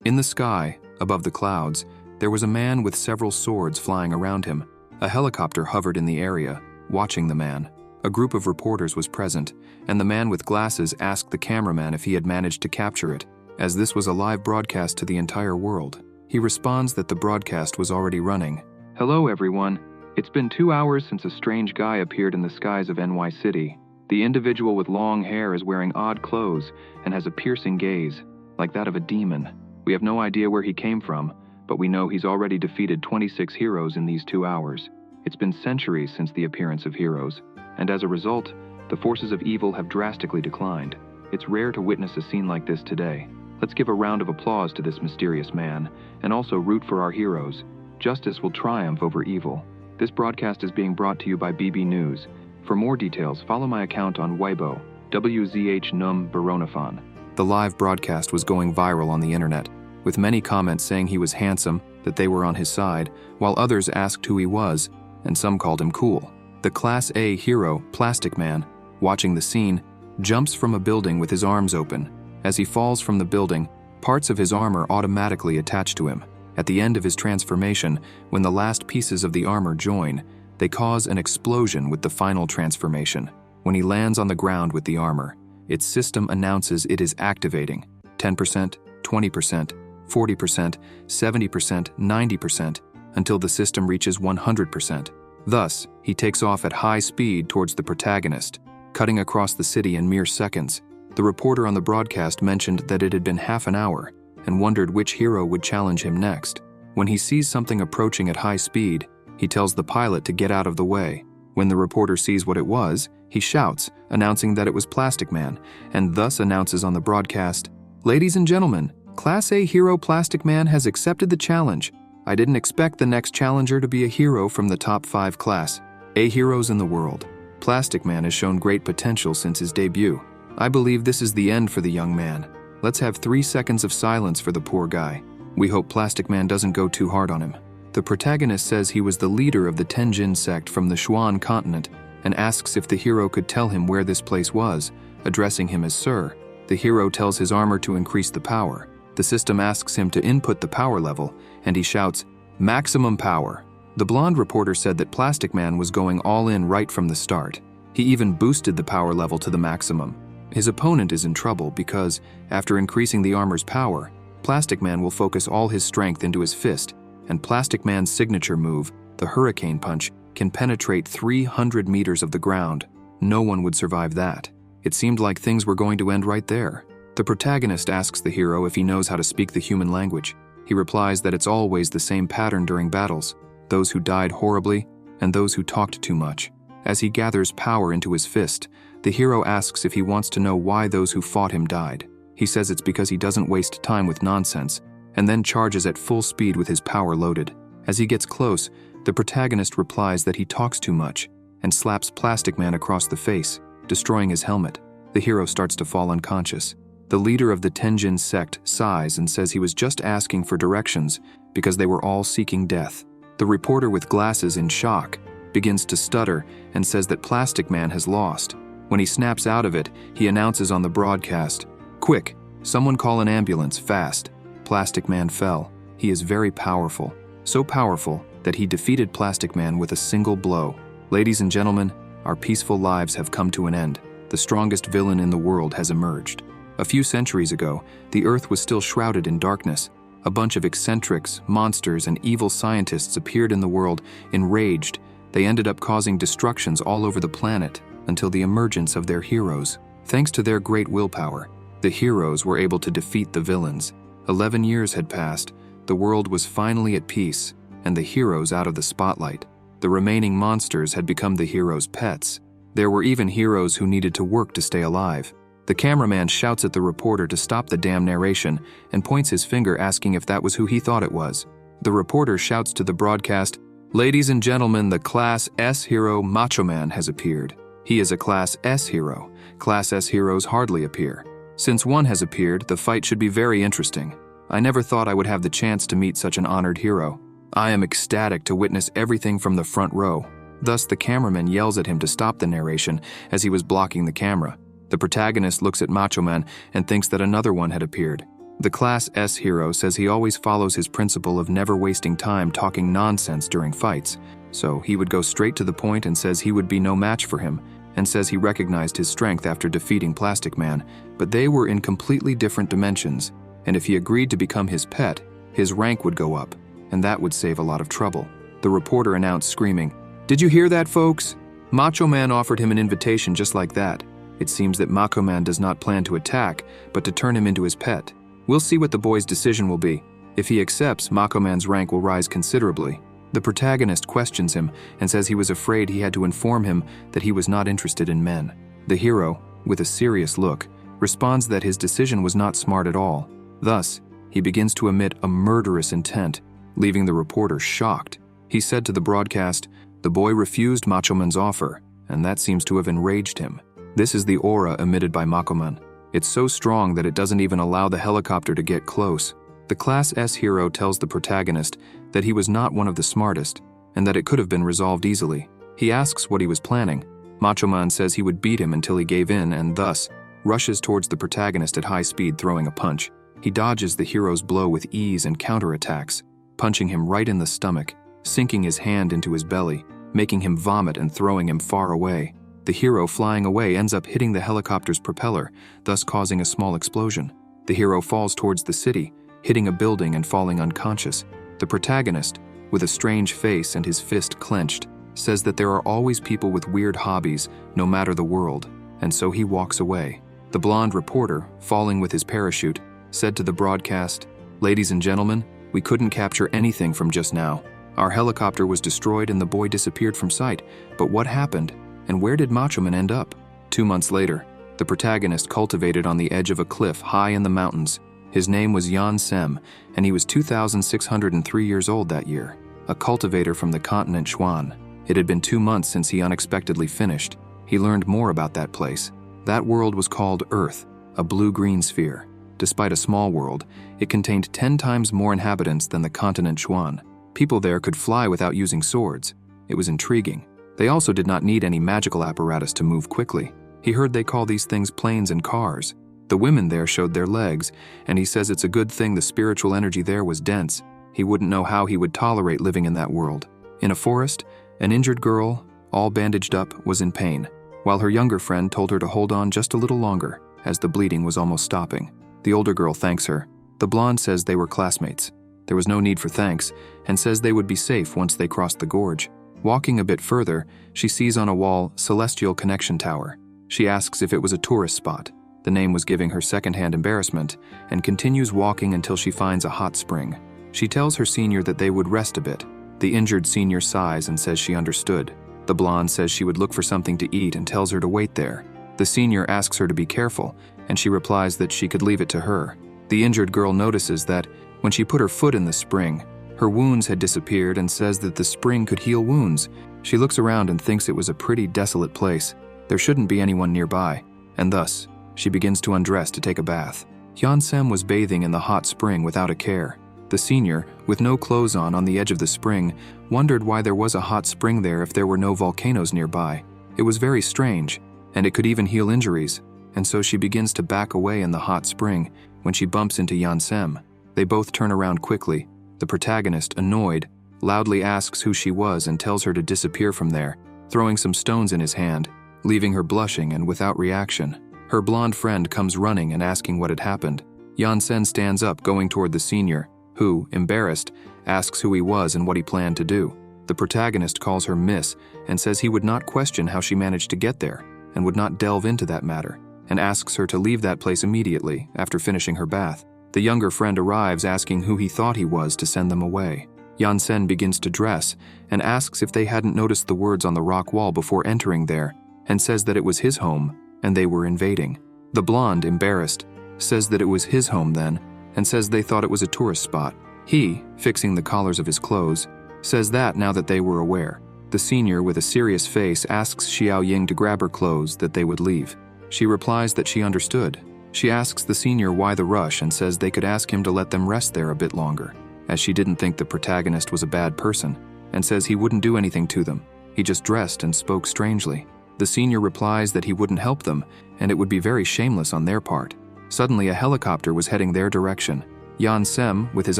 In the sky, above the clouds, there was a man with several swords flying around him. A helicopter hovered in the area, watching the man. A group of reporters was present, and the man with glasses asked the cameraman if he had managed to capture it, as this was a live broadcast to the entire world. He responds that the broadcast was already running. "Hello everyone. It's been 2 hours since a strange guy appeared in the skies of NY City. The individual with long hair is wearing odd clothes and has a piercing gaze, like that of a demon. We have no idea where he came from, but we know he's already defeated 26 heroes in these 2 hours. It's been centuries since the appearance of heroes, and as a result, the forces of evil have drastically declined. It's rare to witness a scene like this today. Let's give a round of applause to this mysterious man, and also root for our heroes. Justice will triumph over evil." This broadcast is being brought to you by BB News. For more details, follow my account on Weibo, WZH Baronafon. The live broadcast was going viral on the internet, with many comments saying he was handsome, that they were on his side, while others asked who he was, and some called him cool. The Class A hero, Plastic Man, watching the scene, jumps from a building with his arms open. As he falls from the building, parts of his armor automatically attach to him. At the end of his transformation, when the last pieces of the armor join, they cause an explosion with the final transformation. When he lands on the ground with the armor, its system announces it is activating. 10%, 20%, 40%, 70%, 90%, until the system reaches 100%. Thus, he takes off at high speed towards the protagonist, cutting across the city in mere seconds. The reporter on the broadcast mentioned that it had been half an hour, and wondered which hero would challenge him next. When he sees something approaching at high speed, he tells the pilot to get out of the way. When the reporter sees what it was, he shouts, announcing that it was Plastic Man, and thus announces on the broadcast, "Ladies and gentlemen, Class A hero Plastic Man has accepted the challenge. I didn't expect the next challenger to be a hero from the top 5 Class A heroes in the world. Plastic Man has shown great potential since his debut. I believe this is the end for the young man. Let's have 3 seconds of silence for the poor guy. We hope Plastic Man doesn't go too hard on him." The protagonist says he was the leader of the Tenjin sect from the Xuan continent and asks if the hero could tell him where this place was, addressing him as Sir. The hero tells his armor to increase the power. The system asks him to input the power level, and he shouts, "Maximum power." The blonde reporter said that Plastic Man was going all in right from the start. He even boosted the power level to the maximum. His opponent is in trouble because, after increasing the armor's power, Plastic Man will focus all his strength into his fist, and Plastic Man's signature move, the Hurricane Punch, can penetrate 300 meters of the ground. No one would survive that. It seemed like things were going to end right there. The protagonist asks the hero if he knows how to speak the human language. He replies that it's always the same pattern during battles, those who died horribly and those who talked too much. As he gathers power into his fist, the hero asks if he wants to know why those who fought him died. He says it's because he doesn't waste time with nonsense, and then charges at full speed with his power loaded. As he gets close, the protagonist replies that he talks too much, and slaps Plastic Man across the face, destroying his helmet. The hero starts to fall unconscious. The leader of the Tenjin sect sighs and says he was just asking for directions because they were all seeking death. The reporter with glasses, in shock, begins to stutter and says that Plastic Man has lost. When he snaps out of it, he announces on the broadcast, "Quick, someone call an ambulance, fast." Plastic Man fell. He is very powerful, so powerful that he defeated Plastic Man with a single blow. Ladies and gentlemen, our peaceful lives have come to an end. The strongest villain in the world has emerged. A few centuries ago, the Earth was still shrouded in darkness. A bunch of eccentrics, monsters, and evil scientists appeared in the world, enraged. They ended up causing destructions all over the planet until the emergence of their heroes. Thanks to their great willpower, the heroes were able to defeat the villains. 11 years had passed, the world was finally at peace, and the heroes out of the spotlight. The remaining monsters had become the heroes' pets. There were even heroes who needed to work to stay alive. The cameraman shouts at the reporter to stop the damn narration and points his finger asking if that was who he thought it was. The reporter shouts to the broadcast, "Ladies and gentlemen, the Class S hero Macho Man has appeared. He is a Class S hero. Class S heroes hardly appear. Since one has appeared, the fight should be very interesting. I never thought I would have the chance to meet such an honored hero. I am ecstatic to witness everything from the front row." Thus, the cameraman yells at him to stop the narration as he was blocking the camera. The protagonist looks at Macho Man and thinks that another one had appeared. The Class S hero says he always follows his principle of never wasting time talking nonsense during fights, so he would go straight to the point and says he would be no match for him, and says he recognized his strength after defeating Plastic Man, but they were in completely different dimensions, and if he agreed to become his pet, his rank would go up, and that would save a lot of trouble. The reporter announced, screaming, "Did you hear that, folks? Macho Man offered him an invitation just like that. It seems that Macho Man does not plan to attack, but to turn him into his pet. We'll see what the boy's decision will be. If he accepts, Macho Man's rank will rise considerably." The protagonist questions him and says he was afraid he had to inform him that he was not interested in men. The hero, with a serious look, responds that his decision was not smart at all. Thus, he begins to emit a murderous intent, leaving the reporter shocked. He said to the broadcast, "The boy refused Macho Man's offer, and that seems to have enraged him." This is the aura emitted by Macho Man. It's so strong that it doesn't even allow the helicopter to get close. The Class S hero tells the protagonist that he was not one of the smartest, and that it could have been resolved easily. He asks what he was planning. Macho Man says he would beat him until he gave in and thus rushes towards the protagonist at high speed, throwing a punch. He dodges the hero's blow with ease and counterattacks, punching him right in the stomach, sinking his hand into his belly, making him vomit and throwing him far away. The hero, flying away, ends up hitting the helicopter's propeller, thus causing a small explosion. The hero falls towards the city, hitting a building and falling unconscious. The protagonist, with a strange face and his fist clenched, says that there are always people with weird hobbies, no matter the world, and so he walks away. The blonde reporter, falling with his parachute, said to the broadcast, "Ladies and gentlemen, we couldn't capture anything from just now. Our helicopter was destroyed and the boy disappeared from sight, but what happened, and where did Macho Man end up?" 2 months later, the protagonist cultivated on the edge of a cliff high in the mountains. His name was Yansen, and he was 2,603 years old that year, a cultivator from the continent Xuan. It had been 2 months since he unexpectedly finished. He learned more about that place. That world was called Earth, a blue-green sphere. Despite a small world, it contained 10 times more inhabitants than the continent Xuan. People there could fly without using swords. It was intriguing. They also did not need any magical apparatus to move quickly. He heard they call these things planes and cars. The women there showed their legs, and he says it's a good thing the spiritual energy there was dense. He wouldn't know how he would tolerate living in that world. In a forest, an injured girl, all bandaged up, was in pain, while her younger friend told her to hold on just a little longer, as the bleeding was almost stopping. The older girl thanks her. The blonde says they were classmates. There was no need for thanks, and says they would be safe once they crossed the gorge. Walking a bit further, she sees on a wall Celestial Connection Tower. She asks if it was a tourist spot. The name was giving her secondhand embarrassment, and continues walking until she finds a hot spring. She tells her senior that they would rest a bit. The injured senior sighs and says she understood. The blonde says she would look for something to eat and tells her to wait there. The senior asks her to be careful, and she replies that she could leave it to her. The injured girl notices that, when she put her foot in the spring, her wounds had disappeared and says that the spring could heal wounds. She looks around and thinks it was a pretty desolate place. There shouldn't be anyone nearby, and thus, she begins to undress to take a bath. Yansen was bathing in the hot spring without a care. The senior, with no clothes on the edge of the spring, wondered why there was a hot spring there if there were no volcanoes nearby. It was very strange, and it could even heal injuries, and so she begins to back away in the hot spring when she bumps into Yansen. They both turn around quickly. The protagonist, annoyed, loudly asks who she was and tells her to disappear from there, throwing some stones in his hand, leaving her blushing and without reaction. Her blonde friend comes running and asking what had happened. Yansen stands up, going toward the senior, who, embarrassed, asks who he was and what he planned to do. The protagonist calls her Miss and says he would not question how she managed to get there and would not delve into that matter, and asks her to leave that place immediately after finishing her bath. The younger friend arrives asking who he thought he was to send them away. Yansen begins to dress and asks if they hadn't noticed the words on the rock wall before entering there, and says that it was his home and they were invading. The blonde, embarrassed, says that it was his home then, and says they thought it was a tourist spot. He, fixing the collars of his clothes, says that now that they were aware. The senior, with a serious face, asks Xiao Ying to grab her clothes that they would leave. She replies that she understood. She asks the senior why the rush and says they could ask him to let them rest there a bit longer, as she didn't think the protagonist was a bad person, and says he wouldn't do anything to them. He just dressed and spoke strangely. The senior replies that he wouldn't help them, and it would be very shameless on their part. Suddenly, a helicopter was heading their direction. Yansen, with his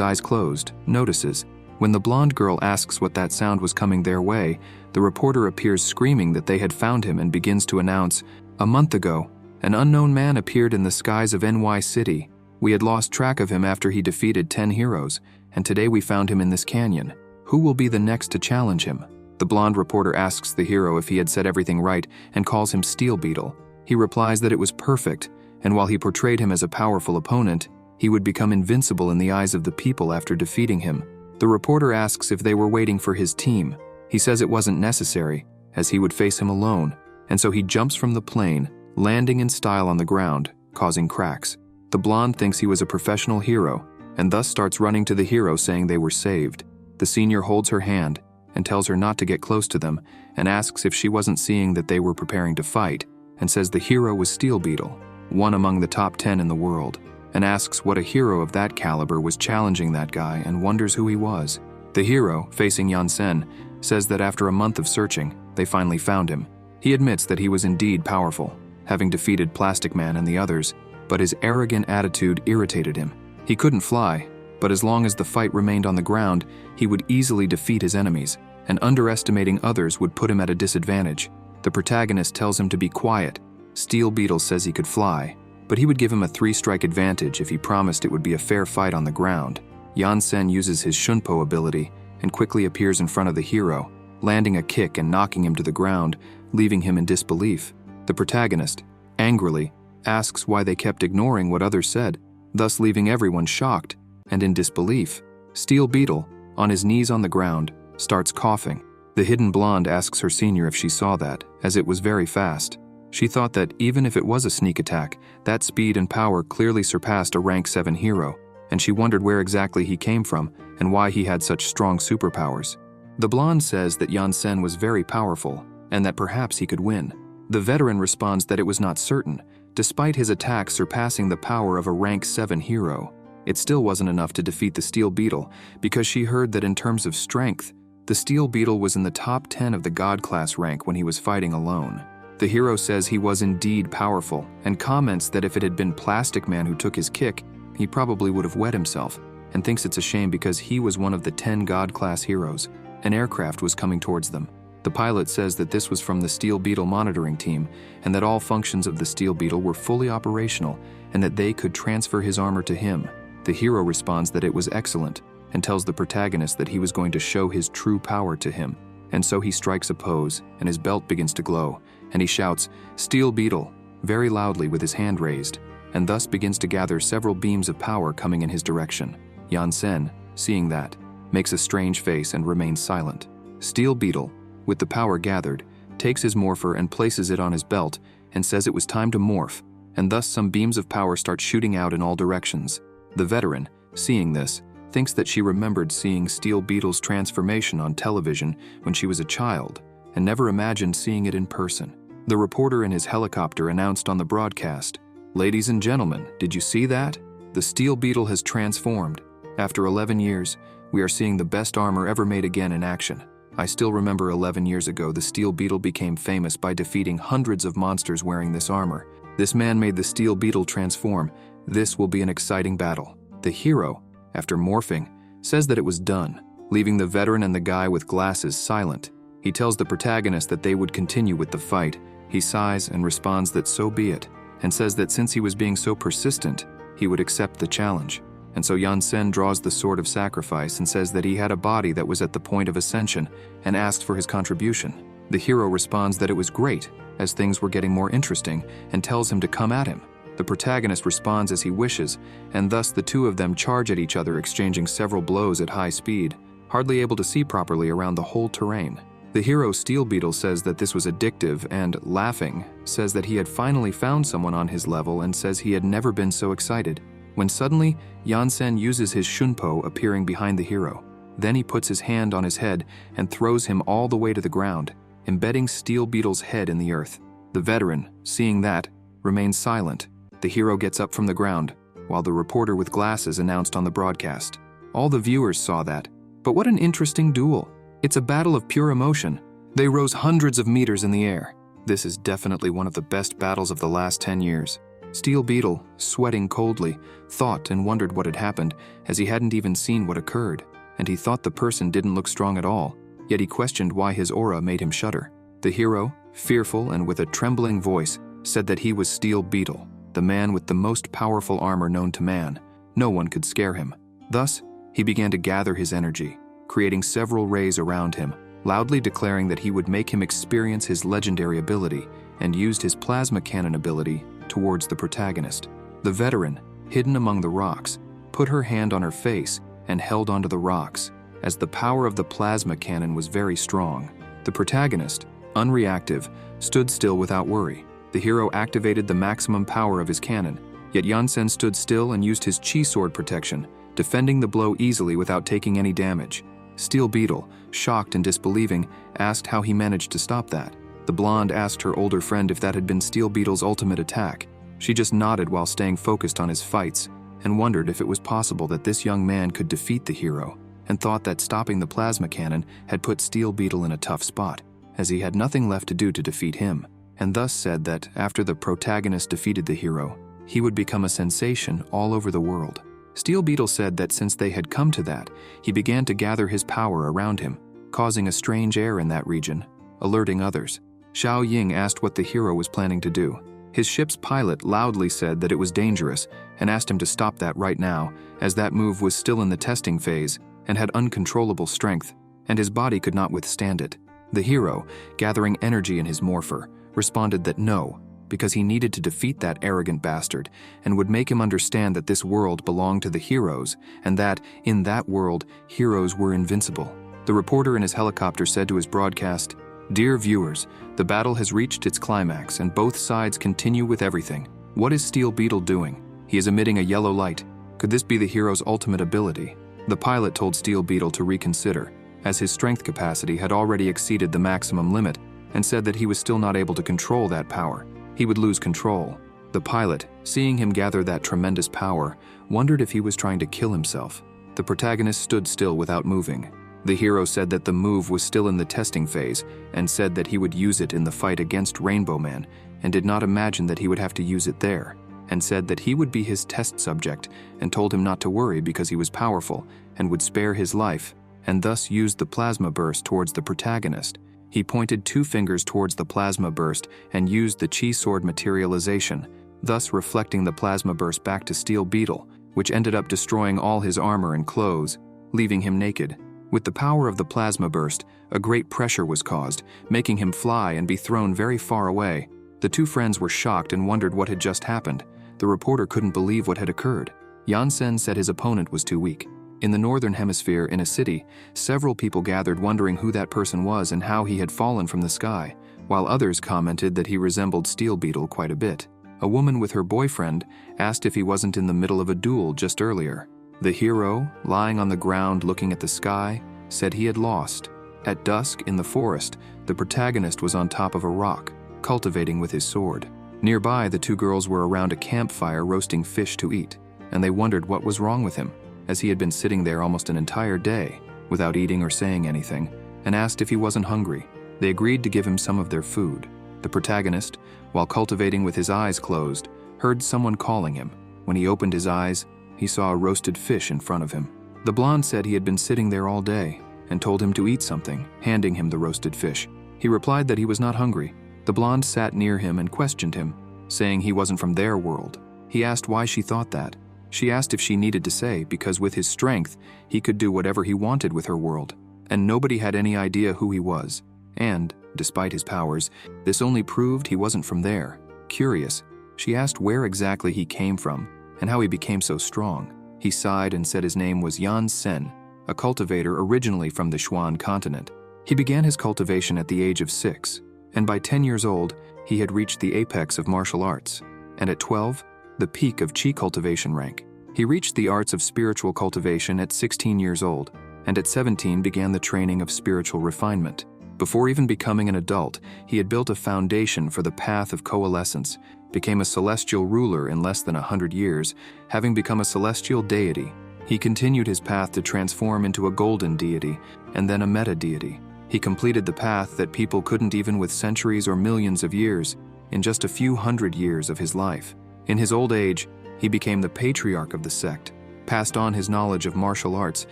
eyes closed, notices. When the blonde girl asks what that sound was coming their way, the reporter appears screaming that they had found him and begins to announce, "A month ago, an unknown man appeared in the skies of NY City. We had lost track of him after he defeated 10 heroes, and today we found him in this canyon. Who will be the next to challenge him?" The blonde reporter asks the hero if he had said everything right and calls him Steel Beetle. He replies that it was perfect, and while he portrayed him as a powerful opponent, he would become invincible in the eyes of the people after defeating him. The reporter asks if they were waiting for his team. He says it wasn't necessary, as he would face him alone, and so he jumps from the plane, landing in style on the ground, causing cracks. The blonde thinks he was a professional hero, and thus starts running to the hero saying they were saved. The senior holds her hand and tells her not to get close to them, and asks if she wasn't seeing that they were preparing to fight, and says the hero was Steel Beetle, one among the top 10 in the world, and asks what a hero of that caliber was challenging that guy and wonders who he was. The hero, facing Yansen, says that after a month of searching, they finally found him. He admits that he was indeed powerful, having defeated Plastic Man and the others, but his arrogant attitude irritated him. He couldn't fly, but as long as the fight remained on the ground, he would easily defeat his enemies, and underestimating others would put him at a disadvantage. The protagonist tells him to be quiet. Steel Beetle says he could fly, but he would give him a 3-strike advantage if he promised it would be a fair fight on the ground. Yansen uses his Shunpo ability and quickly appears in front of the hero, landing a kick and knocking him to the ground, leaving him in disbelief. The protagonist, angrily, asks why they kept ignoring what others said, thus leaving everyone shocked and in disbelief. Steel Beetle, on his knees on the ground, starts coughing. The hidden blonde asks her senior if she saw that, as it was very fast. She thought that even if it was a sneak attack, that speed and power clearly surpassed a rank 7 hero, and she wondered where exactly he came from and why he had such strong superpowers. The blonde says that Yansen was very powerful and that perhaps he could win. The veteran responds that it was not certain. Despite his attack surpassing the power of a rank 7 hero, it still wasn't enough to defeat the Steel Beetle, because she heard that in terms of strength, the Steel Beetle was in the top 10 of the God class rank when he was fighting alone. The hero says he was indeed powerful, and comments that if it had been Plastic Man who took his kick, he probably would have wet himself, and thinks it's a shame because he was one of the 10 God class heroes. An aircraft was coming towards them. The pilot says that this was from the Steel Beetle monitoring team, and that all functions of the Steel Beetle were fully operational, and that they could transfer his armor to him. The hero responds that it was excellent, and tells the protagonist that he was going to show his true power to him. And so he strikes a pose, and his belt begins to glow, and he shouts, "Steel Beetle," very loudly with his hand raised, and thus begins to gather several beams of power coming in his direction. Yansen, seeing that, makes a strange face and remains silent. Steel Beetle, with the power gathered, takes his morpher and places it on his belt and says it was time to morph, and thus some beams of power start shooting out in all directions. The veteran, seeing this, thinks that she remembered seeing Steel Beetle's transformation on television when she was a child, and never imagined seeing it in person. The reporter in his helicopter announced on the broadcast, "Ladies and gentlemen, did you see that? The Steel Beetle has transformed. After 11 years, we are seeing the best armor ever made again in action. I still remember 11 years ago the Steel Beetle became famous by defeating hundreds of monsters wearing this armor. This man made the Steel Beetle transform. This will be an exciting battle." The hero, after morphing, says that it was done, leaving the veteran and the guy with glasses silent. He tells the protagonist that they would continue with the fight. He sighs and responds that so be it, and says that since he was being so persistent, he would accept the challenge. And so Yansen draws the sword of sacrifice and says that he had a body that was at the point of ascension and asks for his contribution. The hero responds that it was great, as things were getting more interesting, and tells him to come at him. The protagonist responds as he wishes, and thus the two of them charge at each other, exchanging several blows at high speed, hardly able to see properly around the whole terrain. The hero Steel Beetle says that this was addictive and, laughing, says that he had finally found someone on his level and says he had never been so excited. When suddenly, Yansen uses his Shunpo, appearing behind the hero. Then he puts his hand on his head and throws him all the way to the ground, embedding Steel Beetle's head in the earth. The veteran, seeing that, remains silent. The hero gets up from the ground, while the reporter with glasses announced on the broadcast. All the viewers saw that. But what an interesting duel. It's a battle of pure emotion. They rose hundreds of meters in the air. This is definitely one of the best battles of the last 10 years. Steel Beetle, sweating coldly, thought and wondered what had happened, as he hadn't even seen what occurred, and he thought the person didn't look strong at all, yet he questioned why his aura made him shudder. The hero, fearful and with a trembling voice, said that he was Steel Beetle, the man with the most powerful armor known to man. No one could scare him. Thus, he began to gather his energy, creating several rays around him, loudly declaring that he would make him experience his legendary ability, and used his plasma cannon ability towards the protagonist. The veteran, hidden among the rocks, put her hand on her face and held onto the rocks, as the power of the plasma cannon was very strong. The protagonist, unreactive, stood still without worry. The hero activated the maximum power of his cannon, yet Yansen stood still and used his chi sword protection, defending the blow easily without taking any damage. Steel Beetle, shocked and disbelieving, asked how he managed to stop that. The blonde asked her older friend if that had been Steel Beetle's ultimate attack. She just nodded while staying focused on his fights, and wondered if it was possible that this young man could defeat the hero, and thought that stopping the plasma cannon had put Steel Beetle in a tough spot, as he had nothing left to do to defeat him, and thus said that after the protagonist defeated the hero, he would become a sensation all over the world. Steel Beetle said that since they had come to that, he began to gather his power around him, causing a strange air in that region, alerting others. Xiao Ying asked what the hero was planning to do. His ship's pilot loudly said that it was dangerous and asked him to stop that right now, as that move was still in the testing phase and had uncontrollable strength, and his body could not withstand it. The hero, gathering energy in his morpher, responded that no, because he needed to defeat that arrogant bastard and would make him understand that this world belonged to the heroes and that, in that world, heroes were invincible. The reporter in his helicopter said to his broadcast, "Dear viewers, the battle has reached its climax and both sides continue with everything. What is Steel Beetle doing? He is emitting a yellow light. Could this be the hero's ultimate ability?" The pilot told Steel Beetle to reconsider, as his strength capacity had already exceeded the maximum limit, and said that he was still not able to control that power. He would lose control. The pilot, seeing him gather that tremendous power, wondered if he was trying to kill himself. The protagonist stood still without moving. The hero said that the move was still in the testing phase and said that he would use it in the fight against Rainbow Man and did not imagine that he would have to use it there, and said that he would be his test subject and told him not to worry because he was powerful and would spare his life, and thus used the plasma burst towards the protagonist. He pointed 2 fingers towards the plasma burst and used the chi sword materialization, thus reflecting the plasma burst back to Steel Beetle, which ended up destroying all his armor and clothes, leaving him naked. With the power of the plasma burst, a great pressure was caused, making him fly and be thrown very far away. The 2 friends were shocked and wondered what had just happened. The reporter couldn't believe what had occurred. Yansen said his opponent was too weak. In the northern hemisphere, in a city, several people gathered wondering who that person was and how he had fallen from the sky, while others commented that he resembled Steel Beetle quite a bit. A woman with her boyfriend asked if he wasn't in the middle of a duel just earlier. The hero, lying on the ground looking at the sky, said he had lost. At dusk, in the forest, the protagonist was on top of a rock, cultivating with his sword. Nearby, the 2 girls were around a campfire roasting fish to eat, and they wondered what was wrong with him, as he had been sitting there almost an entire day, without eating or saying anything, and asked if he wasn't hungry. They agreed to give him some of their food. The protagonist, while cultivating with his eyes closed, heard someone calling him. When he opened his eyes, he saw a roasted fish in front of him. The blonde said he had been sitting there all day, and told him to eat something, handing him the roasted fish. He replied that he was not hungry. The blonde sat near him and questioned him, saying he wasn't from their world. He asked why she thought that. She asked if she needed to say, because with his strength, he could do whatever he wanted with her world, and nobody had any idea who he was. And, despite his powers, this only proved he wasn't from there. Curious, she asked where exactly he came from, and how he became so strong. He sighed and said his name was Yansen, a cultivator originally from the Xuan continent. He began his cultivation at the age of 6, and by 10 years old, he had reached the apex of martial arts, and at 12, the peak of chi cultivation rank. He reached the arts of spiritual cultivation at 16 years old, and at 17 began the training of spiritual refinement. Before even becoming an adult, he had built a foundation for the path of coalescence, became a celestial ruler in less than 100 years, having become a celestial deity. He continued his path to transform into a golden deity, and then a meta-deity. He completed the path that people couldn't even with centuries or millions of years, in just a few hundred years of his life. In his old age, he became the patriarch of the sect, passed on his knowledge of martial arts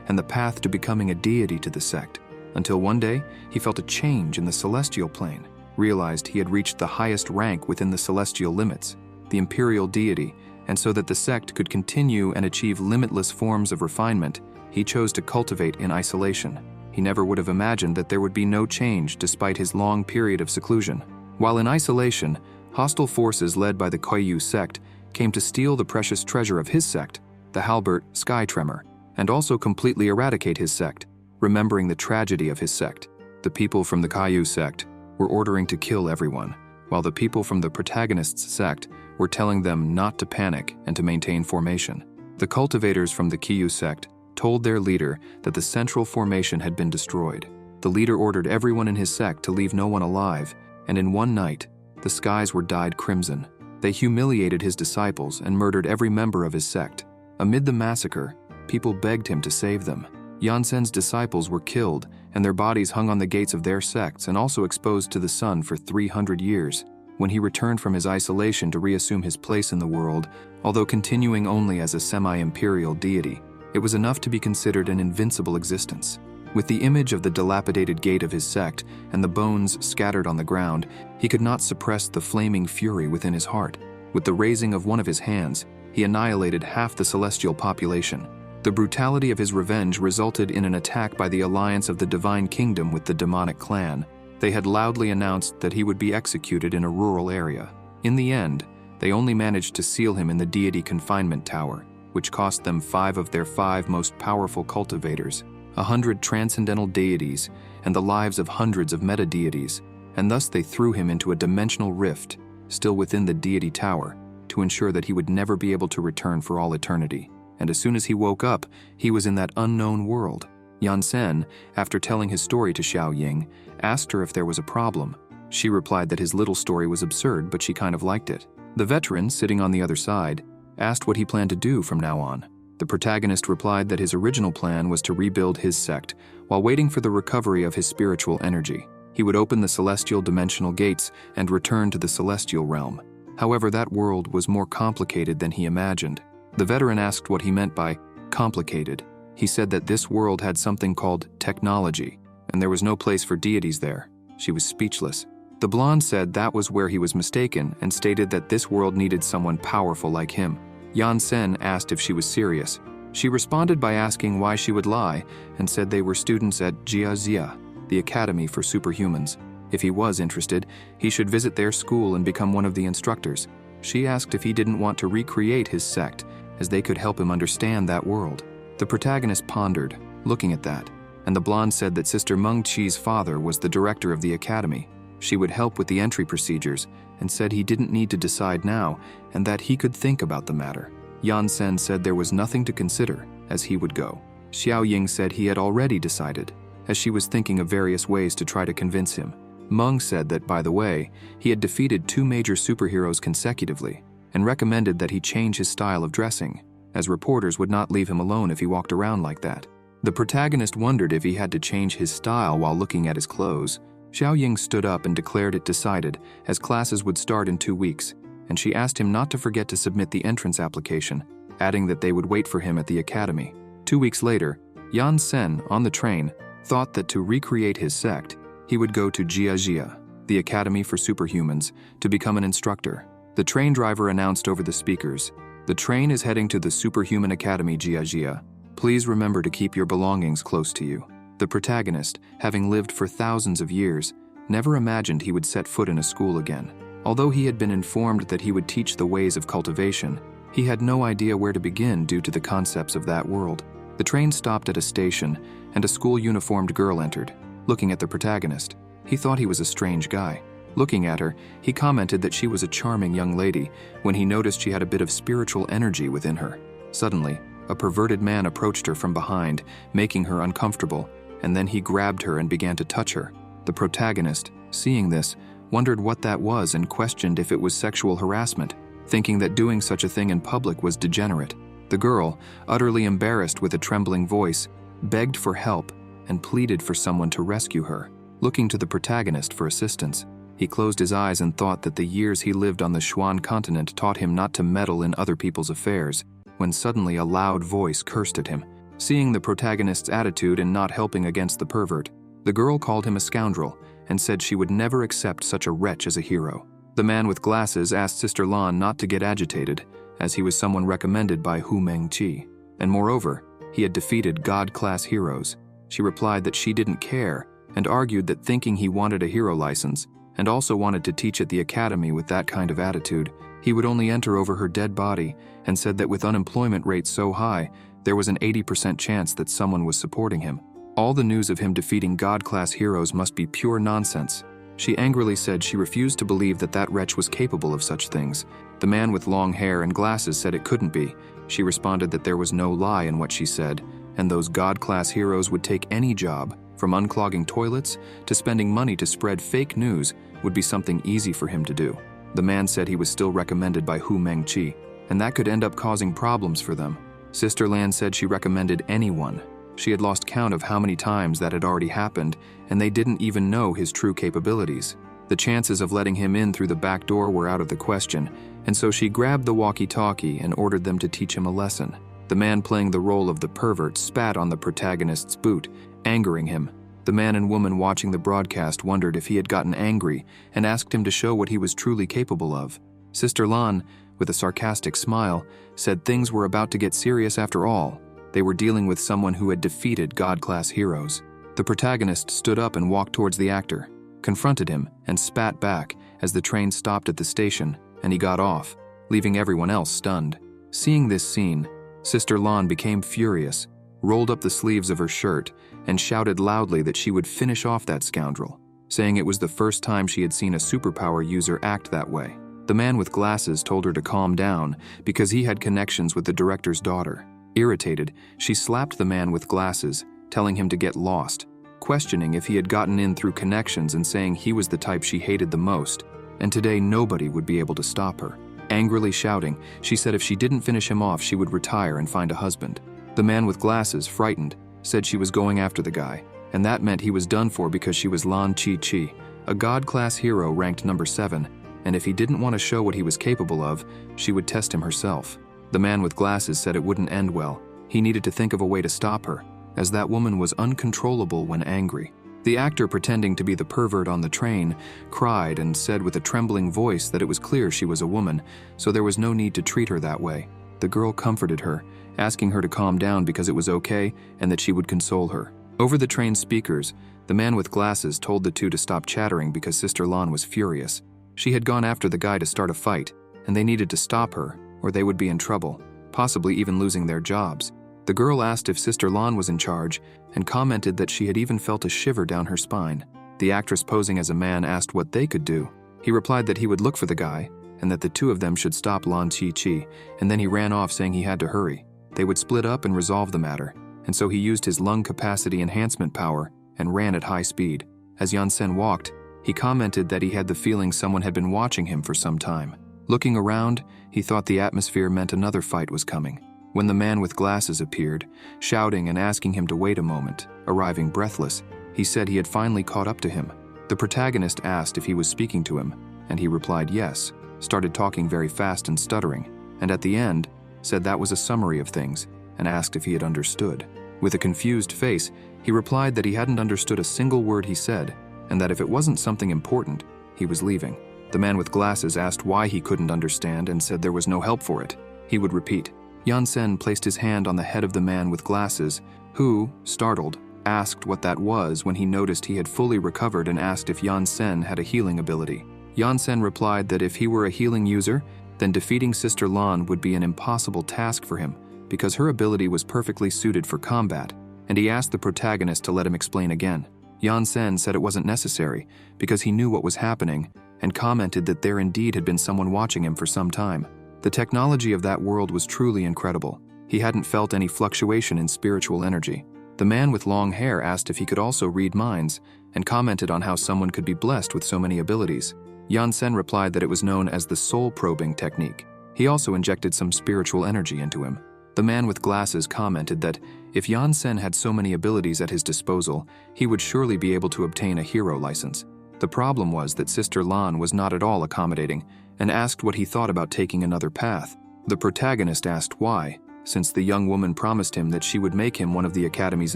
and the path to becoming a deity to the sect, until one day he felt a change in the celestial plane, realized he had reached the highest rank within the celestial limits, the imperial deity, and so that the sect could continue and achieve limitless forms of refinement, he chose to cultivate in isolation. He never would have imagined that there would be no change despite his long period of seclusion. While in isolation, hostile forces led by the Koyu sect came to steal the precious treasure of his sect, the Halbert Sky Tremor, and also completely eradicate his sect. Remembering the tragedy of his sect, the people from the Koyu sect were ordering to kill everyone, while the people from the protagonist's sect were telling them not to panic and to maintain formation. The cultivators from the Koyu sect told their leader that the central formation had been destroyed. The leader ordered everyone in his sect to leave no one alive, and in one night, the skies were dyed crimson. They humiliated his disciples and murdered every member of his sect. Amid the massacre, people begged him to save them. Yansen's disciples were killed, and their bodies hung on the gates of their sects and also exposed to the sun for 300 years. When he returned from his isolation to reassume his place in the world, although continuing only as a semi-imperial deity, it was enough to be considered an invincible existence. With the image of the dilapidated gate of his sect and the bones scattered on the ground, he could not suppress the flaming fury within his heart. With the raising of one of his hands, he annihilated half the celestial population. The brutality of his revenge resulted in an attack by the alliance of the Divine Kingdom with the demonic clan. They had loudly announced that he would be executed in a rural area. In the end, they only managed to seal him in the deity confinement tower, which cost them 5 of their 5 most powerful cultivators, 100 transcendental deities, and the lives of hundreds of meta-deities, and thus they threw him into a dimensional rift, still within the deity tower, to ensure that he would never be able to return for all eternity. And as soon as he woke up, he was in that unknown world. Yansen, after telling his story to Xiao Ying, asked her if there was a problem. She replied that his little story was absurd, but she kind of liked it. The veteran, sitting on the other side, asked what he planned to do from now on. The protagonist replied that his original plan was to rebuild his sect while waiting for the recovery of his spiritual energy. He would open the celestial dimensional gates and return to the celestial realm. However, that world was more complicated than he imagined. The veteran asked what he meant by complicated. He said that this world had something called technology, and there was no place for deities there. She was speechless. The blonde said that was where he was mistaken and stated that this world needed someone powerful like him. Yansen asked if she was serious. She responded by asking why she would lie and said they were students at Jiazia, the Academy for Superhumans. If he was interested, he should visit their school and become one of the instructors. She asked if he didn't want to recreate his sect, as they could help him understand that world. The protagonist pondered, looking at that, and the blonde said that Sister Mung Chi's father was the director of the academy. She would help with the entry procedures, and said he didn't need to decide now, and that he could think about the matter. Yansen said there was nothing to consider, as he would go. Xiao Ying said he had already decided, as she was thinking of various ways to try to convince him. Mung said that, by the way, he had defeated 2 major superheroes consecutively, and recommended that he change his style of dressing, as reporters would not leave him alone if he walked around like that. The protagonist wondered if he had to change his style while looking at his clothes. Xiao Ying stood up and declared it decided, as classes would start in 2 weeks, and she asked him not to forget to submit the entrance application, adding that they would wait for him at the academy. 2 weeks later, Yansen, on the train, thought that to recreate his sect, he would go to Jiajia, the Academy for Superhumans, to become an instructor. The train driver announced over the speakers, "The train is heading to the Superhuman Academy Jiajia. Please remember to keep your belongings close to you." The protagonist, having lived for thousands of years, never imagined he would set foot in a school again. Although he had been informed that he would teach the ways of cultivation, he had no idea where to begin due to the concepts of that world. The train stopped at a station, and a school-uniformed girl entered. Looking at the protagonist, he thought he was a strange guy. Looking at her, he commented that she was a charming young lady when he noticed she had a bit of spiritual energy within her. Suddenly, a perverted man approached her from behind, making her uncomfortable, and then he grabbed her and began to touch her. The protagonist, seeing this, wondered what that was and questioned if it was sexual harassment, thinking that doing such a thing in public was degenerate. The girl, utterly embarrassed with a trembling voice, begged for help and pleaded for someone to rescue her. Looking to the protagonist for assistance, He closed his eyes and thought that the years he lived on the Xuan continent taught him not to meddle in other people's affairs, when suddenly a loud voice cursed at him. Seeing the protagonist's attitude in not helping against the pervert, the girl called him a scoundrel and said she would never accept such a wretch as a hero. The man with glasses asked Sister Lan not to get agitated, as he was someone recommended by Hu Mengqi, and moreover, he had defeated God-class heroes. She replied that she didn't care, and argued that thinking he wanted a hero license, and also wanted to teach at the academy with that kind of attitude, he would only enter over her dead body, and said that with unemployment rates so high, there was an 80% chance that someone was supporting him. All the news of him defeating God-class heroes must be pure nonsense. She angrily said she refused to believe that that wretch was capable of such things. The man with long hair and glasses said it couldn't be. She responded that there was no lie in what she said, and those God-class heroes would take any job, from unclogging toilets to spending money to spread fake news, would be something easy for him to do. The man said he was still recommended by Hu Mengqi, and that could end up causing problems for them. Sister Lan said she recommended anyone. She had lost count of how many times that had already happened, and they didn't even know his true capabilities. The chances of letting him in through the back door were out of the question, and so she grabbed the walkie-talkie and ordered them to teach him a lesson. The man playing the role of the pervert spat on the protagonist's boot, angering him. The man and woman watching the broadcast wondered if he had gotten angry and asked him to show what he was truly capable of. Sister Lan, with a sarcastic smile, said things were about to get serious after all. They were dealing with someone who had defeated God-class heroes. The protagonist stood up and walked towards the actor, confronted him, and spat back as the train stopped at the station, and he got off, leaving everyone else stunned. Seeing this scene, Sister Lan became furious, rolled up the sleeves of her shirt, and shouted loudly that she would finish off that scoundrel, saying it was the first time she had seen a superpower user act that way. The man with glasses told her to calm down because he had connections with the director's daughter. Irritated, she slapped the man with glasses, telling him to get lost, questioning if he had gotten in through connections and saying he was the type she hated the most, and today nobody would be able to stop her. Angrily shouting, she said if she didn't finish him off, she would retire and find a husband. The man with glasses, frightened, said she was going after the guy, and that meant he was done for because she was Lan Chi-Chi, a God-class hero ranked number 7, and if he didn't want to show what he was capable of, she would test him herself. The man with glasses said it wouldn't end well. He needed to think of a way to stop her, as that woman was uncontrollable when angry. The actor, pretending to be the pervert on the train, cried and said with a trembling voice that it was clear she was a woman, so there was no need to treat her that way. The girl comforted her, asking her to calm down because it was okay and that she would console her. Over the train speakers, the man with glasses told the two to stop chattering because Sister Lan was furious. She had gone after the guy to start a fight, and they needed to stop her, or they would be in trouble, possibly even losing their jobs. The girl asked if Sister Lan was in charge, and commented that she had even felt a shiver down her spine. The actress posing as a man asked what they could do. He replied that he would look for the guy, and that the two of them should stop Lan Chi-Chi, and then he ran off saying he had to hurry. They would split up and resolve the matter, and so he used his lung capacity enhancement power and ran at high speed. As Yansen walked, he commented that he had the feeling someone had been watching him for some time. Looking around, he thought the atmosphere meant another fight was coming. When the man with glasses appeared, shouting and asking him to wait a moment, arriving breathless, he said he had finally caught up to him. The protagonist asked if he was speaking to him, and he replied yes, started talking very fast and stuttering, and at the end, said that was a summary of things, and asked if he had understood. With a confused face, he replied that he hadn't understood a single word he said, and that if it wasn't something important, he was leaving. The man with glasses asked why he couldn't understand and said there was no help for it. He would repeat. Yansen placed his hand on the head of the man with glasses, who, startled, asked what that was when he noticed he had fully recovered and asked if Yansen had a healing ability. Yansen replied that if he were a healing user, then defeating Sister Lan would be an impossible task for him because her ability was perfectly suited for combat, and he asked the protagonist to let him explain again. Yansen said it wasn't necessary because he knew what was happening and commented that there indeed had been someone watching him for some time. The technology of that world was truly incredible. He hadn't felt any fluctuation in spiritual energy. The man with long hair asked if he could also read minds and commented on how someone could be blessed with so many abilities. Yansen replied that it was known as the soul probing technique. He also injected some spiritual energy into him. The man with glasses commented that if Yansen had so many abilities at his disposal, he would surely be able to obtain a hero license. The problem was that Sister Lan was not at all accommodating and asked what he thought about taking another path. The protagonist asked why, since the young woman promised him that she would make him one of the academy's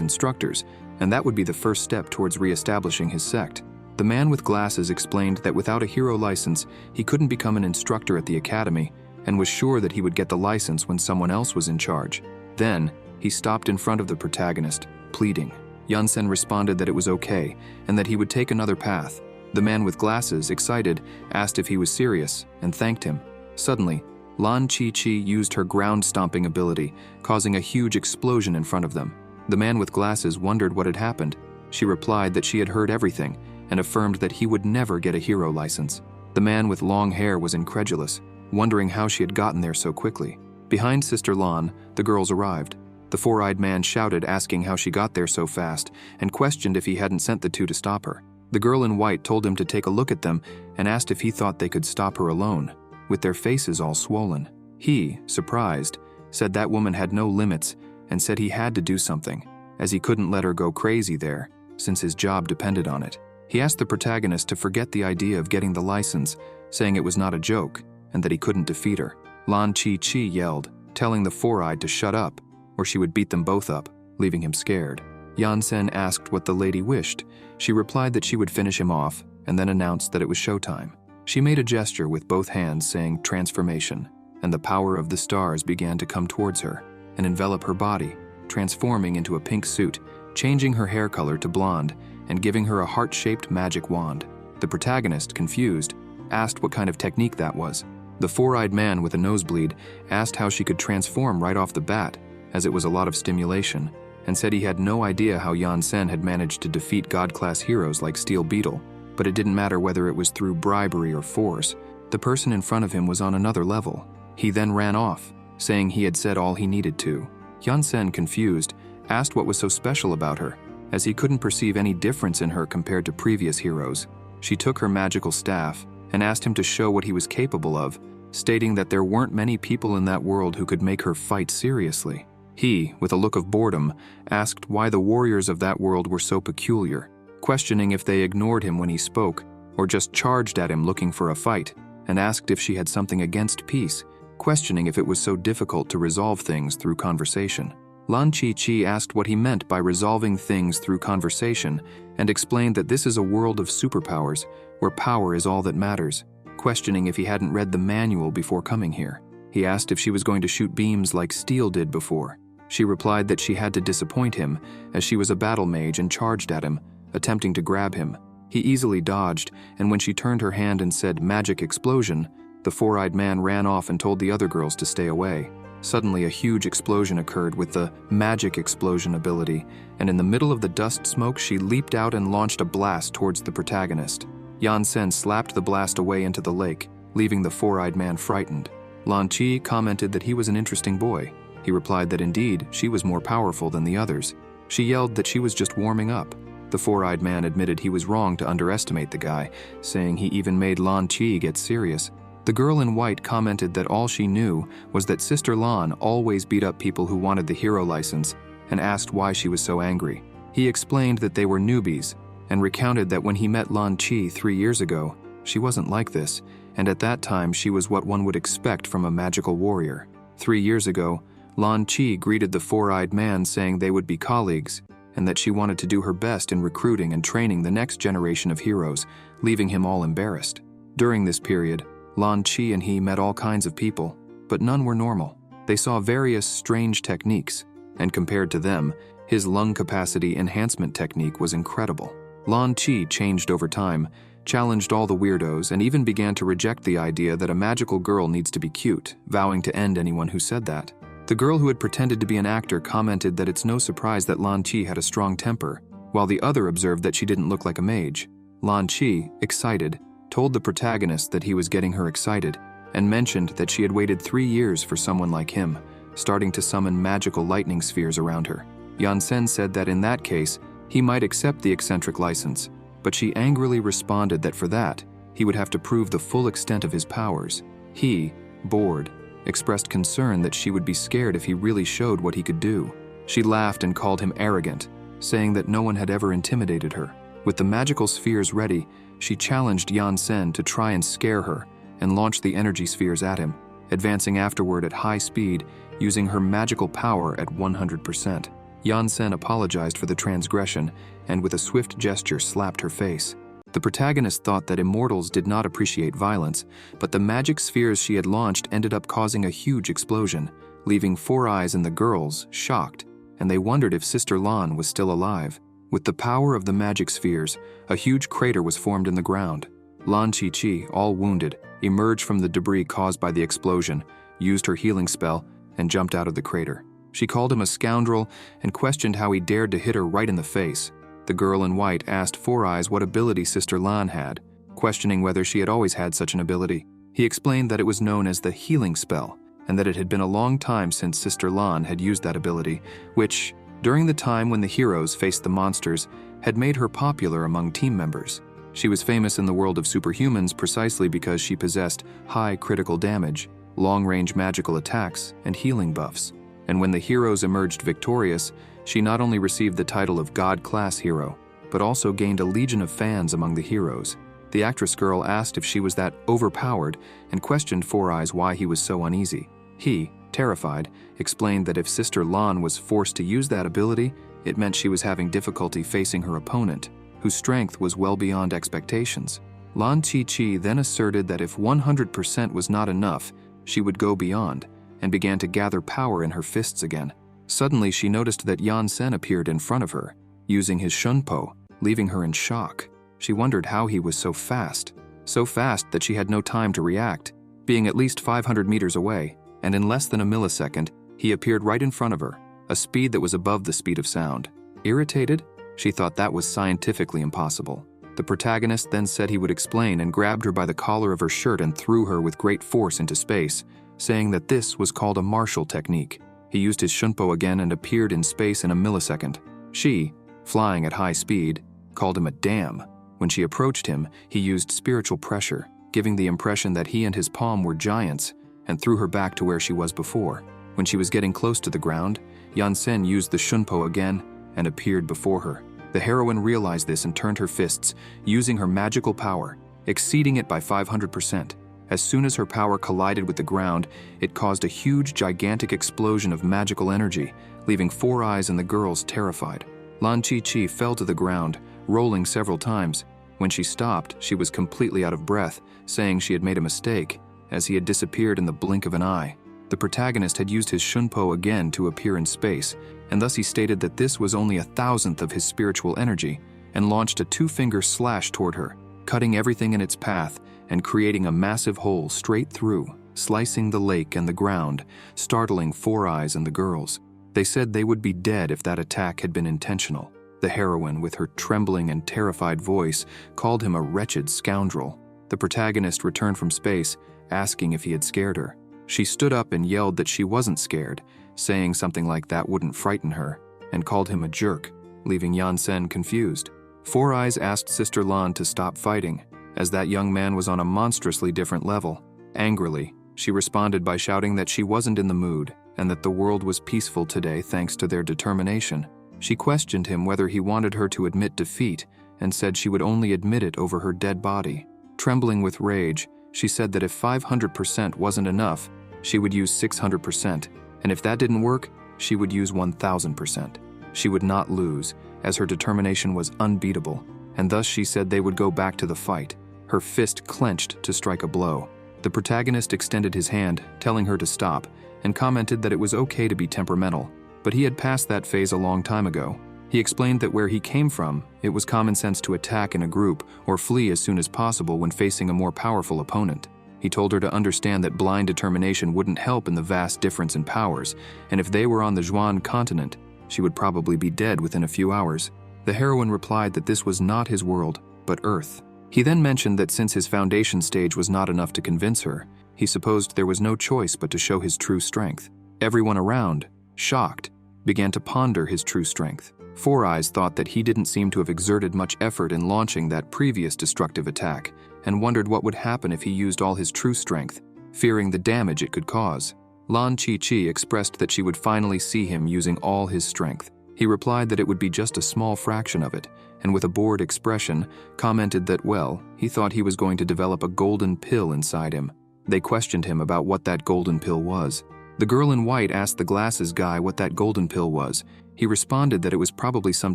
instructors, and that would be the first step towards re-establishing his sect. The man with glasses explained that without a hero license, he couldn't become an instructor at the academy, and was sure that he would get the license when someone else was in charge. Then, he stopped in front of the protagonist, pleading. Yansen responded that it was okay, and that he would take another path. The man with glasses, excited, asked if he was serious, and thanked him. Suddenly, Lan Chi used her ground-stomping ability, causing a huge explosion in front of them. The man with glasses wondered what had happened. She replied that she had heard everything, and affirmed that he would never get a hero license. The man with long hair was incredulous, wondering how she had gotten there so quickly. Behind Sister Lan, the girls arrived. The four-eyed man shouted, asking how she got there so fast, and questioned if he hadn't sent the two to stop her. The girl in white told him to take a look at them and asked if he thought they could stop her alone, with their faces all swollen. He, surprised, said that woman had no limits and said he had to do something, as he couldn't let her go crazy there, since his job depended on it. He asked the protagonist to forget the idea of getting the license, saying it was not a joke and that he couldn't defeat her. Lan Chi yelled, telling the four-eyed to shut up, or she would beat them both up, leaving him scared. Yansen asked what the lady wished. She replied that she would finish him off, and then announced that it was showtime. She made a gesture with both hands saying transformation, and the power of the stars began to come towards her and envelop her body, transforming into a pink suit, changing her hair color to blonde, and giving her a heart-shaped magic wand. The protagonist, confused, asked what kind of technique that was. The four-eyed man with a nosebleed asked how she could transform right off the bat, as it was a lot of stimulation, and said he had no idea how Yansen had managed to defeat God-class heroes like Steel Beetle, but it didn't matter whether it was through bribery or force. The person in front of him was on another level. He then ran off, saying he had said all he needed to. Yansen, confused, asked what was so special about her, as he couldn't perceive any difference in her compared to previous heroes. She took her magical staff and asked him to show what he was capable of, stating that there weren't many people in that world who could make her fight seriously. He, with a look of boredom, asked why the warriors of that world were so peculiar, questioning if they ignored him when he spoke, or just charged at him looking for a fight, and asked if she had something against peace, questioning if it was so difficult to resolve things through conversation. Lan Chi asked what he meant by resolving things through conversation, and explained that this is a world of superpowers, where power is all that matters, questioning if he hadn't read the manual before coming here. He asked if she was going to shoot beams like Steel did before. She replied that she had to disappoint him, as she was a battle mage and charged at him, attempting to grab him. He easily dodged, and when she turned her hand and said magic explosion, the four-eyed man ran off and told the other girls to stay away. Suddenly, a huge explosion occurred with the magic explosion ability, and in the middle of the dust smoke, she leaped out and launched a blast towards the protagonist. Yansen slapped the blast away into the lake, leaving the four-eyed man frightened. Lan Chi commented that he was an interesting boy. He replied that indeed, she was more powerful than the others. She yelled that she was just warming up. The four-eyed man admitted he was wrong to underestimate the guy, saying he even made Lan Chi get serious. The girl in white commented that all she knew was that Sister Lan always beat up people who wanted the hero license, and asked why she was so angry. He explained that they were newbies, and recounted that when he met Lan Chi 3 years ago, she wasn't like this, and at that time she was what one would expect from a magical warrior. 3 years ago, Lan Chi greeted the four-eyed man saying they would be colleagues, and that she wanted to do her best in recruiting and training the next generation of heroes, leaving him all embarrassed. During this period, Lan Chi and he met all kinds of people, but none were normal. They saw various strange techniques, and compared to them, his lung capacity enhancement technique was incredible. Lan Chi changed over time, challenged all the weirdos, and even began to reject the idea that a magical girl needs to be cute, vowing to end anyone who said that. The girl who had pretended to be an actor commented that it's no surprise that Lan Chi had a strong temper, while the other observed that she didn't look like a mage. Lan Chi, excited, told the protagonist that he was getting her excited, and mentioned that she had waited 3 years for someone like him, starting to summon magical lightning spheres around her. Yansen said that in that case, he might accept the eccentric license, but she angrily responded that for that, he would have to prove the full extent of his powers. He, bored, expressed concern that she would be scared if he really showed what he could do. She laughed and called him arrogant, saying that no one had ever intimidated her. With the magical spheres ready, she challenged Yansen to try and scare her and launched the energy spheres at him, advancing afterward at high speed, using her magical power at 100%. Yansen apologized for the transgression and with a swift gesture slapped her face. The protagonist thought that immortals did not appreciate violence, but the magic spheres she had launched ended up causing a huge explosion, leaving Four Eyes and the girls shocked, and they wondered if Sister Lan was still alive. With the power of the magic spheres, a huge crater was formed in the ground. Lan Chi-Chi, all wounded, emerged from the debris caused by the explosion, used her healing spell, and jumped out of the crater. She called him a scoundrel and questioned how he dared to hit her right in the face. The girl in white asked Four Eyes what ability Sister Lan had, questioning whether she had always had such an ability. He explained that it was known as the healing spell, and that it had been a long time since Sister Lan had used that ability, which, during the time when the heroes faced the monsters, had made her popular among team members. She was famous in the world of superhumans precisely because she possessed high critical damage, long-range magical attacks, and healing buffs. And when the heroes emerged victorious, she not only received the title of God-class hero, but also gained a legion of fans among the heroes. The actress girl asked if she was that overpowered and questioned Four Eyes why he was so uneasy. He, terrified, explained that if Sister Lan was forced to use that ability, it meant she was having difficulty facing her opponent, whose strength was well beyond expectations. Lan Chi-Chi then asserted that if 100% was not enough, she would go beyond, and began to gather power in her fists again. Suddenly she noticed that Yansen appeared in front of her, using his shunpo, leaving her in shock. She wondered how he was so fast that she had no time to react, being at least 500 meters away, and in less than a millisecond, he appeared right in front of her, a speed that was above the speed of sound. Irritated, she thought that was scientifically impossible. The protagonist then said he would explain and grabbed her by the collar of her shirt and threw her with great force into space, saying that this was called a martial technique. He used his shunpo again and appeared in space in a millisecond. She, flying at high speed, called him a dam. When she approached him, he used spiritual pressure, giving the impression that he and his palm were giants, and threw her back to where she was before. When she was getting close to the ground, Yansen used the shunpo again and appeared before her. The heroine realized this and turned her fists, using her magical power, exceeding it by 500%. As soon as her power collided with the ground, it caused a huge, gigantic explosion of magical energy, leaving Four Eyes and the girls terrified. Lan Chi-Chi fell to the ground, rolling several times. When she stopped, she was completely out of breath, saying she had made a mistake, as he had disappeared in the blink of an eye. The protagonist had used his shunpo again to appear in space, and thus he stated that this was only 1,000th of his spiritual energy, and launched a two-finger slash toward her, cutting everything in its path and creating a massive hole straight through, slicing the lake and the ground, startling Four Eyes and the girls. They said they would be dead if that attack had been intentional. The heroine, with her trembling and terrified voice, called him a wretched scoundrel. The protagonist returned from space, asking if he had scared her. She stood up and yelled that she wasn't scared, saying something like that wouldn't frighten her, and called him a jerk, leaving Yansen confused. Four Eyes asked Sister Lan to stop fighting, as that young man was on a monstrously different level. Angrily, she responded by shouting that she wasn't in the mood, and that the world was peaceful today thanks to their determination. She questioned him whether he wanted her to admit defeat, and said she would only admit it over her dead body. Trembling with rage, she said that if 500% wasn't enough, she would use 600%, and if that didn't work, she would use 1,000%. She would not lose, as her determination was unbeatable, and thus she said they would go back to the fight, her fist clenched to strike a blow. The protagonist extended his hand, telling her to stop, and commented that it was okay to be temperamental, but he had passed that phase a long time ago. He explained that where he came from, it was common sense to attack in a group or flee as soon as possible when facing a more powerful opponent. He told her to understand that blind determination wouldn't help in the vast difference in powers, and if they were on the Zhuan continent, she would probably be dead within a few hours. The heroine replied that this was not his world, but Earth. He then mentioned that since his foundation stage was not enough to convince her, he supposed there was no choice but to show his true strength. Everyone around, shocked, began to ponder his true strength. Four Eyes thought that he didn't seem to have exerted much effort in launching that previous destructive attack, and wondered what would happen if he used all his true strength, fearing the damage it could cause. Lan Chi-Chi expressed that she would finally see him using all his strength. He replied that it would be just a small fraction of it, and with a bored expression, commented that, well, he thought he was going to develop a golden pill inside him. They questioned him about what that golden pill was. The girl in white asked the glasses guy what that golden pill was. He responded that it was probably some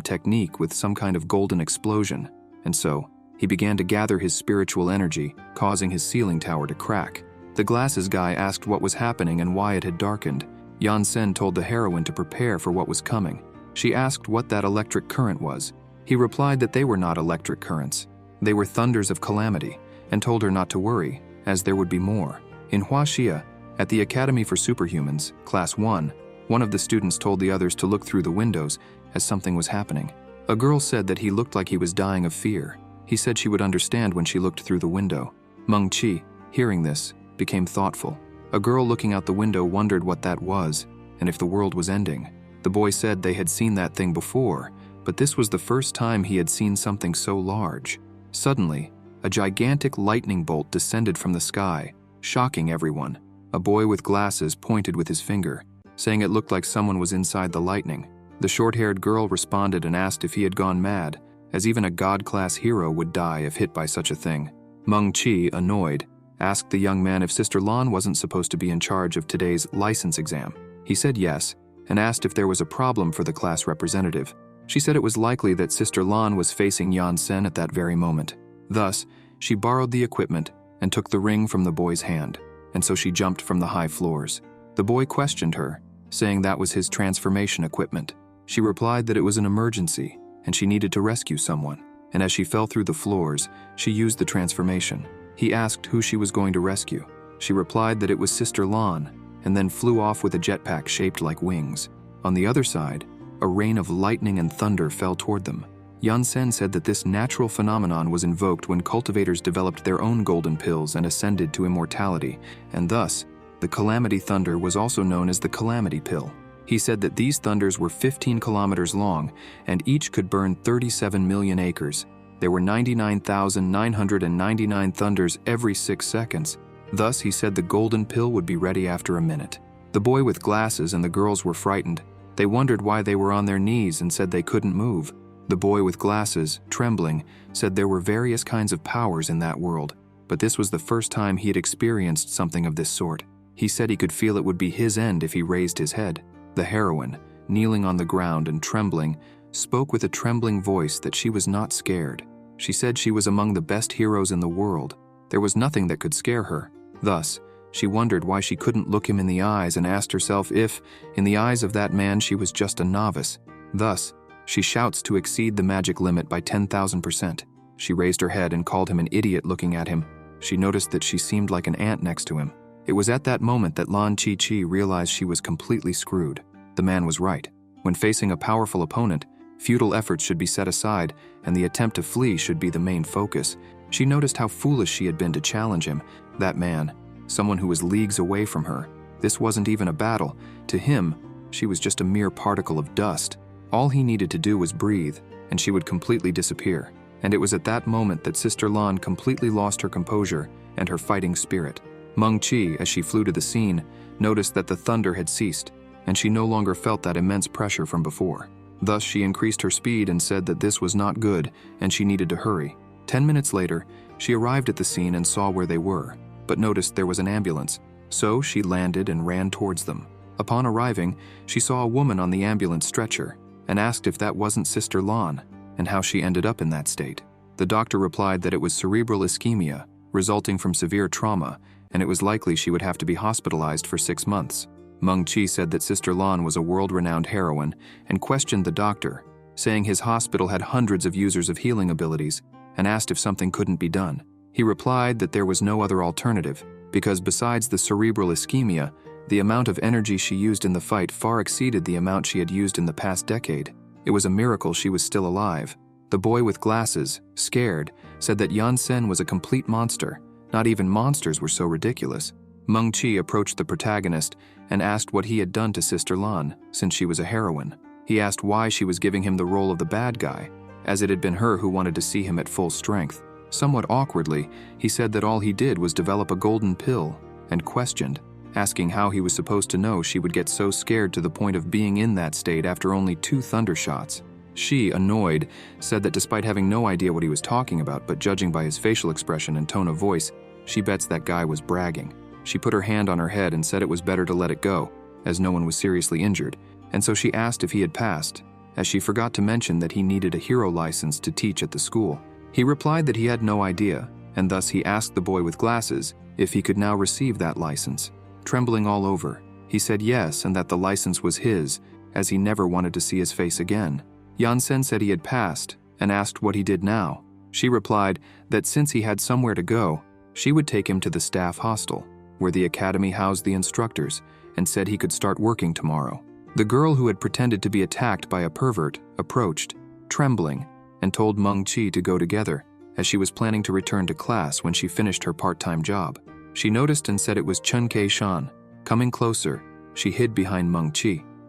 technique with some kind of golden explosion, and so he began to gather his spiritual energy, causing his ceiling tower to crack. The glasses guy asked what was happening and why it had darkened. Yansen told the heroine to prepare for what was coming. She asked what that electric current was. He replied that they were not electric currents. They were thunders of calamity, and told her not to worry, as there would be more. In Huaxia, at the Academy for Superhumans, Class 1, one of the students told the others to look through the windows as something was happening. A girl said that he looked like he was dying of fear. He said she would understand when she looked through the window. Mung, hearing this, became thoughtful. A girl looking out the window wondered what that was, and if the world was ending. The boy said they had seen that thing before, but this was the first time he had seen something so large. Suddenly, a gigantic lightning bolt descended from the sky, shocking everyone. A boy with glasses pointed with his finger, saying it looked like someone was inside the lightning. The short-haired girl responded and asked if he had gone mad, as even a god-class hero would die if hit by such a thing. Mung, annoyed, asked the young man if Sister Lan wasn't supposed to be in charge of today's license exam. He said yes, and asked if there was a problem for the class representative. She said it was likely that Sister Lan was facing Yansen at that very moment. Thus, she borrowed the equipment and took the ring from the boy's hand, and so she jumped from the high floors. The boy questioned her, saying that was his transformation equipment. She replied that it was an emergency, and she needed to rescue someone, and as she fell through the floors, she used the transformation. He asked who she was going to rescue. She replied that it was Sister Lan, and then flew off with a jetpack shaped like wings. On the other side, a rain of lightning and thunder fell toward them. Yansen said that this natural phenomenon was invoked when cultivators developed their own golden pills and ascended to immortality, and thus, the Calamity Thunder was also known as the Calamity Pill. He said that these thunders were 15 kilometers long, and each could burn 37 million acres. There were 99,999 thunders every 6 seconds. Thus, he said the golden pill would be ready after a minute. The boy with glasses and the girls were frightened. They wondered why they were on their knees and said they couldn't move. The boy with glasses, trembling, said there were various kinds of powers in that world, but this was the first time he had experienced something of this sort. He said he could feel it would be his end if he raised his head. The heroine, kneeling on the ground and trembling, spoke with a trembling voice that she was not scared. She said she was among the best heroes in the world. There was nothing that could scare her. Thus, she wondered why she couldn't look him in the eyes and asked herself if, in the eyes of that man, she was just a novice. Thus, she shouts to exceed the magic limit by 10,000%. She raised her head and called him an idiot looking at him. She noticed that she seemed like an ant next to him. It was at that moment that Lan Chi realized she was completely screwed. The man was right. When facing a powerful opponent, futile efforts should be set aside, and the attempt to flee should be the main focus. She noticed how foolish she had been to challenge him, that man, someone who was leagues away from her. This wasn't even a battle. To him, she was just a mere particle of dust. All he needed to do was breathe, and she would completely disappear. And it was at that moment that Sister Lan completely lost her composure and her fighting spirit. Mung, as she flew to the scene, noticed that the thunder had ceased, and she no longer felt that immense pressure from before. Thus, she increased her speed and said that this was not good, and she needed to hurry. 10 minutes later, she arrived at the scene and saw where they were, but noticed there was an ambulance, so she landed and ran towards them. Upon arriving, she saw a woman on the ambulance stretcher, and asked if that wasn't Sister Lan, and how she ended up in that state. The doctor replied that it was cerebral ischemia, resulting from severe trauma, and it was likely she would have to be hospitalized for 6 months. Mung said that Sister Lan was a world-renowned heroine and questioned the doctor, saying his hospital had hundreds of users of healing abilities, and asked if something couldn't be done. He replied that there was no other alternative, because besides the cerebral ischemia, the amount of energy she used in the fight far exceeded the amount she had used in the past decade. It was a miracle she was still alive. The boy with glasses, scared, said that Yansen was a complete monster. Not even monsters were so ridiculous. Mung approached the protagonist and asked what he had done to Sister Lan, since she was a heroine. He asked why she was giving him the role of the bad guy, as it had been her who wanted to see him at full strength. Somewhat awkwardly, he said that all he did was develop a golden pill, and questioned, asking how he was supposed to know she would get so scared to the point of being in that state after only 2 thunder shots. She, annoyed, said that despite having no idea what he was talking about, but judging by his facial expression and tone of voice, she bets that guy was bragging. She put her hand on her head and said it was better to let it go, as no one was seriously injured, and so she asked if he had passed, as she forgot to mention that he needed a hero license to teach at the school. He replied that he had no idea, and thus he asked the boy with glasses if he could now receive that license. Trembling all over, he said yes and that the license was his, as he never wanted to see his face again. Yansen said he had passed and asked what he did now. She replied that since he had somewhere to go, she would take him to the staff hostel, where the academy housed the instructors, and said he could start working tomorrow. The girl who had pretended to be attacked by a pervert approached, trembling, and told Mung to go together, as she was planning to return to class when she finished her part-time job. She noticed and said it was Chun Kei-shan. Coming closer, she hid behind Mung.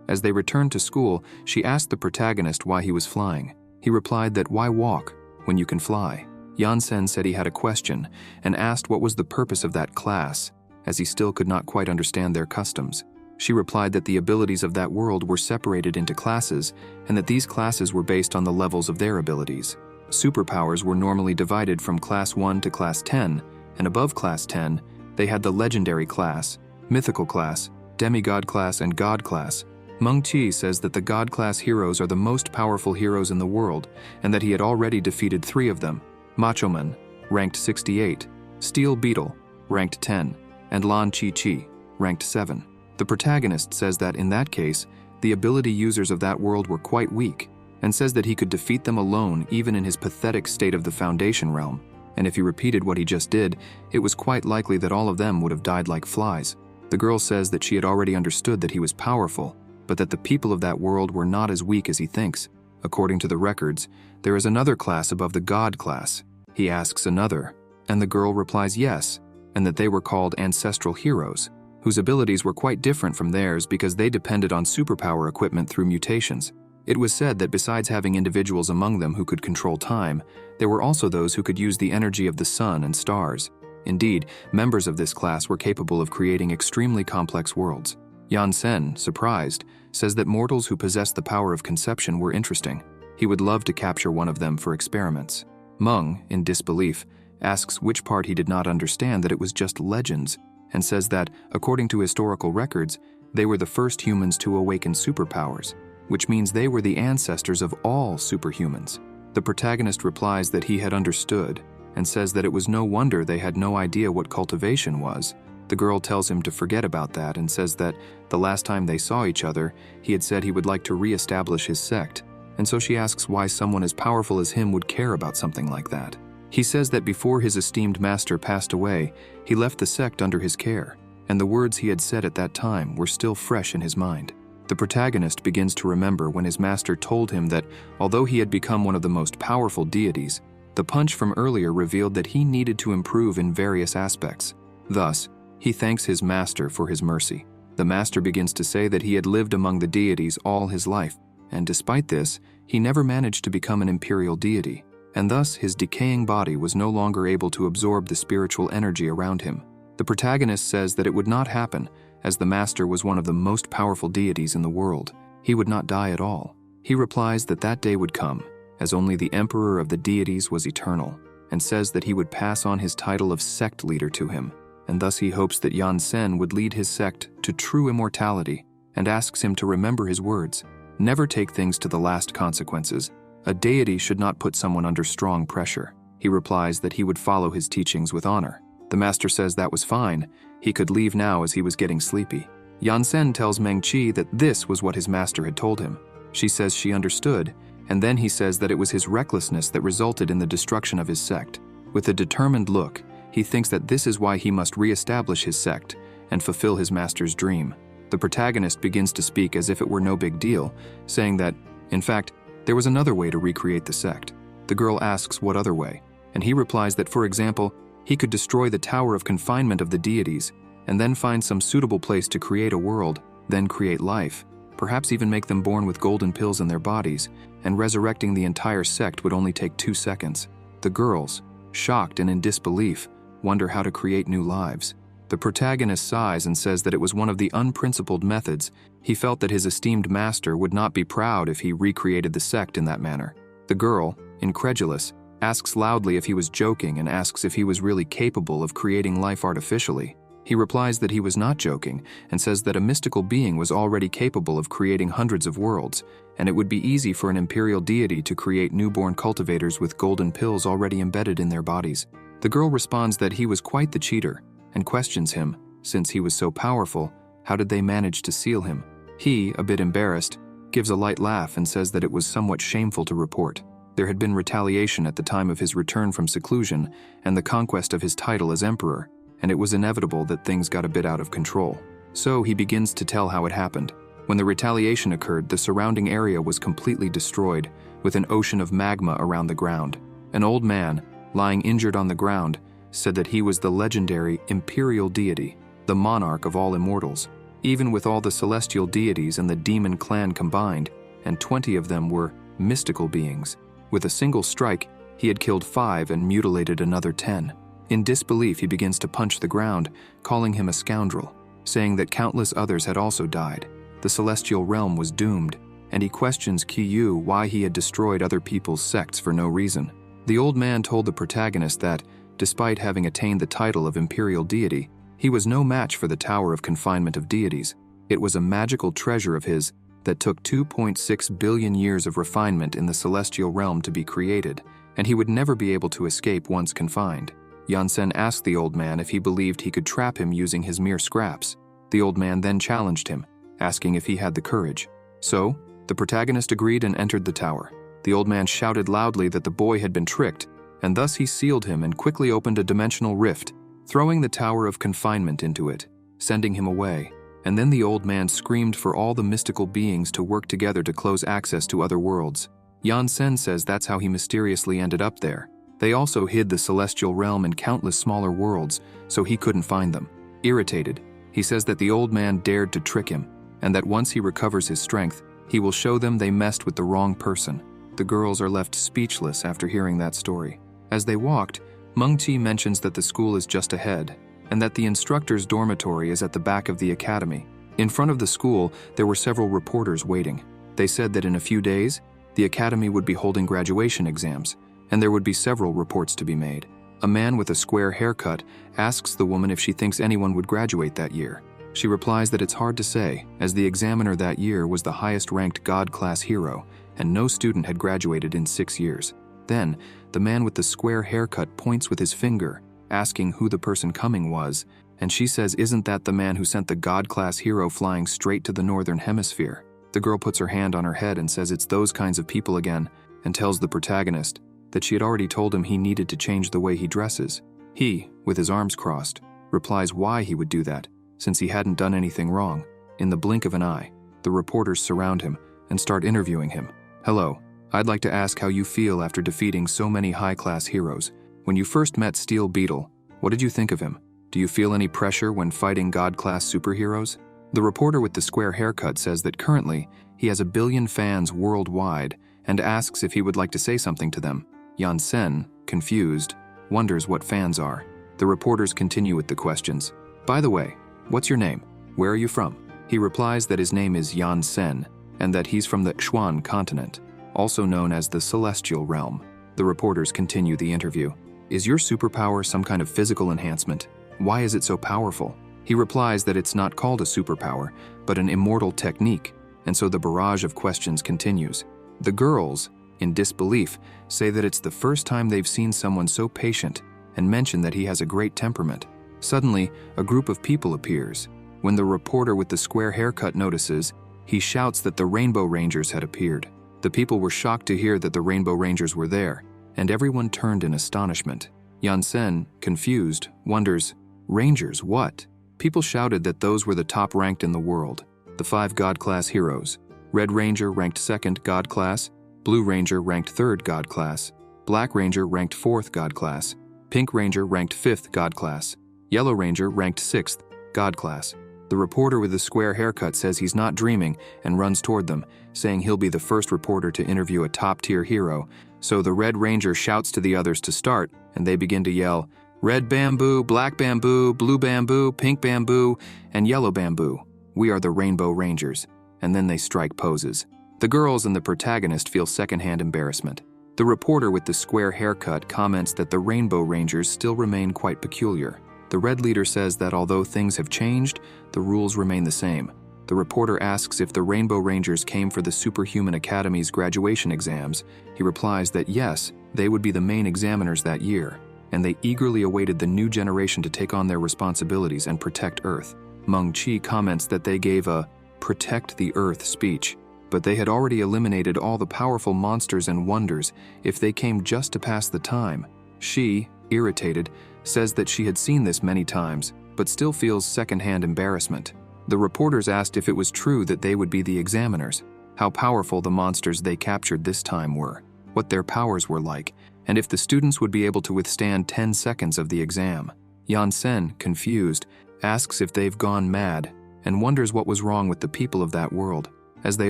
As they returned to school, she asked the protagonist why he was flying. He replied that why walk when you can fly? Yansen said he had a question and asked what was the purpose of that class, as he still could not quite understand their customs. She replied that the abilities of that world were separated into classes and that these classes were based on the levels of their abilities. Superpowers were normally divided from Class 1 to Class 10, and above Class 10, they had the Legendary class, Mythical class, Demigod class, and God class. Mung says that the God class heroes are the most powerful heroes in the world, and that he had already defeated 3 of them: Macho Man, ranked 68, Steel Beetle, ranked 10, and Lan Chi, ranked 7. The protagonist says that in that case, the ability users of that world were quite weak, and says that he could defeat them alone even in his pathetic state of the Foundation realm, and if he repeated what he just did, it was quite likely that all of them would have died like flies. The girl says that she had already understood that he was powerful, but that the people of that world were not as weak as he thinks. According to the records, there is another class above the God class. He asks another, and the girl replies yes, and that they were called ancestral heroes, whose abilities were quite different from theirs because they depended on superpower equipment through mutations. It was said that besides having individuals among them who could control time, there were also those who could use the energy of the sun and stars. Indeed, members of this class were capable of creating extremely complex worlds. Yansen, surprised, says that mortals who possess the power of conception were interesting. He would love to capture one of them for experiments. Mung, in disbelief, asks which part he did not understand, that it was just legends, and says that, according to historical records, they were the first humans to awaken superpowers, which means they were the ancestors of all superhumans. The protagonist replies that he had understood, and says that it was no wonder they had no idea what cultivation was. The girl tells him to forget about that and says that the last time they saw each other, he had said he would like to re-establish his sect, and so she asks why someone as powerful as him would care about something like that. He says that before his esteemed master passed away, he left the sect under his care, and the words he had said at that time were still fresh in his mind. The protagonist begins to remember when his master told him that although he had become one of the most powerful deities, the punch from earlier revealed that he needed to improve in various aspects. Thus, he thanks his master for his mercy. The master begins to say that he had lived among the deities all his life, and despite this, he never managed to become an imperial deity, and thus his decaying body was no longer able to absorb the spiritual energy around him. The protagonist says that it would not happen, as the master was one of the most powerful deities in the world. He would not die at all. He replies that that day would come, as only the emperor of the deities was eternal, and says that he would pass on his title of sect leader to him, and thus he hopes that Yansen would lead his sect to true immortality, and asks him to remember his words. Never take things to the last consequences. A deity should not put someone under strong pressure. He replies that he would follow his teachings with honor. The master says that was fine. He could leave now as he was getting sleepy. Yansen tells Meng Qi that this was what his master had told him. She says she understood, and then he says that it was his recklessness that resulted in the destruction of his sect. With a determined look, he thinks that this is why he must re-establish his sect and fulfill his master's dream. The protagonist begins to speak as if it were no big deal, saying that, in fact, there was another way to recreate the sect. The girl asks what other way, and he replies that, for example, he could destroy the tower of confinement of the deities, and then find some suitable place to create a world, then create life, perhaps even make them born with golden pills in their bodies, and resurrecting the entire sect would only take 2 seconds. The girls, shocked and in disbelief, wonder how to create new lives. The protagonist sighs and says that it was one of the unprincipled methods. He felt that his esteemed master would not be proud if he recreated the sect in that manner. The girl, incredulous, asks loudly if he was joking and asks if he was really capable of creating life artificially. He replies that he was not joking and says that a mystical being was already capable of creating hundreds of worlds, and it would be easy for an imperial deity to create newborn cultivators with golden pills already embedded in their bodies. The girl responds that he was quite the cheater and questions him, since he was so powerful, how did they manage to seal him? He, a bit embarrassed, gives a light laugh and says that it was somewhat shameful to report. There had been retaliation at the time of his return from seclusion and the conquest of his title as emperor, and it was inevitable that things got a bit out of control. So he begins to tell how it happened. When the retaliation occurred, the surrounding area was completely destroyed, with an ocean of magma around the ground. An old man, lying injured on the ground, said that he was the legendary imperial deity, the monarch of all immortals. Even with all the celestial deities and the demon clan combined, and 20 of them were mystical beings. With a single strike, he had killed 5 and mutilated another 10. In disbelief, he begins to punch the ground, calling him a scoundrel, saying that countless others had also died. The celestial realm was doomed, and he questions Qiyu why he had destroyed other people's sects for no reason. The old man told the protagonist that, despite having attained the title of imperial deity, he was no match for the Tower of Confinement of Deities. It was a magical treasure of his that took 2.6 billion years of refinement in the celestial realm to be created, and he would never be able to escape once confined. Yansen asked the old man if he believed he could trap him using his mere scraps. The old man then challenged him, asking if he had the courage. So, the protagonist agreed and entered the tower. The old man shouted loudly that the boy had been tricked, and thus he sealed him and quickly opened a dimensional rift, throwing the Tower of Confinement into it, sending him away. And then the old man screamed for all the mystical beings to work together to close access to other worlds. Yansen says that's how he mysteriously ended up there. They also hid the celestial realm in countless smaller worlds, so he couldn't find them. Irritated, he says that the old man dared to trick him, and that once he recovers his strength, he will show them they messed with the wrong person. The girls are left speechless after hearing that story. As they walked, Mung mentions that the school is just ahead, and that the instructor's dormitory is at the back of the academy. In front of the school, there were several reporters waiting. They said that in a few days, the academy would be holding graduation exams, and there would be several reports to be made. A man with a square haircut asks the woman if she thinks anyone would graduate that year. She replies that it's hard to say, as the examiner that year was the highest-ranked God-class hero, and no student had graduated in 6 years. Then, the man with the square haircut points with his finger, asking who the person coming was, and she says isn't that the man who sent the God-class hero flying straight to the northern hemisphere? The girl puts her hand on her head and says it's those kinds of people again, and tells the protagonist that she had already told him he needed to change the way he dresses. He, with his arms crossed, replies why he would do that, since he hadn't done anything wrong. In the blink of an eye, the reporters surround him and start interviewing him. Hello, I'd like to ask how you feel after defeating so many high-class heroes. When you first met Steel Beetle, what did you think of him? Do you feel any pressure when fighting God-class superheroes? The reporter with the square haircut says that currently he has 1 billion fans worldwide and asks if he would like to say something to them. Yansen, confused, wonders what fans are. The reporters continue with the questions. By the way, what's your name? Where are you from? He replies that his name is Yansen and that he's from the Xuan continent, also known as the Celestial Realm. The reporters continue the interview. Is your superpower some kind of physical enhancement? Why is it so powerful? He replies that it's not called a superpower, but an immortal technique, and so the barrage of questions continues. The girls, in disbelief, say that it's the first time they've seen someone so patient and mention that he has a great temperament. Suddenly, a group of people appears. When the reporter with the square haircut notices, he shouts that the Rainbow Rangers had appeared. The people were shocked to hear that the Rainbow Rangers were there, and everyone turned in astonishment. Yansen, confused, wonders, Rangers, what? People shouted that those were the top ranked in the world, the 5 God-class heroes. Red Ranger ranked 2nd God class, Blue Ranger ranked 3rd God class, Black Ranger ranked 4th God class, Pink Ranger ranked 5th God class, Yellow Ranger ranked 6th God class. The reporter with the square haircut says he's not dreaming and runs toward them, saying he'll be the first reporter to interview a top-tier hero. So the Red Ranger shouts to the others to start, and they begin to yell, Red bamboo, black bamboo, blue bamboo, pink bamboo, and yellow bamboo. We are the Rainbow Rangers. And then they strike poses. The girls and the protagonist feel secondhand embarrassment. The reporter with the square haircut comments that the Rainbow Rangers still remain quite peculiar. The red leader says that although things have changed, the rules remain the same. The reporter asks if the Rainbow Rangers came for the Superhuman Academy's graduation exams. He replies that yes, they would be the main examiners that year, and they eagerly awaited the new generation to take on their responsibilities and protect Earth. Mung comments that they gave a "protect the Earth" speech, but they had already eliminated all the powerful monsters and wonders if they came just to pass the time. She, irritated, says that she had seen this many times, but still feels secondhand embarrassment. The reporters asked if it was true that they would be the examiners, how powerful the monsters they captured this time were, what their powers were like, and if the students would be able to withstand 10 seconds of the exam. Yansen, confused, asks if they've gone mad and wonders what was wrong with the people of that world, as they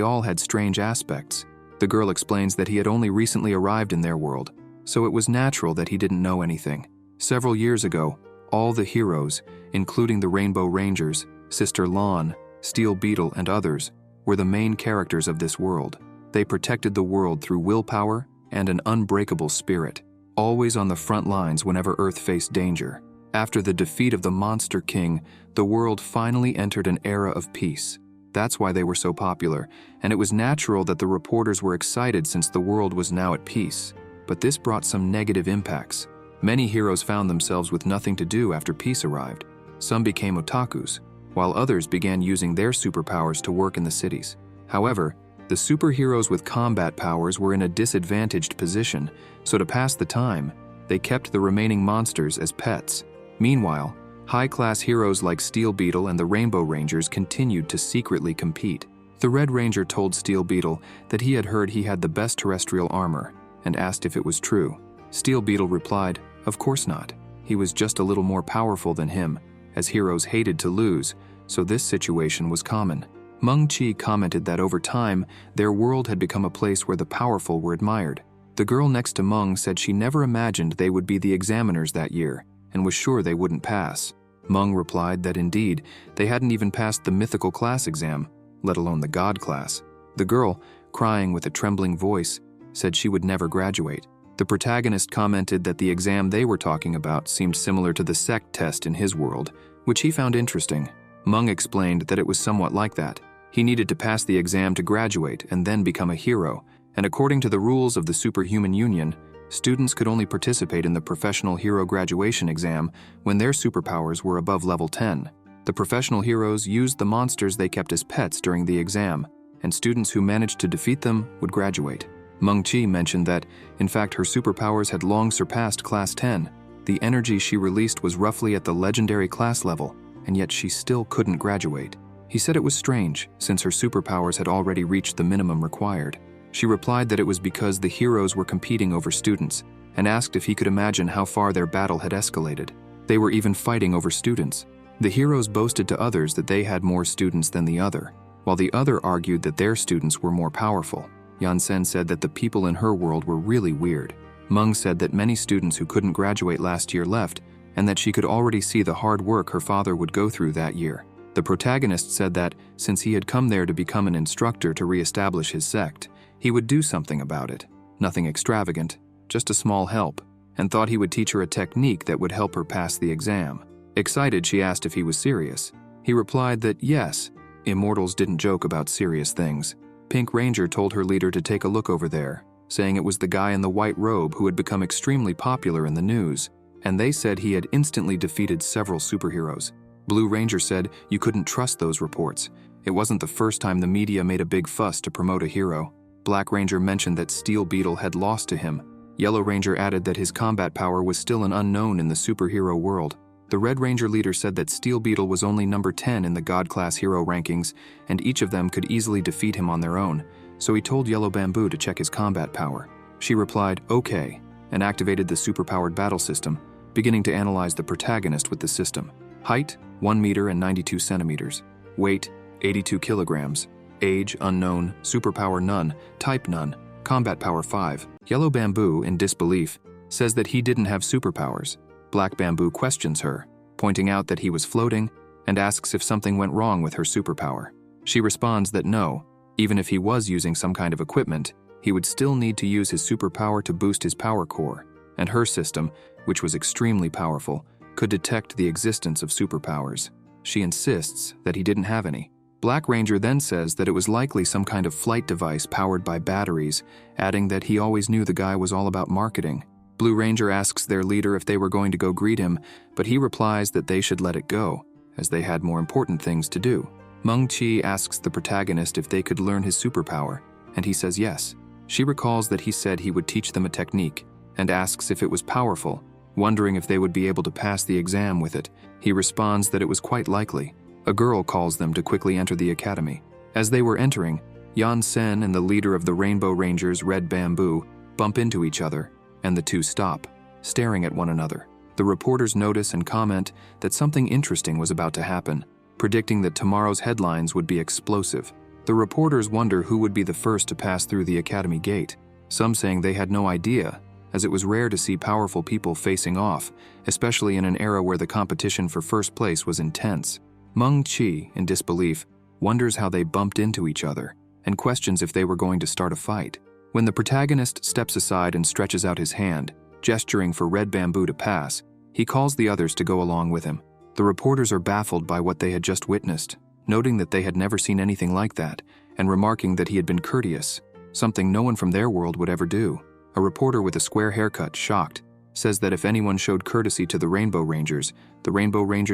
all had strange aspects. The girl explains that he had only recently arrived in their world, so it was natural that he didn't know anything. Several years ago, all the heroes, including the Rainbow Rangers, Sister Lawn, Steel Beetle, and others, were the main characters of this world. They protected the world through willpower and an unbreakable spirit, always on the front lines whenever Earth faced danger. After the defeat of the Monster King, the world finally entered an era of peace. That's why they were so popular, and it was natural that the reporters were excited since the world was now at peace. But this brought some negative impacts. Many heroes found themselves with nothing to do after peace arrived. Some became otakus, while others began using their superpowers to work in the cities. However, the superheroes with combat powers were in a disadvantaged position, so to pass the time, they kept the remaining monsters as pets. Meanwhile, high-class heroes like Steel Beetle and the Rainbow Rangers continued to secretly compete. The Red Ranger told Steel Beetle that he had heard he had the best terrestrial armor, and asked if it was true. Steel Beetle replied, "Of course not. He was just a little more powerful than him, as heroes hated to lose, so this situation was common." Mung commented that over time, their world had become a place where the powerful were admired. The girl next to Mung said she never imagined they would be the examiners that year, and was sure they wouldn't pass. Mung replied that indeed, they hadn't even passed the mythical class exam, let alone the god class. The girl, crying with a trembling voice, said she would never graduate. The protagonist commented that the exam they were talking about seemed similar to the sect test in his world, which he found interesting. Mung explained that it was somewhat like that. He needed to pass the exam to graduate and then become a hero, and according to the rules of the Superhuman Union, students could only participate in the professional hero graduation exam when their superpowers were above level 10. The professional heroes used the monsters they kept as pets during the exam, and students who managed to defeat them would graduate. Mung mentioned that, in fact, her superpowers had long surpassed Class 10. The energy she released was roughly at the legendary class level, and yet she still couldn't graduate. He said it was strange, since her superpowers had already reached the minimum required. She replied that it was because the heroes were competing over students, and asked if he could imagine how far their battle had escalated. They were even fighting over students. The heroes boasted to others that they had more students than the other, while the other argued that their students were more powerful. Yansen said that the people in her world were really weird. Mung said that many students who couldn't graduate last year left, and that she could already see the hard work her father would go through that year. The protagonist said that, since he had come there to become an instructor to re-establish his sect, he would do something about it. Nothing extravagant, just a small help, and thought he would teach her a technique that would help her pass the exam. Excited, she asked if he was serious. He replied that yes, immortals didn't joke about serious things. Pink Ranger told her leader to take a look over there, saying it was the guy in the white robe who had become extremely popular in the news, and they said he had instantly defeated several superheroes. Blue Ranger said you couldn't trust those reports. It wasn't the first time the media made a big fuss to promote a hero. Black Ranger mentioned that Steel Beetle had lost to him. Yellow Ranger added that his combat power was still an unknown in the superhero world. The Red Ranger leader said that Steel Beetle was only number 10 in the God-class hero rankings, and each of them could easily defeat him on their own, so he told Yellow Bamboo to check his combat power. She replied, "Okay," and activated the superpowered battle system, beginning to analyze the protagonist with the system. Height, 1 meter and 92 centimeters. Weight, 82 kilograms. Age, unknown. Superpower, none. Type, none. Combat power, 5. Yellow Bamboo, in disbelief, says that he didn't have superpowers. Black Bamboo questions her, pointing out that he was floating, and asks if something went wrong with her superpower. She responds that no, even if he was using some kind of equipment, he would still need to use his superpower to boost his power core, and her system, which was extremely powerful, could detect the existence of superpowers. She insists that he didn't have any. Black Ranger then says that it was likely some kind of flight device powered by batteries, adding that he always knew the guy was all about marketing. Blue Ranger asks their leader if they were going to go greet him, but he replies that they should let it go, as they had more important things to do. Mung asks the protagonist if they could learn his superpower, and he says yes. She recalls that he said he would teach them a technique, and asks if it was powerful, wondering if they would be able to pass the exam with it. He responds that it was quite likely. A girl calls them to quickly enter the academy. As they were entering, Yansen and the leader of the Rainbow Rangers, Red Bamboo, bump into each other, and the two stop, staring at one another. The reporters notice and comment that something interesting was about to happen, predicting that tomorrow's headlines would be explosive. The reporters wonder who would be the first to pass through the academy gate, some saying they had no idea, as it was rare to see powerful people facing off, especially in an era where the competition for first place was intense. Mung, in disbelief, wonders how they bumped into each other, and questions if they were going to start a fight. When the protagonist steps aside and stretches out his hand, gesturing for Red Bamboo to pass, he calls the others to go along with him. The reporters are baffled by what they had just witnessed, noting that they had never seen anything like that, and remarking that he had been courteous, something no one from their world would ever do. A reporter with a square haircut, shocked, says that if anyone showed courtesy to the Rainbow Rangers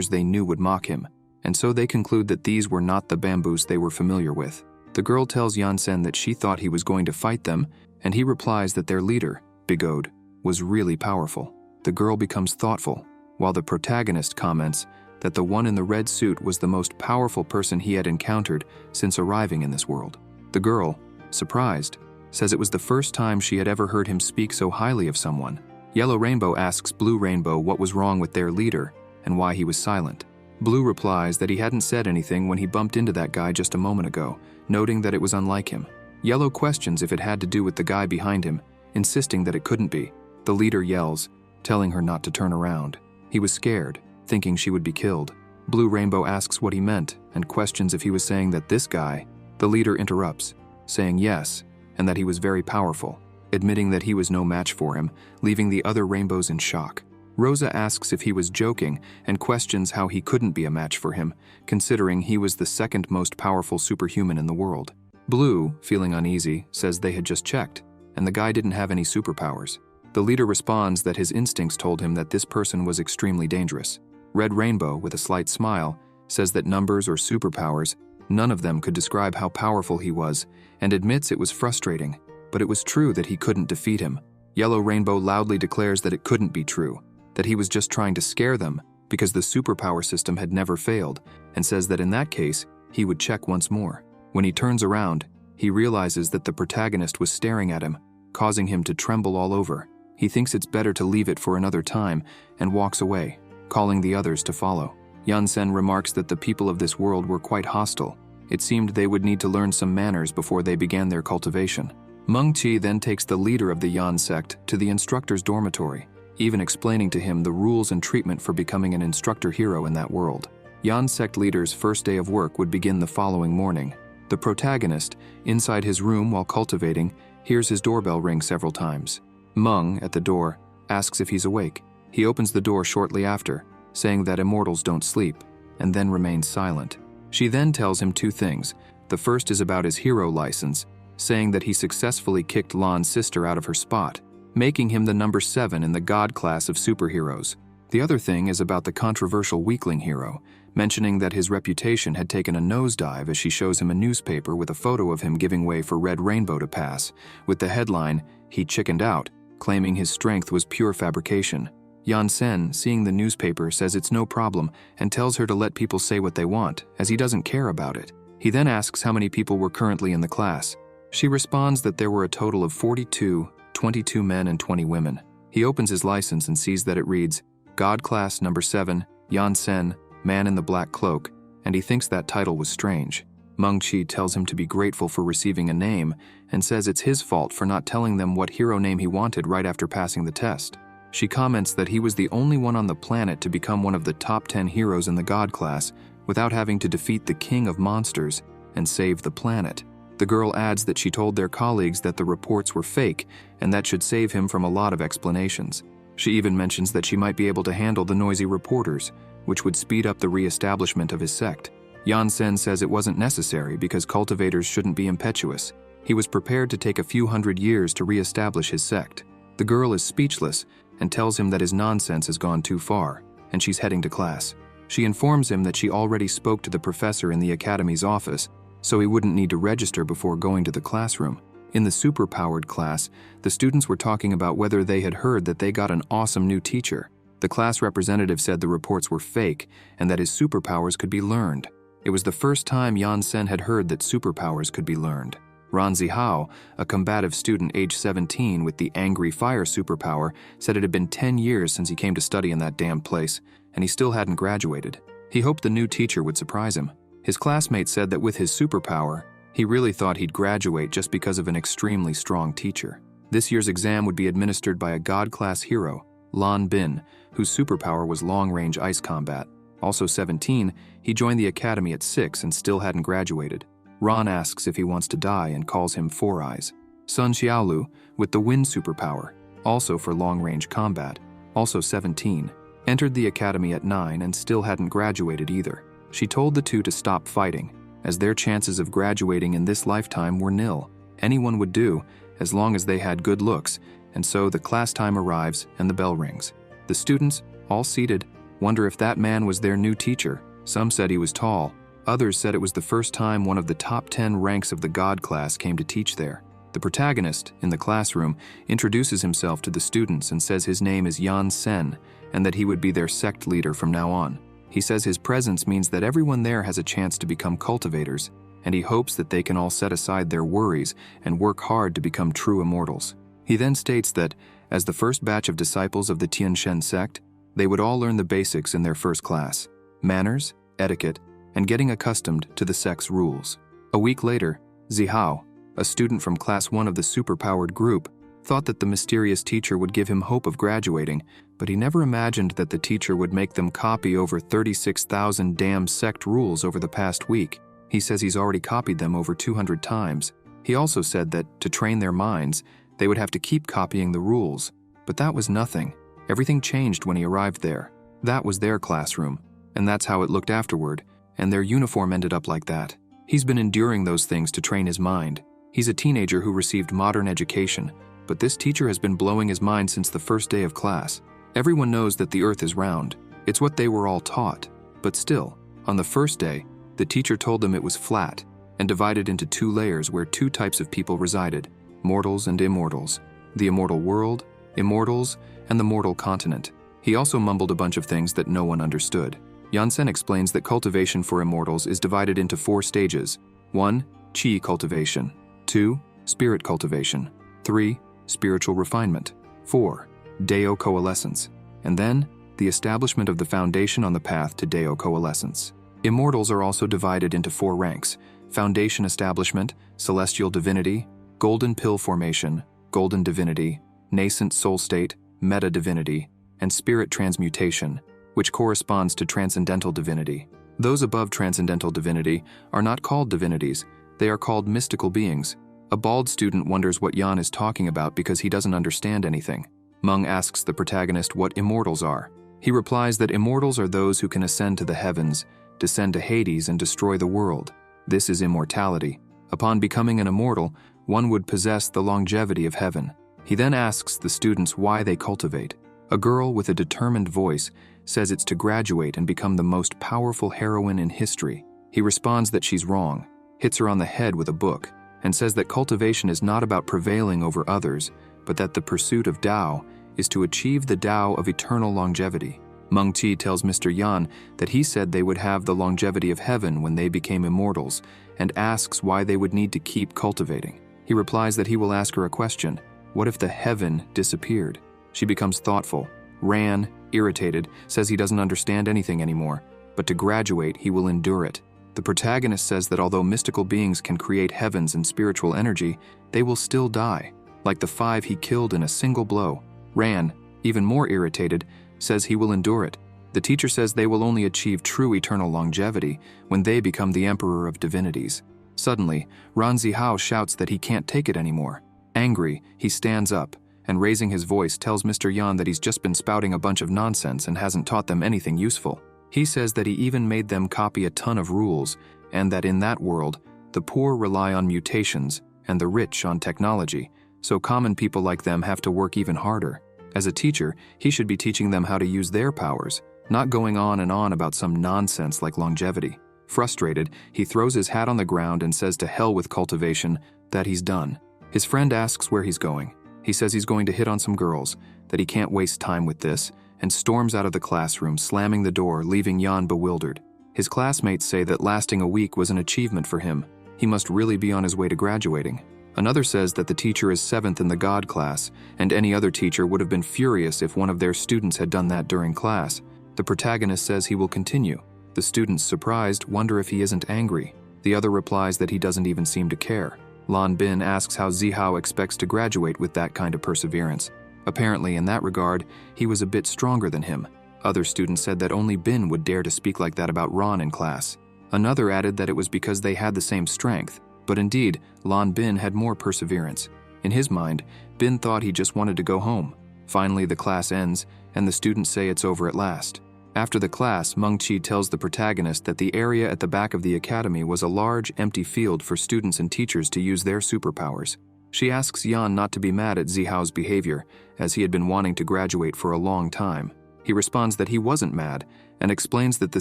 they knew would mock him, and so they conclude that these were not the Bamboos they were familiar with. The girl tells Yansen that she thought he was going to fight them, and he replies that their leader, Beetle, was really powerful. The girl becomes thoughtful, while the protagonist comments that the one in the red suit was the most powerful person he had encountered since arriving in this world. The girl, surprised, says it was the first time she had ever heard him speak so highly of someone. Yellow Rainbow asks Blue Rainbow what was wrong with their leader and why he was silent. Blue replies that he hadn't said anything when he bumped into that guy just a moment ago, noting that it was unlike him. Yellow questions if it had to do with the guy behind him, insisting that it couldn't be. The leader yells, telling her not to turn around. He was scared, thinking she would be killed. Blue Rainbow asks what he meant and questions if he was saying that this guy. The leader interrupts, saying yes, and that he was very powerful, admitting that he was no match for him, leaving the other rainbows in shock. Rosa asks if he was joking and questions how he couldn't be a match for him, considering he was the second most powerful superhuman in the world. Blue, feeling uneasy, says they had just checked, and the guy didn't have any superpowers. The leader responds that his instincts told him that this person was extremely dangerous. Red Rainbow, with a slight smile, says that numbers or superpowers, none of them could describe how powerful he was, and admits it was frustrating, but it was true that he couldn't defeat him. Yellow Rainbow loudly declares that it couldn't be true, that he was just trying to scare them because the superpower system had never failed, and says that in that case, he would check once more. When he turns around, he realizes that the protagonist was staring at him, causing him to tremble all over. He thinks it's better to leave it for another time and walks away, calling the others to follow. Yansen remarks that the people of this world were quite hostile. It seemed they would need to learn some manners before they began their cultivation. Mung then takes the leader of the Yan sect to the instructor's dormitory, even explaining to him the rules and treatment for becoming an instructor hero in that world. Yan sect leader's first day of work would begin the following morning. The protagonist, inside his room while cultivating, hears his doorbell ring several times. Mung, at the door, asks if he's awake. He opens the door shortly after, saying that immortals don't sleep, and then remains silent. She then tells him two things. The first is about his hero license, saying that he successfully kicked Lan's sister out of her spot, making him the number 7 in the God class of superheroes. The other thing is about the controversial weakling hero, mentioning that his reputation had taken a nosedive as she shows him a newspaper with a photo of him giving way for Red Rainbow to pass, with the headline, "He chickened out," claiming his strength was pure fabrication. Yansen, seeing the newspaper, says it's no problem and tells her to let people say what they want, as he doesn't care about it. He then asks how many people were currently in the class. She responds that there were a total of 42, 22 men and 20 women. He opens his license and sees that it reads, God Class Number 7, Yansen, Man in the Black Cloak, and he thinks that title was strange. Mung tells him to be grateful for receiving a name and says it's his fault for not telling them what hero name he wanted right after passing the test. She comments that he was the only one on the planet to become one of the top 10 heroes in the God class without having to defeat the king of monsters and save the planet. The girl adds that she told their colleagues that the reports were fake and that should save him from a lot of explanations. She even mentions that she might be able to handle the noisy reporters, which would speed up the re-establishment of his sect. Yansen says it wasn't necessary because cultivators shouldn't be impetuous. He was prepared to take a few hundred years to re-establish his sect. The girl is speechless and tells him that his nonsense has gone too far, and she's heading to class. She informs him that she already spoke to the professor in the academy's office, so he wouldn't need to register before going to the classroom. In the superpowered class, the students were talking about whether they had heard that they got an awesome new teacher. The class representative said the reports were fake and that his superpowers could be learned. It was the first time Yansen had heard that superpowers could be learned. Ran Zihao, a combative student age 17 with the angry fire superpower, said it had been 10 years since he came to study in that damn place, and he still hadn't graduated. He hoped the new teacher would surprise him. His classmates said that with his superpower, he really thought he'd graduate just because of an extremely strong teacher. This year's exam would be administered by a God-class hero, Lan Bin, whose superpower was long-range ice combat. Also 17, he joined the academy at 6 and still hadn't graduated. Ran asks if he wants to die and calls him Four Eyes. Sun Xiaolu, with the wind superpower, also for long-range combat, also 17, entered the academy at 9 and still hadn't graduated either. She told the two to stop fighting, as their chances of graduating in this lifetime were nil. Anyone would do, as long as they had good looks, and so the class time arrives and the bell rings. The students, all seated, wonder if that man was their new teacher. Some said he was tall. Others said it was the first time one of the top 10 ranks of the God class came to teach there. The protagonist, in the classroom, introduces himself to the students and says his name is Yansen and that he would be their sect leader from now on. He says his presence means that everyone there has a chance to become cultivators, and he hopes that they can all set aside their worries and work hard to become true immortals. He then states that, as the first batch of disciples of the Tianshan sect, they would all learn the basics in their first class: manners, etiquette, and getting accustomed to the sect's rules. A week later, Zihao, a student from Class 1 of the superpowered group, thought that the mysterious teacher would give him hope of graduating, but he never imagined that the teacher would make them copy over 36,000 damn sect rules over the past week. He says he's already copied them over 200 times. He also said that, to train their minds, they would have to keep copying the rules. But that was nothing. Everything changed when he arrived there. That was their classroom, and that's how it looked afterward, and their uniform ended up like that. He's been enduring those things to train his mind. He's a teenager who received modern education, but this teacher has been blowing his mind since the first day of class. Everyone knows that the earth is round. It's what they were all taught. But still, on the first day, the teacher told them it was flat and divided into 2 layers where 2 types of people resided: mortals and immortals. The immortal world, immortals, and the mortal continent. He also mumbled a bunch of things that no one understood. Yansen explains that cultivation for immortals is divided into 4 stages. 1. Qi cultivation. 2. Spirit cultivation. 3. Spiritual refinement. 4. Deo coalescence. And then, the establishment of the foundation on the path to Deo coalescence. Immortals are also divided into 4 ranks: foundation establishment, celestial divinity, golden pill formation, golden divinity, nascent soul state, meta divinity, and spirit transmutation, which corresponds to transcendental divinity. Those above transcendental divinity are not called divinities, they are called mystical beings. A bald student wonders what Yan is talking about because he doesn't understand anything. Mung asks the protagonist what immortals are. He replies that immortals are those who can ascend to the heavens, descend to Hades, and destroy the world. This is immortality. Upon becoming an immortal, one would possess the longevity of heaven. He then asks the students why they cultivate. A girl with a determined voice says it's to graduate and become the most powerful heroine in history. He responds that she's wrong, hits her on the head with a book, and says that cultivation is not about prevailing over others, but that the pursuit of Tao is to achieve the Tao of eternal longevity. Mung tells Mr. Yan that he said they would have the longevity of heaven when they became immortals, and asks why they would need to keep cultivating. He replies that he will ask her a question: what if the heaven disappeared? She becomes thoughtful. Ran, irritated, says he doesn't understand anything anymore, but to graduate he will endure it. The protagonist says that although mystical beings can create heavens and spiritual energy, they will still die, like the 5 he killed in a single blow. Ran, even more irritated, says he will endure it. The teacher says they will only achieve true eternal longevity when they become the emperor of divinities. Suddenly, Ran Zihao shouts that he can't take it anymore. Angry, he stands up and, raising his voice, tells Mr. Yan that he's just been spouting a bunch of nonsense and hasn't taught them anything useful. He says that he even made them copy a ton of rules, and that in that world, the poor rely on mutations and the rich on technology, so common people like them have to work even harder. As a teacher, he should be teaching them how to use their powers, not going on and on about some nonsense like longevity. Frustrated, he throws his hat on the ground and says to hell with cultivation, that he's done. His friend asks where he's going. He says he's going to hit on some girls, that he can't waste time with this, and storms out of the classroom, slamming the door, leaving Yan bewildered. His classmates say that lasting a week was an achievement for him. He must really be on his way to graduating. Another says that the teacher is 7th in the God class, and any other teacher would have been furious if one of their students had done that during class. The protagonist says he will continue. The students, surprised, wonder if he isn't angry. The other replies that he doesn't even seem to care. Lan Bin asks how Zihao expects to graduate with that kind of perseverance. Apparently, in that regard, he was a bit stronger than him. Other students said that only Bin would dare to speak like that about Ron in class. Another added that it was because they had the same strength. But indeed, Lan Bin had more perseverance. In his mind, Bin thought he just wanted to go home. Finally, the class ends, and the students say it's over at last. After the class, Mung tells the protagonist that the area at the back of the academy was a large, empty field for students and teachers to use their superpowers. She asks Yan not to be mad at Zihao's behavior, as he had been wanting to graduate for a long time. He responds that he wasn't mad, and explains that the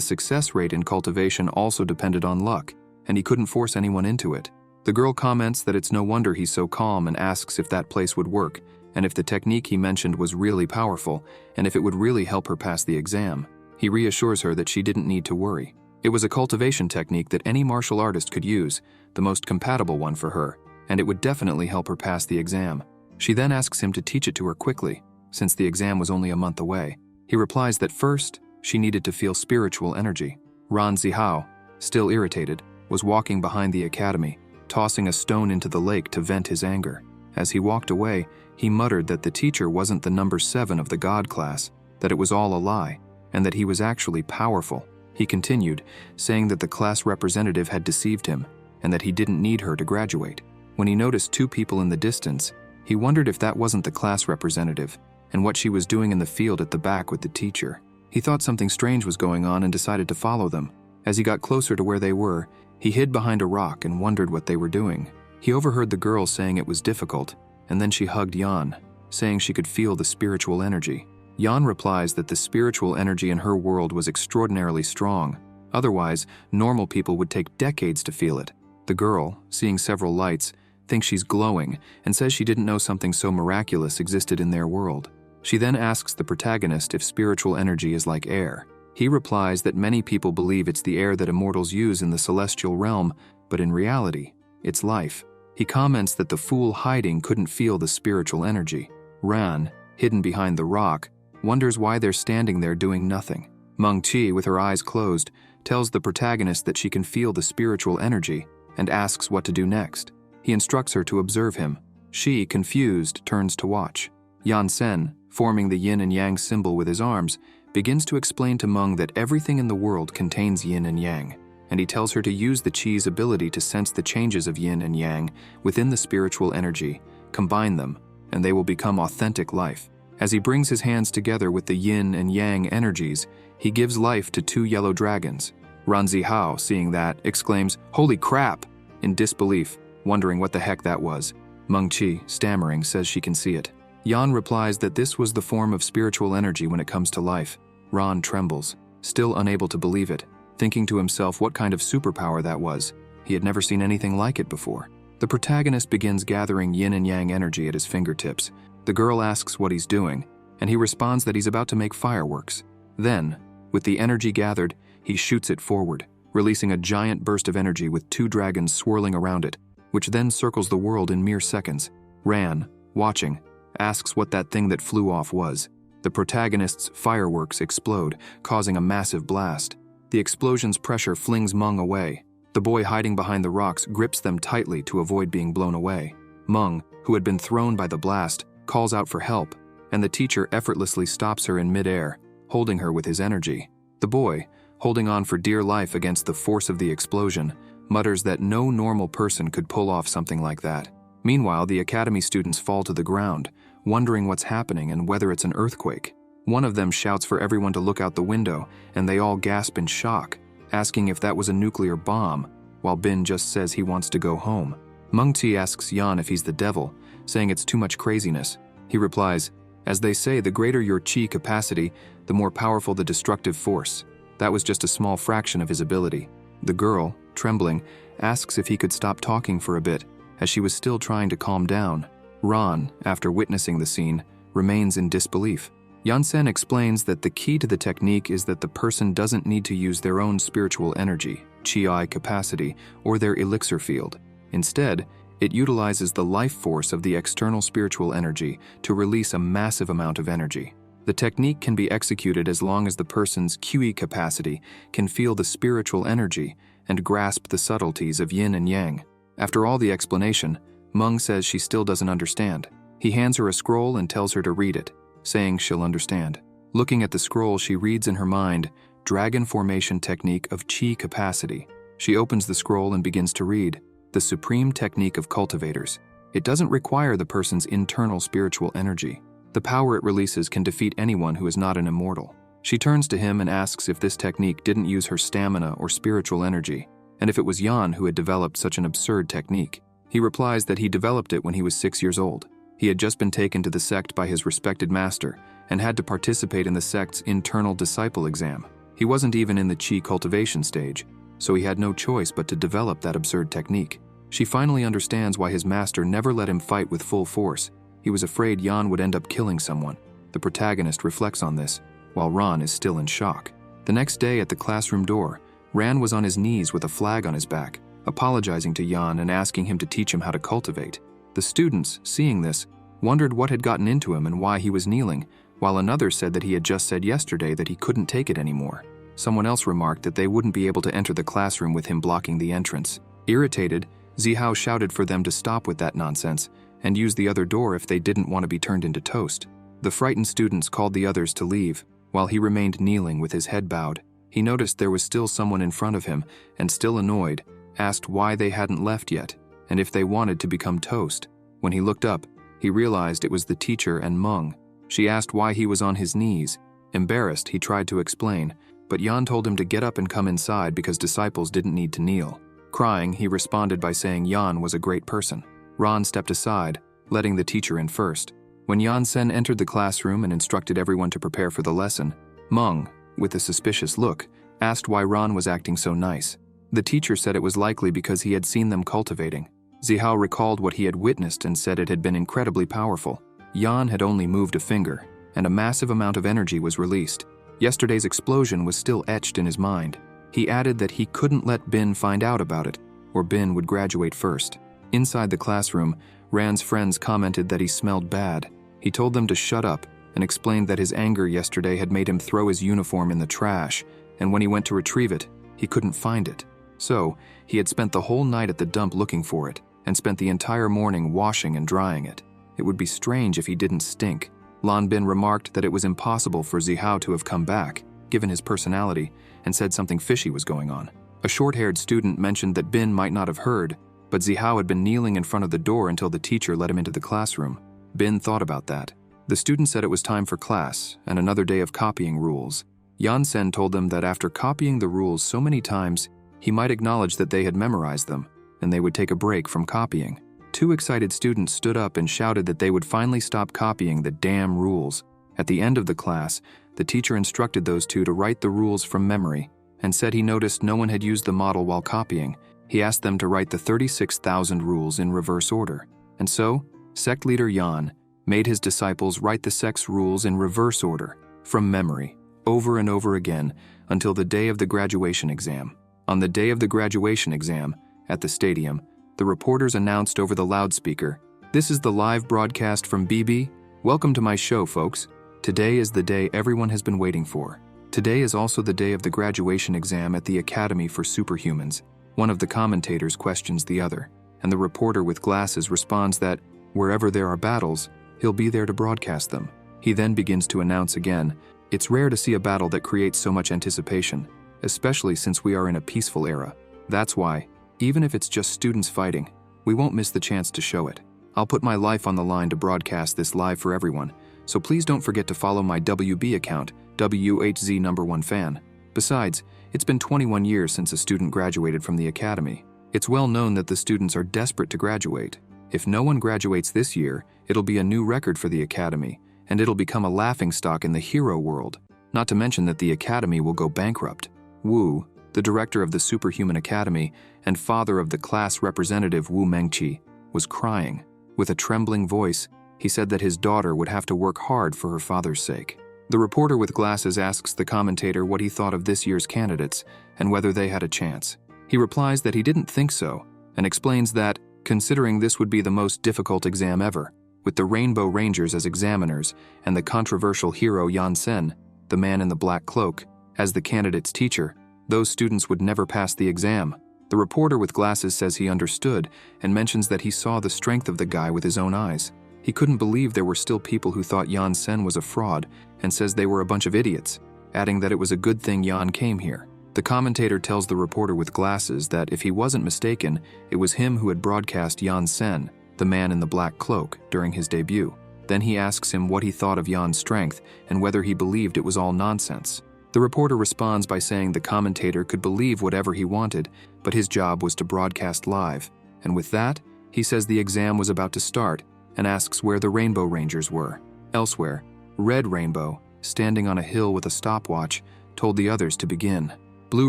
success rate in cultivation also depended on luck, and he couldn't force anyone into it. The girl comments that it's no wonder he's so calm and asks if that place would work, and if the technique he mentioned was really powerful, and if it would really help her pass the exam. He reassures her that she didn't need to worry. It was a cultivation technique that any martial artist could use, the most compatible one for her, and it would definitely help her pass the exam. She then asks him to teach it to her quickly, since the exam was only a month away. He replies that first, she needed to feel spiritual energy. Ran Zihao, still irritated, was walking behind the academy, tossing a stone into the lake to vent his anger. As he walked away, he muttered that the teacher wasn't the number 7 of the God class, that it was all a lie, and that he was actually powerful. He continued, saying that the class representative had deceived him, and that he didn't need her to graduate. When he noticed 2 people in the distance, he wondered if that wasn't the class representative, and what she was doing in the field at the back with the teacher. He thought something strange was going on and decided to follow them. As he got closer to where they were, he hid behind a rock and wondered what they were doing. He overheard the girl saying it was difficult, and then she hugged Yan, saying she could feel the spiritual energy. Yan replies that the spiritual energy in her world was extraordinarily strong. Otherwise, normal people would take decades to feel it. The girl, seeing several lights, thinks she's glowing and says she didn't know something so miraculous existed in their world. She then asks the protagonist if spiritual energy is like air. He replies that many people believe it's the air that immortals use in the celestial realm, but in reality, it's life. He comments that the fool hiding couldn't feel the spiritual energy. Ran, hidden behind the rock, wonders why they're standing there doing nothing. Mung, with her eyes closed, tells the protagonist that she can feel the spiritual energy and asks what to do next. He instructs her to observe him. She, confused, turns to watch. Yansen, forming the yin and yang symbol with his arms, begins to explain to Mung that everything in the world contains yin and yang, and he tells her to use the Chi's ability to sense the changes of yin and yang within the spiritual energy, combine them, and they will become authentic life. As he brings his hands together with the yin and yang energies, he gives life to 2 yellow dragons. Ran Zihao, seeing that, exclaims, "Holy crap!" in disbelief, wondering what the heck that was. Mung, stammering, says she can see it. Yan replies that this was the form of spiritual energy when it comes to life. Ran trembles, still unable to believe it, thinking to himself what kind of superpower that was. He had never seen anything like it before. The protagonist begins gathering yin and yang energy at his fingertips. The girl asks what he's doing, and he responds that he's about to make fireworks. Then, with the energy gathered, he shoots it forward, releasing a giant burst of energy with 2 dragons swirling around it, which then circles the world in mere seconds. Ran, watching, asks what that thing that flew off was. The protagonist's fireworks explode, causing a massive blast. The explosion's pressure flings Mung away. The boy hiding behind the rocks grips them tightly to avoid being blown away. Mung, who had been thrown by the blast, calls out for help, and the teacher effortlessly stops her in midair, holding her with his energy. The boy, holding on for dear life against the force of the explosion, mutters that no normal person could pull off something like that. Meanwhile, the academy students fall to the ground, wondering what's happening and whether it's an earthquake. One of them shouts for everyone to look out the window, and they all gasp in shock, asking if that was a nuclear bomb, while Bin just says he wants to go home. Mung asks Yan if he's the devil, saying it's too much craziness. He replies, "As they say, the greater your chi capacity, the more powerful the destructive force." That was just a small fraction of his ability. The girl, trembling, asks if he could stop talking for a bit, as she was still trying to calm down. Ron, after witnessing the scene, remains in disbelief. Yansen explains that the key to the technique is that the person doesn't need to use their own spiritual energy, chi capacity, or their elixir field. Instead, it utilizes the life force of the external spiritual energy to release a massive amount of energy. The technique can be executed as long as the person's qi capacity can feel the spiritual energy and grasp the subtleties of yin and yang. After all the explanation, Mung says she still doesn't understand. He hands her a scroll and tells her to read it, saying she'll understand. Looking at the scroll, she reads in her mind, Dragon Formation Technique of Chi Capacity. She opens the scroll and begins to read, the supreme technique of cultivators. It doesn't require the person's internal spiritual energy. The power it releases can defeat anyone who is not an immortal. She turns to him and asks if this technique didn't use her stamina or spiritual energy, and if it was Yan who had developed such an absurd technique. He replies that he developed it when he was 6 years old. He had just been taken to the sect by his respected master and had to participate in the sect's internal disciple exam. He wasn't even in the chi cultivation stage, so he had no choice but to develop that absurd technique. She finally understands why his master never let him fight with full force. He was afraid Yan would end up killing someone. The protagonist reflects on this, while Ron is still in shock. The next day at the classroom door, Ran was on his knees with a flag on his back, apologizing to Yan and asking him to teach him how to cultivate. The students, seeing this, wondered what had gotten into him and why he was kneeling, while another said that he had just said yesterday that he couldn't take it anymore. Someone else remarked that they wouldn't be able to enter the classroom with him blocking the entrance. Irritated, Zihao shouted for them to stop with that nonsense and use the other door if they didn't want to be turned into toast. The frightened students called the others to leave, while he remained kneeling with his head bowed. He noticed there was still someone in front of him, and still annoyed, asked why they hadn't left yet, and if they wanted to become toast. When he looked up, he realized it was the teacher and Mung. She asked why he was on his knees. Embarrassed, he tried to explain, but Yan told him to get up and come inside because disciples didn't need to kneel. Crying, he responded by saying Yan was a great person. Ron stepped aside, letting the teacher in first. When Yansen entered the classroom and instructed everyone to prepare for the lesson, Mung, with a suspicious look, asked why Ron was acting so nice. The teacher said it was likely because he had seen them cultivating. Zihao recalled what he had witnessed and said it had been incredibly powerful. Yan had only moved a finger, and a massive amount of energy was released. Yesterday's explosion was still etched in his mind. He added that he couldn't let Bin find out about it, or Bin would graduate first. Inside the classroom, Ran's friends commented that he smelled bad. He told them to shut up and explained that his anger yesterday had made him throw his uniform in the trash, and when he went to retrieve it, he couldn't find it. So, he had spent the whole night at the dump looking for it, and spent the entire morning washing and drying it. It would be strange if he didn't stink. Lan Bin remarked that it was impossible for Zihao to have come back, given his personality, and said something fishy was going on. A short-haired student mentioned that Bin might not have heard, but Zihao had been kneeling in front of the door until the teacher let him into the classroom. Bin thought about that. The student said it was time for class, and another day of copying rules. Yansen told them that after copying the rules so many times, he might acknowledge that they had memorized them, and they would take a break from copying. Two excited students stood up and shouted that they would finally stop copying the damn rules. At the end of the class, the teacher instructed those two to write the rules from memory, and said he noticed no one had used the model while copying. He asked them to write the 36,000 rules in reverse order. And so, sect leader Yan made his disciples write the sect's rules in reverse order, from memory, over and over again, until the day of the graduation exam. On the day of the graduation exam, at the stadium, the reporters announced over the loudspeaker, "This is the live broadcast from BB. Welcome to my show, folks. Today is the day everyone has been waiting for. Today is also the day of the graduation exam at the Academy for Superhumans." One of the commentators questions the other, and the reporter with glasses responds that, wherever there are battles, he'll be there to broadcast them. He then begins to announce again, "It's rare to see a battle that creates so much anticipation, especially since we are in a peaceful era. That's why, even if it's just students fighting, we won't miss the chance to show it. I'll put my life on the line to broadcast this live for everyone, so please don't forget to follow my WB account, WHZ1fan. Besides, it's been 21 years since a student graduated from the academy. It's well known that the students are desperate to graduate. If no one graduates this year, it'll be a new record for the academy, and it'll become a laughingstock in the hero world. Not to mention that the academy will go bankrupt." Wu, the director of the Superhuman Academy and father of the class representative Wu Mengqi, was crying. With a trembling voice, he said that his daughter would have to work hard for her father's sake. The reporter with glasses asks the commentator what he thought of this year's candidates and whether they had a chance. He replies that he didn't think so, and explains that, considering this would be the most difficult exam ever, with the Rainbow Rangers as examiners and the controversial hero Yansen, the man in the black cloak, as the candidate's teacher, those students would never pass the exam. The reporter with glasses says he understood and mentions that he saw the strength of the guy with his own eyes. He couldn't believe there were still people who thought Yansen was a fraud and says they were a bunch of idiots, adding that it was a good thing Yan came here. The commentator tells the reporter with glasses that if he wasn't mistaken, it was him who had broadcast Yansen, the man in the black cloak, during his debut. Then he asks him what he thought of Yan's strength and whether he believed it was all nonsense. The reporter responds by saying the commentator could believe whatever he wanted, but his job was to broadcast live. And with that, he says the exam was about to start and asks where the Rainbow Rangers were. Elsewhere, Red Rainbow, standing on a hill with a stopwatch, told the others to begin. Blue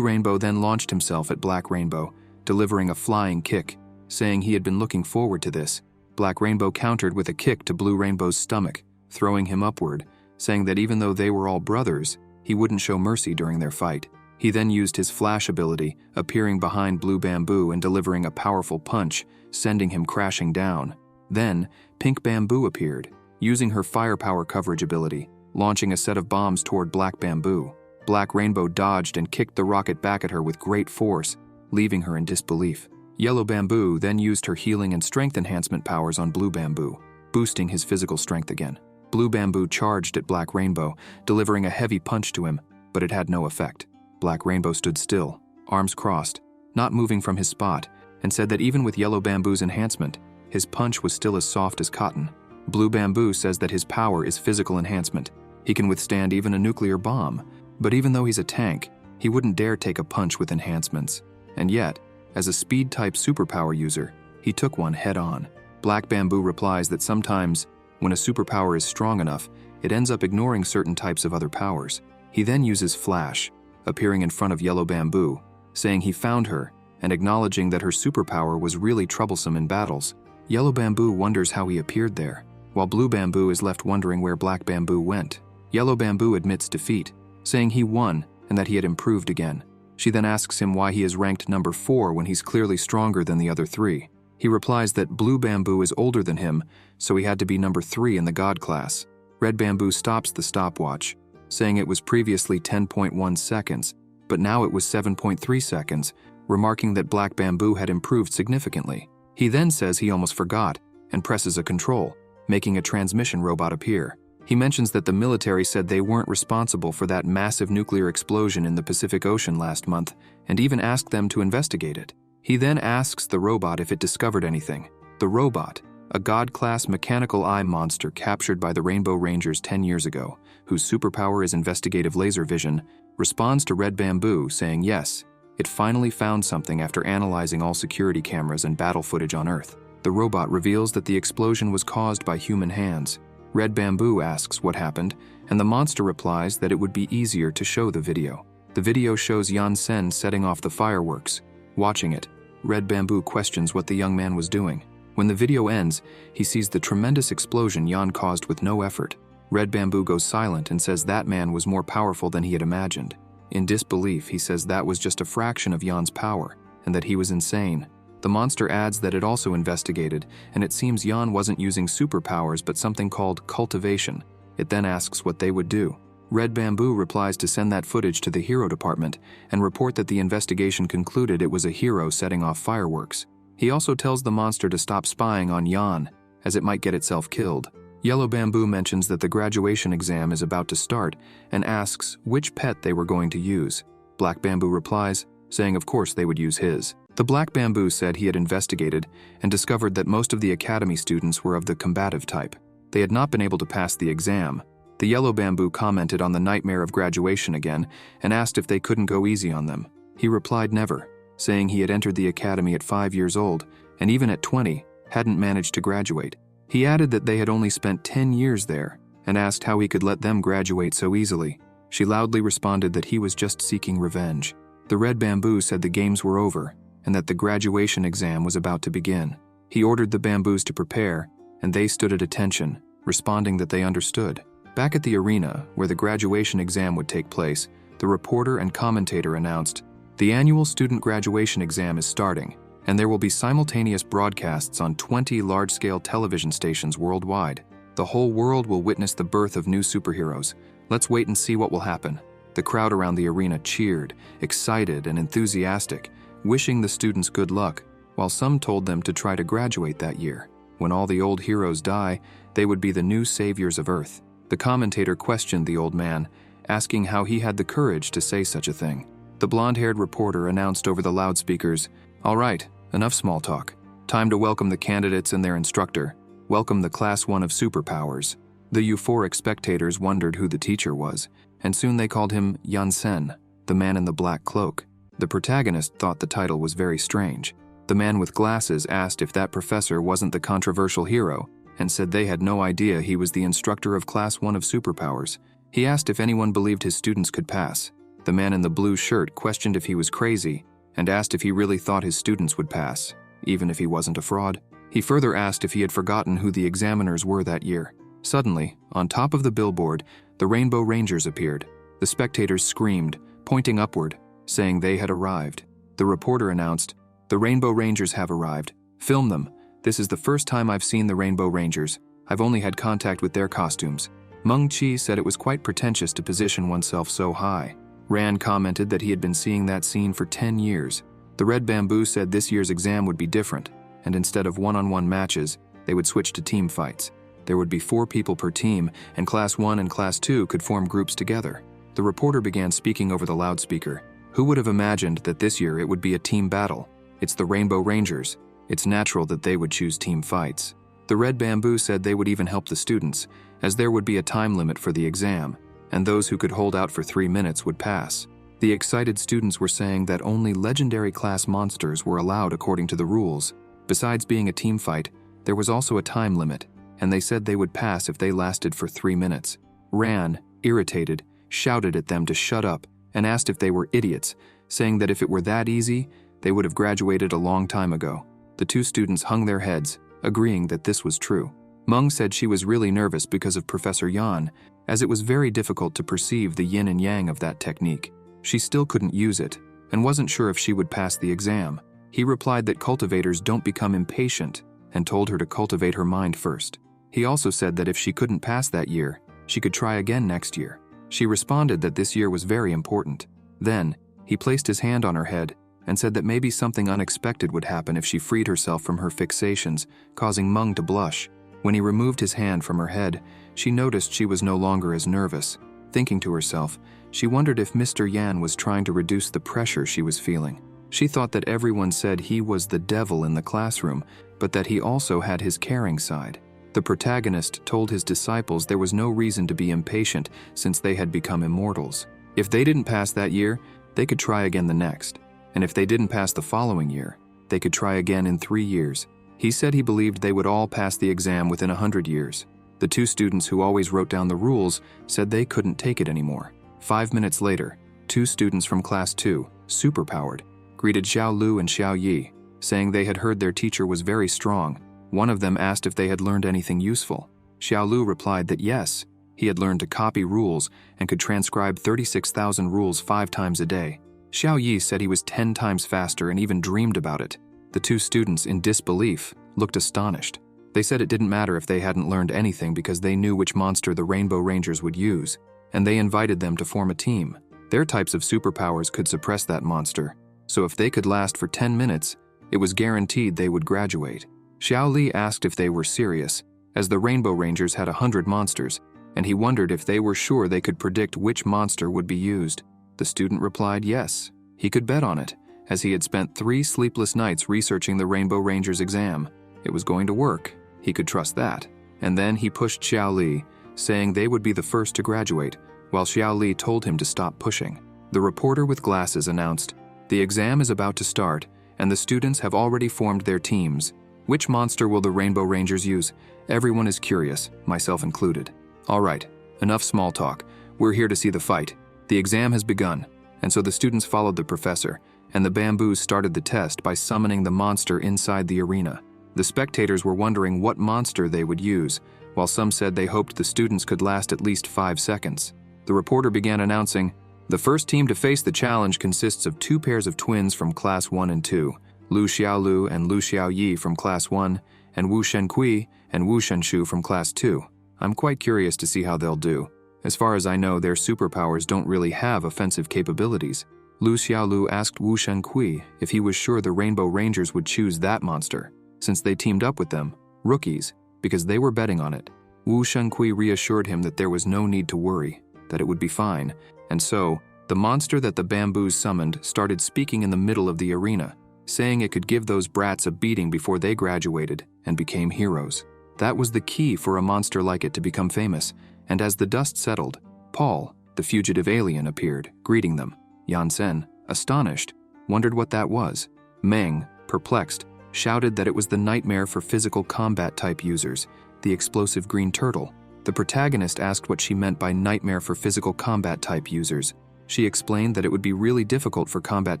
Rainbow then launched himself at Black Rainbow, delivering a flying kick, saying he had been looking forward to this. Black Rainbow countered with a kick to Blue Rainbow's stomach, throwing him upward, saying that even though they were all brothers, he wouldn't show mercy during their fight. He then used his flash ability, appearing behind Blue Bamboo and delivering a powerful punch, sending him crashing down. Then, Pink Bamboo appeared, using her firepower coverage ability, launching a set of bombs toward Black Bamboo. Black Rainbow dodged and kicked the rocket back at her with great force, leaving her in disbelief. Yellow Bamboo then used her healing and strength enhancement powers on Blue Bamboo, boosting his physical strength again. Blue Bamboo charged at Black Rainbow, delivering a heavy punch to him, but it had no effect. Black Rainbow stood still, arms crossed, not moving from his spot, and said that even with Yellow Bamboo's enhancement, his punch was still as soft as cotton. Blue Bamboo says that his power is physical enhancement. He can withstand even a nuclear bomb, but even though he's a tank, he wouldn't dare take a punch with enhancements. And yet, as a speed-type superpower user, he took one head-on. Black Bamboo replies that sometimes, when a superpower is strong enough, it ends up ignoring certain types of other powers. He then uses Flash, appearing in front of Yellow Bamboo, saying he found her and acknowledging that her superpower was really troublesome in battles. Yellow Bamboo wonders how he appeared there, while Blue Bamboo is left wondering where Black Bamboo went. Yellow Bamboo admits defeat, saying he won and that he had improved again. She then asks him why he is ranked number 4 when he's clearly stronger than the other 3. He replies that Blue Bamboo is older than him, so he had to be number 3 in the God class. Red Bamboo stops the stopwatch, saying it was previously 10.1 seconds, but now it was 7.3 seconds, remarking that Black Bamboo had improved significantly. He then says he almost forgot and presses a control, making a transmission robot appear. He mentions that the military said they weren't responsible for that massive nuclear explosion in the Pacific Ocean last month, and even asked them to investigate it. He then asks the robot if it discovered anything. The robot, a God-class mechanical eye monster captured by the Rainbow Rangers 10 years ago, whose superpower is investigative laser vision, responds to Red Bamboo, saying yes, it finally found something after analyzing all security cameras and battle footage on Earth. The robot reveals that the explosion was caused by human hands. Red Bamboo asks what happened, and the monster replies that it would be easier to show the video. The video shows Yansen setting off the fireworks. Watching it, Red Bamboo questions what the young man was doing. When the video ends, he sees the tremendous explosion Yan caused with no effort. Red Bamboo goes silent and says that man was more powerful than he had imagined. In disbelief, he says that was just a fraction of Yan's power, and that he was insane. The monster adds that it also investigated, and it seems Yan wasn't using superpowers but something called cultivation. It then asks what they would do. Red Bamboo replies to send that footage to the hero department and report that the investigation concluded it was a hero setting off fireworks. He also tells the monster to stop spying on Yan, as it might get itself killed. Yellow Bamboo mentions that the graduation exam is about to start and asks which pet they were going to use. Black Bamboo replies, saying of course they would use his. The Black Bamboo said he had investigated and discovered that most of the academy students were of the combative type. They had not been able to pass the exam. The Yellow Bamboo commented on the nightmare of graduation again and asked if they couldn't go easy on them. He replied never, saying he had entered the academy at 5 years old and even at 20 hadn't managed to graduate. He added that they had only spent 10 years there and asked how he could let them graduate so easily. She loudly responded that he was just seeking revenge. The Red Bamboo said the games were over and that the graduation exam was about to begin. He ordered the Bamboos to prepare, and they stood at attention, responding that they understood. Back at the arena, where the graduation exam would take place, the reporter and commentator announced, "The annual student graduation exam is starting, and there will be simultaneous broadcasts on 20 large-scale television stations worldwide. The whole world will witness the birth of new superheroes. Let's wait and see what will happen." The crowd around the arena cheered, excited and enthusiastic, wishing the students good luck, while some told them to try to graduate that year. When all the old heroes die, they would be the new saviors of Earth. The commentator questioned the old man, asking how he had the courage to say such a thing. The blonde-haired reporter announced over the loudspeakers, "All right, enough small talk. Time to welcome the candidates and their instructor. Welcome the Class 1 of Superpowers." The euphoric spectators wondered who the teacher was, and soon they called him Yansen, the man in the black cloak. The protagonist thought the title was very strange. The man with glasses asked if that professor wasn't the controversial hero, and said they had no idea he was the instructor of Class 1 of Superpowers. He asked if anyone believed his students could pass. The man in the blue shirt questioned if he was crazy, and asked if he really thought his students would pass, even if he wasn't a fraud. He further asked if he had forgotten who the examiners were that year. Suddenly, on top of the billboard, the Rainbow Rangers appeared. The spectators screamed, pointing upward, saying they had arrived. The reporter announced, "The Rainbow Rangers have arrived. Film them. This is the first time I've seen the Rainbow Rangers. I've only had contact with their costumes." Mung said it was quite pretentious to position oneself so high. Ran commented that he had been seeing that scene for 10 years. The Red Bamboo said this year's exam would be different, and instead of one-on-one matches, they would switch to team fights. There would be 4 people per team, and Class 1 and Class 2 could form groups together. The reporter began speaking over the loudspeaker. Who would have imagined that this year it would be a team battle? It's the Rainbow Rangers. It's natural that they would choose team fights. The Red Bamboo said they would even help the students, as there would be a time limit for the exam, and those who could hold out for 3 minutes would pass. The excited students were saying that only legendary class monsters were allowed according to the rules. Besides being a team fight, there was also a time limit, and they said they would pass if they lasted for 3 minutes. Ran, irritated, shouted at them to shut up and asked if they were idiots, saying that if it were that easy, they would have graduated a long time ago. The 2 students hung their heads, agreeing that this was true. Mung said she was really nervous because of Professor Yan, as it was very difficult to perceive the yin and yang of that technique. She still couldn't use it, and wasn't sure if she would pass the exam. He replied that cultivators don't become impatient, and told her to cultivate her mind first. He also said that if she couldn't pass that year, she could try again next year. She responded that this year was very important. Then, he placed his hand on her head and said that maybe something unexpected would happen if she freed herself from her fixations, causing Mung to blush. When he removed his hand from her head, she noticed she was no longer as nervous. Thinking to herself, she wondered if Mr. Yan was trying to reduce the pressure she was feeling. She thought that everyone said he was the devil in the classroom, but that he also had his caring side. The protagonist told his disciples there was no reason to be impatient since they had become immortals. If they didn't pass that year, they could try again the next. And if they didn't pass the following year, they could try again in 3 years. He said he believed they would all pass the exam within 100 years. The 2 students who always wrote down the rules said they couldn't take it anymore. 5 minutes later, 2 students from Class 2, superpowered, greeted Xiao Lu and Xiao Yi, saying they had heard their teacher was very strong. One of them asked if they had learned anything useful. Xiao Lu replied that yes, he had learned to copy rules and could transcribe 36,000 rules 5 times a day. Xiao Yi said he was 10 times faster and even dreamed about it. The 2 students, in disbelief, looked astonished. They said it didn't matter if they hadn't learned anything because they knew which monster the Rainbow Rangers would use, and they invited them to form a team. Their types of superpowers could suppress that monster, so if they could last for 10 minutes, it was guaranteed they would graduate. Xiao Li asked if they were serious, as the Rainbow Rangers had 100 monsters, and he wondered if they were sure they could predict which monster would be used. The student replied yes, he could bet on it, as he had spent 3 sleepless nights researching the Rainbow Rangers exam. It was going to work, he could trust that. And then he pushed Xiao Li, saying they would be the first to graduate, while Xiao Li told him to stop pushing. The reporter with glasses announced, "The exam is about to start, and the students have already formed their teams. Which monster will the Rainbow Rangers use? Everyone is curious, myself included. All right, enough small talk. We're here to see the fight. The exam has begun." And so the students followed the professor, and the bamboos started the test by summoning the monster inside the arena. The spectators were wondering what monster they would use, while some said they hoped the students could last at least 5 seconds. The reporter began announcing, "The first team to face the challenge consists of 2 pairs of twins from Class 1 and 2, Lu Xiaolu and Lu Xiaoyi from Class 1, and Wu Shenkui and Wu Shenshu from Class 2. I'm quite curious to see how they'll do. As far as I know, their superpowers don't really have offensive capabilities." Lu Xiaolu asked Wu Shenkui if he was sure the Rainbow Rangers would choose that monster, since they teamed up with them, rookies, because they were betting on it. Wu Shenkui reassured him that there was no need to worry, that it would be fine, and so, the monster that the bamboos summoned started speaking in the middle of the arena, saying it could give those brats a beating before they graduated and became heroes. That was the key for a monster like it to become famous, and as the dust settled, Paul, the fugitive alien, appeared, greeting them. Yansen, astonished, wondered what that was. Meng, perplexed, shouted that it was the nightmare for physical combat type users, the explosive green turtle. The protagonist asked what she meant by nightmare for physical combat type users. She explained that it would be really difficult for combat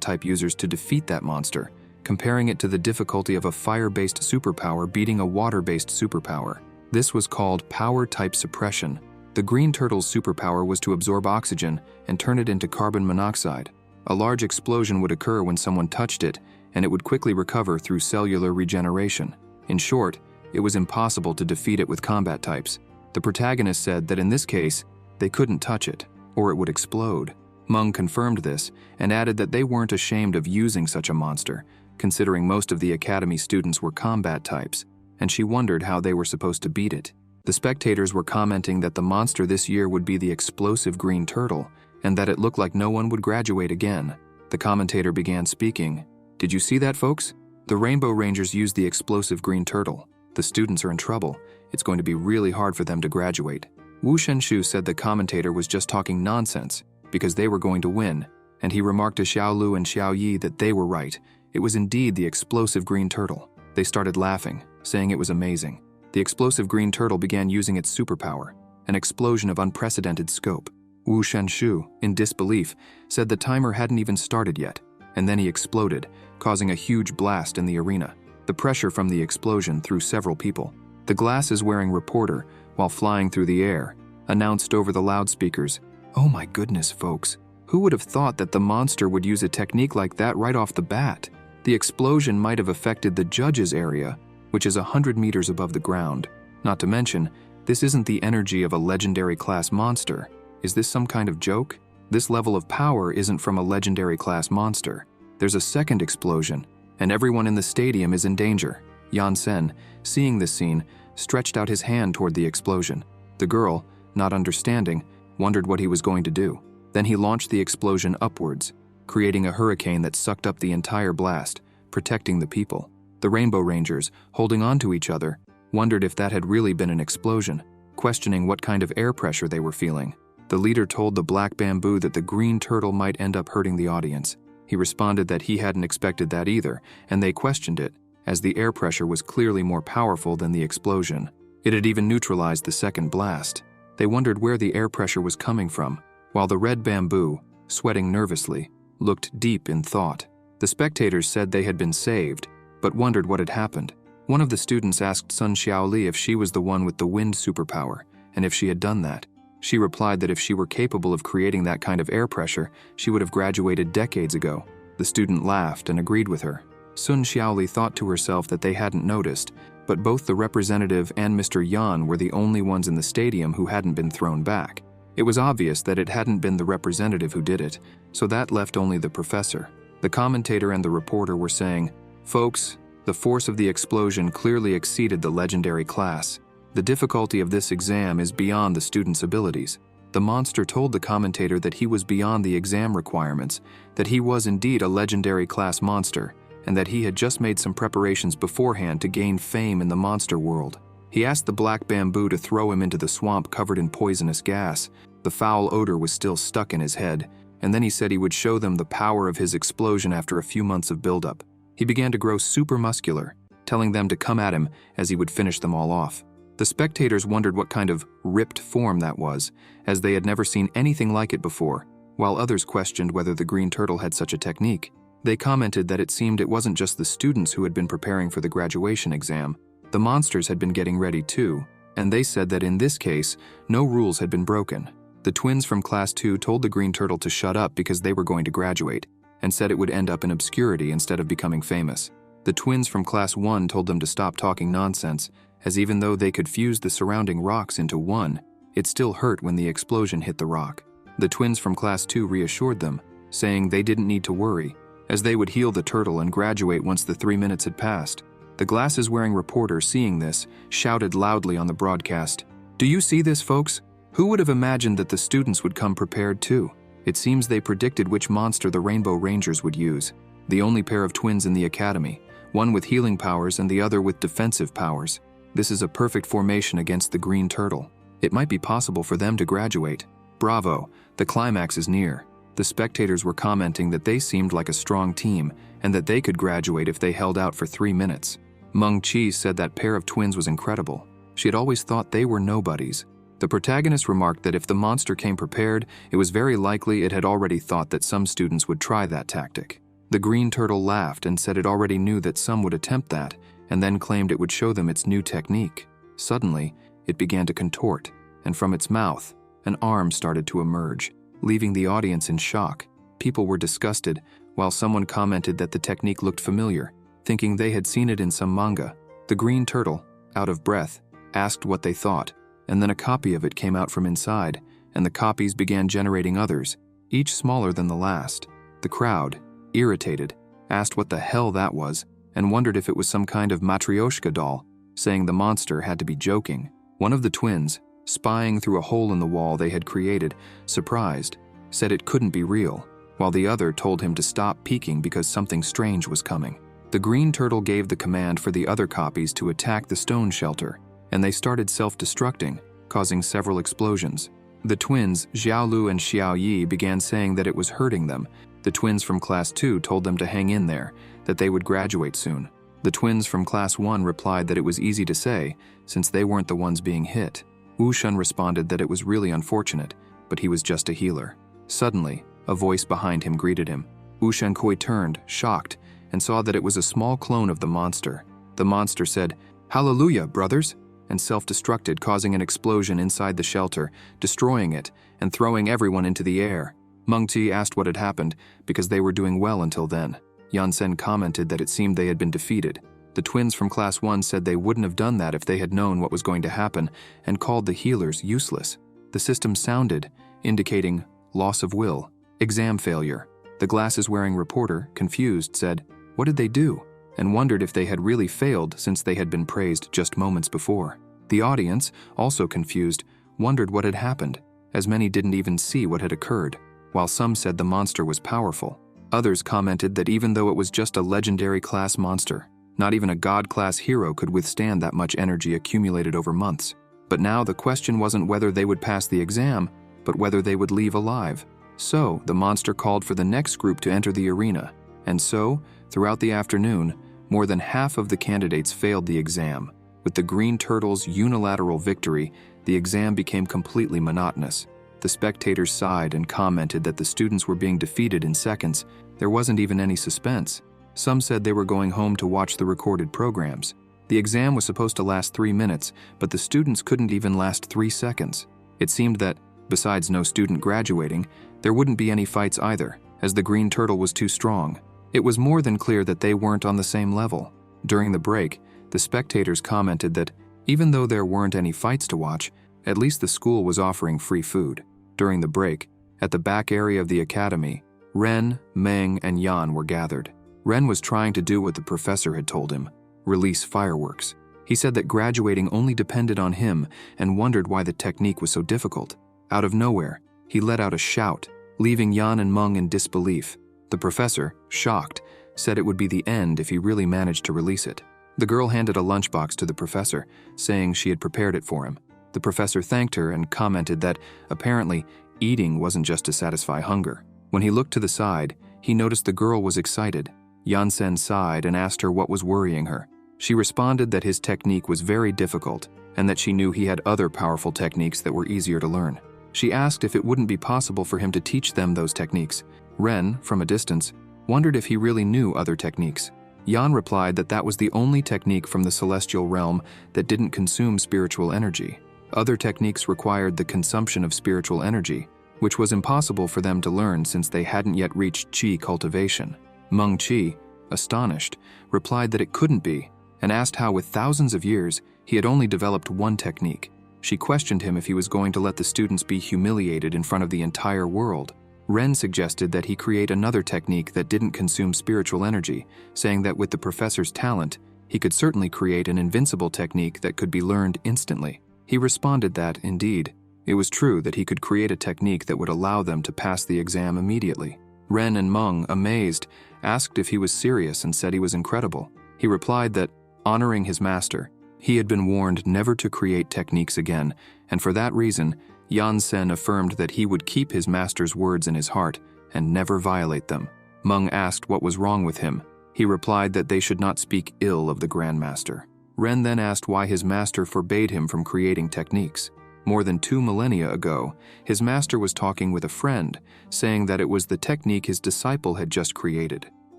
type users to defeat that monster, comparing it to the difficulty of a fire-based superpower beating a water-based superpower. This was called power type suppression. The green turtle's superpower was to absorb oxygen and turn it into carbon monoxide. A large explosion would occur when someone touched it, and it would quickly recover through cellular regeneration. In short, it was impossible to defeat it with combat types. The protagonist said that in this case, they couldn't touch it, or it would explode. Mung confirmed this and added that they weren't ashamed of using such a monster, considering most of the academy students were combat types, and she wondered how they were supposed to beat it. The spectators were commenting that the monster this year would be the explosive green turtle, and that it looked like no one would graduate again. The commentator began speaking. "Did you see that, folks? The Rainbow Rangers used the explosive green turtle. The students are in trouble. It's going to be really hard for them to graduate." Wu Shenshu said the commentator was just talking nonsense, because they were going to win, and he remarked to Xiaolu and Xiaoyi that they were right. It was indeed the explosive green turtle. They started laughing, saying it was amazing. The explosive green turtle began using its superpower, an explosion of unprecedented scope. Wu Shenshu, in disbelief, said the timer hadn't even started yet, and then he exploded, causing a huge blast in the arena. The pressure from the explosion threw several people. The glasses-wearing reporter, while flying through the air, announced over the loudspeakers, "Oh my goodness, folks. Who would have thought that the monster would use a technique like that right off the bat? The explosion might have affected the judges' area, which is 100 meters above the ground. Not to mention, this isn't the energy of a legendary class monster. Is this some kind of joke? This level of power isn't from a legendary class monster. There's a second explosion, and everyone in the stadium is in danger." Yansen, seeing this scene, stretched out his hand toward the explosion. The girl, not understanding, wondered what he was going to do. Then he launched the explosion upwards, creating a hurricane that sucked up the entire blast, protecting the people. The Rainbow Rangers, holding on to each other, wondered if that had really been an explosion, questioning what kind of air pressure they were feeling. The leader told the black bamboo that the green turtle might end up hurting the audience. He responded that he hadn't expected that either, and they questioned it, as the air pressure was clearly more powerful than the explosion. It had even neutralized the second blast. They wondered where the air pressure was coming from, while the red bamboo, sweating nervously, looked deep in thought. The spectators said they had been saved, but wondered what had happened. One of the students asked Sun Xiaoli if she was the one with the wind superpower, and if she had done that. She replied that if she were capable of creating that kind of air pressure, she would have graduated decades ago. The student laughed and agreed with her. Sun Xiaoli thought to herself that they hadn't noticed, but both the representative and Mr. Yan were the only ones in the stadium who hadn't been thrown back. It was obvious that it hadn't been the representative who did it, so that left only the professor. The commentator and the reporter were saying, "Folks, the force of the explosion clearly exceeded the legendary class. The difficulty of this exam is beyond the student's abilities. The monster told the commentator that he was beyond the exam requirements, that he was indeed a legendary class monster, and that he had just made some preparations beforehand to gain fame in the monster world. He asked the black bamboo to throw him into the swamp covered in poisonous gas. The foul odor was still stuck in his head, and then he said he would show them the power of his explosion after a few months of buildup. He began to grow super muscular, telling them to come at him as he would finish them all off. The spectators wondered what kind of ripped form that was, as they had never seen anything like it before, while others questioned whether the green turtle had such a technique. They commented that it seemed it wasn't just the students who had been preparing for the graduation exam. The monsters had been getting ready too, and they said that in this case, no rules had been broken. The twins from Class 2 told the green turtle to shut up because they were going to graduate, and said it would end up in obscurity instead of becoming famous. The twins from Class 1 told them to stop talking nonsense, as even though they could fuse the surrounding rocks into one, it still hurt when the explosion hit the rock. The twins from Class 2 reassured them, saying they didn't need to worry, as they would heal the turtle and graduate once the 3 minutes had passed. The glasses-wearing reporter, seeing this, shouted loudly on the broadcast, "Do you see this, folks? Who would have imagined that the students would come prepared too? It seems they predicted which monster the Rainbow Rangers would use. The only pair of twins in the academy, one with healing powers and the other with defensive powers. This is a perfect formation against the green turtle. It might be possible for them to graduate. Bravo, the climax is near." The spectators were commenting that they seemed like a strong team and that they could graduate if they held out for 3 minutes. Mung said that pair of twins was incredible. She had always thought they were nobodies. The protagonist remarked that if the monster came prepared, it was very likely it had already thought that some students would try that tactic. The green turtle laughed and said it already knew that some would attempt that, and then claimed it would show them its new technique. Suddenly, it began to contort, and from its mouth, an arm started to emerge, leaving the audience in shock. People were disgusted, while someone commented that the technique looked familiar, thinking they had seen it in some manga. The green turtle, out of breath, asked what they thought, and then a copy of it came out from inside, and the copies began generating others, each smaller than the last. The crowd, irritated, asked what the hell that was, and wondered if it was some kind of matryoshka doll, saying the monster had to be joking. One of the twins, spying through a hole in the wall they had created, surprised, said it couldn't be real, while the other told him to stop peeking because something strange was coming. The green turtle gave the command for the other copies to attack the stone shelter, and they started self-destructing, causing several explosions. The twins, Xiaolu and Xiaoyi, began saying that it was hurting them. The twins from Class 2 told them to hang in there, that they would graduate soon. The twins from Class 1 replied that it was easy to say, since they weren't the ones being hit. Wushun responded that it was really unfortunate, but he was just a healer. Suddenly, a voice behind him greeted him. Wushun Koi turned, shocked, and saw that it was a small clone of the monster. The monster said, "Hallelujah, brothers," and self-destructed, causing an explosion inside the shelter, destroying it and throwing everyone into the air. Mung asked what had happened, because they were doing well until then. Yansen commented that it seemed they had been defeated. The twins from Class 1 said they wouldn't have done that if they had known what was going to happen, and called the healers useless. The system sounded, indicating loss of will, exam failure. The glasses-wearing reporter, confused, said, "What did they do?" and wondered if they had really failed since they had been praised just moments before. The audience, also confused, wondered what had happened, as many didn't even see what had occurred. While some said the monster was powerful, others commented that even though it was just a legendary class monster, not even a god-class hero could withstand that much energy accumulated over months. But now the question wasn't whether they would pass the exam, but whether they would leave alive. So, the monster called for the next group to enter the arena. And so, throughout the afternoon, more than half of the candidates failed the exam. With the green turtle's unilateral victory, the exam became completely monotonous. The spectators sighed and commented that the students were being defeated in seconds. There wasn't even any suspense. Some said they were going home to watch the recorded programs. The exam was supposed to last 3 minutes, but the students couldn't even last 3 seconds. It seemed that, besides no student graduating, there wouldn't be any fights either, as the green turtle was too strong. It was more than clear that they weren't on the same level. During the break, the spectators commented that, even though there weren't any fights to watch, at least the school was offering free food. During the break, at the back area of the academy, Ren, Meng, and Yan were gathered. Ren was trying to do what the professor had told him, release fireworks. He said that graduating only depended on him and wondered why the technique was so difficult. Out of nowhere, he let out a shout, leaving Yan and Mung in disbelief. The professor, shocked, said it would be the end if he really managed to release it. The girl handed a lunchbox to the professor, saying she had prepared it for him. The professor thanked her and commented that, apparently, eating wasn't just to satisfy hunger. When he looked to the side, he noticed the girl was excited. Yansen sighed and asked her what was worrying her. She responded that his technique was very difficult and that she knew he had other powerful techniques that were easier to learn. She asked if it wouldn't be possible for him to teach them those techniques. Ren, from a distance, wondered if he really knew other techniques. Yan replied that that was the only technique from the celestial realm that didn't consume spiritual energy. Other techniques required the consumption of spiritual energy, which was impossible for them to learn since they hadn't yet reached chi cultivation. Mung Chi, astonished, replied that it couldn't be, and asked how with thousands of years he had only developed one technique. She questioned him if he was going to let the students be humiliated in front of the entire world. Ren suggested that he create another technique that didn't consume spiritual energy, saying that with the professor's talent, he could certainly create an invincible technique that could be learned instantly. He responded that, indeed, it was true that he could create a technique that would allow them to pass the exam immediately. Ren and Mung, amazed, asked if he was serious and said he was incredible. He replied that, honoring his master, he had been warned never to create techniques again, and for that reason, Yansen affirmed that he would keep his master's words in his heart and never violate them. Mung asked what was wrong with him. He replied that they should not speak ill of the Grandmaster. Ren then asked why his master forbade him from creating techniques. More than 2 millennia ago, his master was talking with a friend, saying that it was the technique his disciple had just created.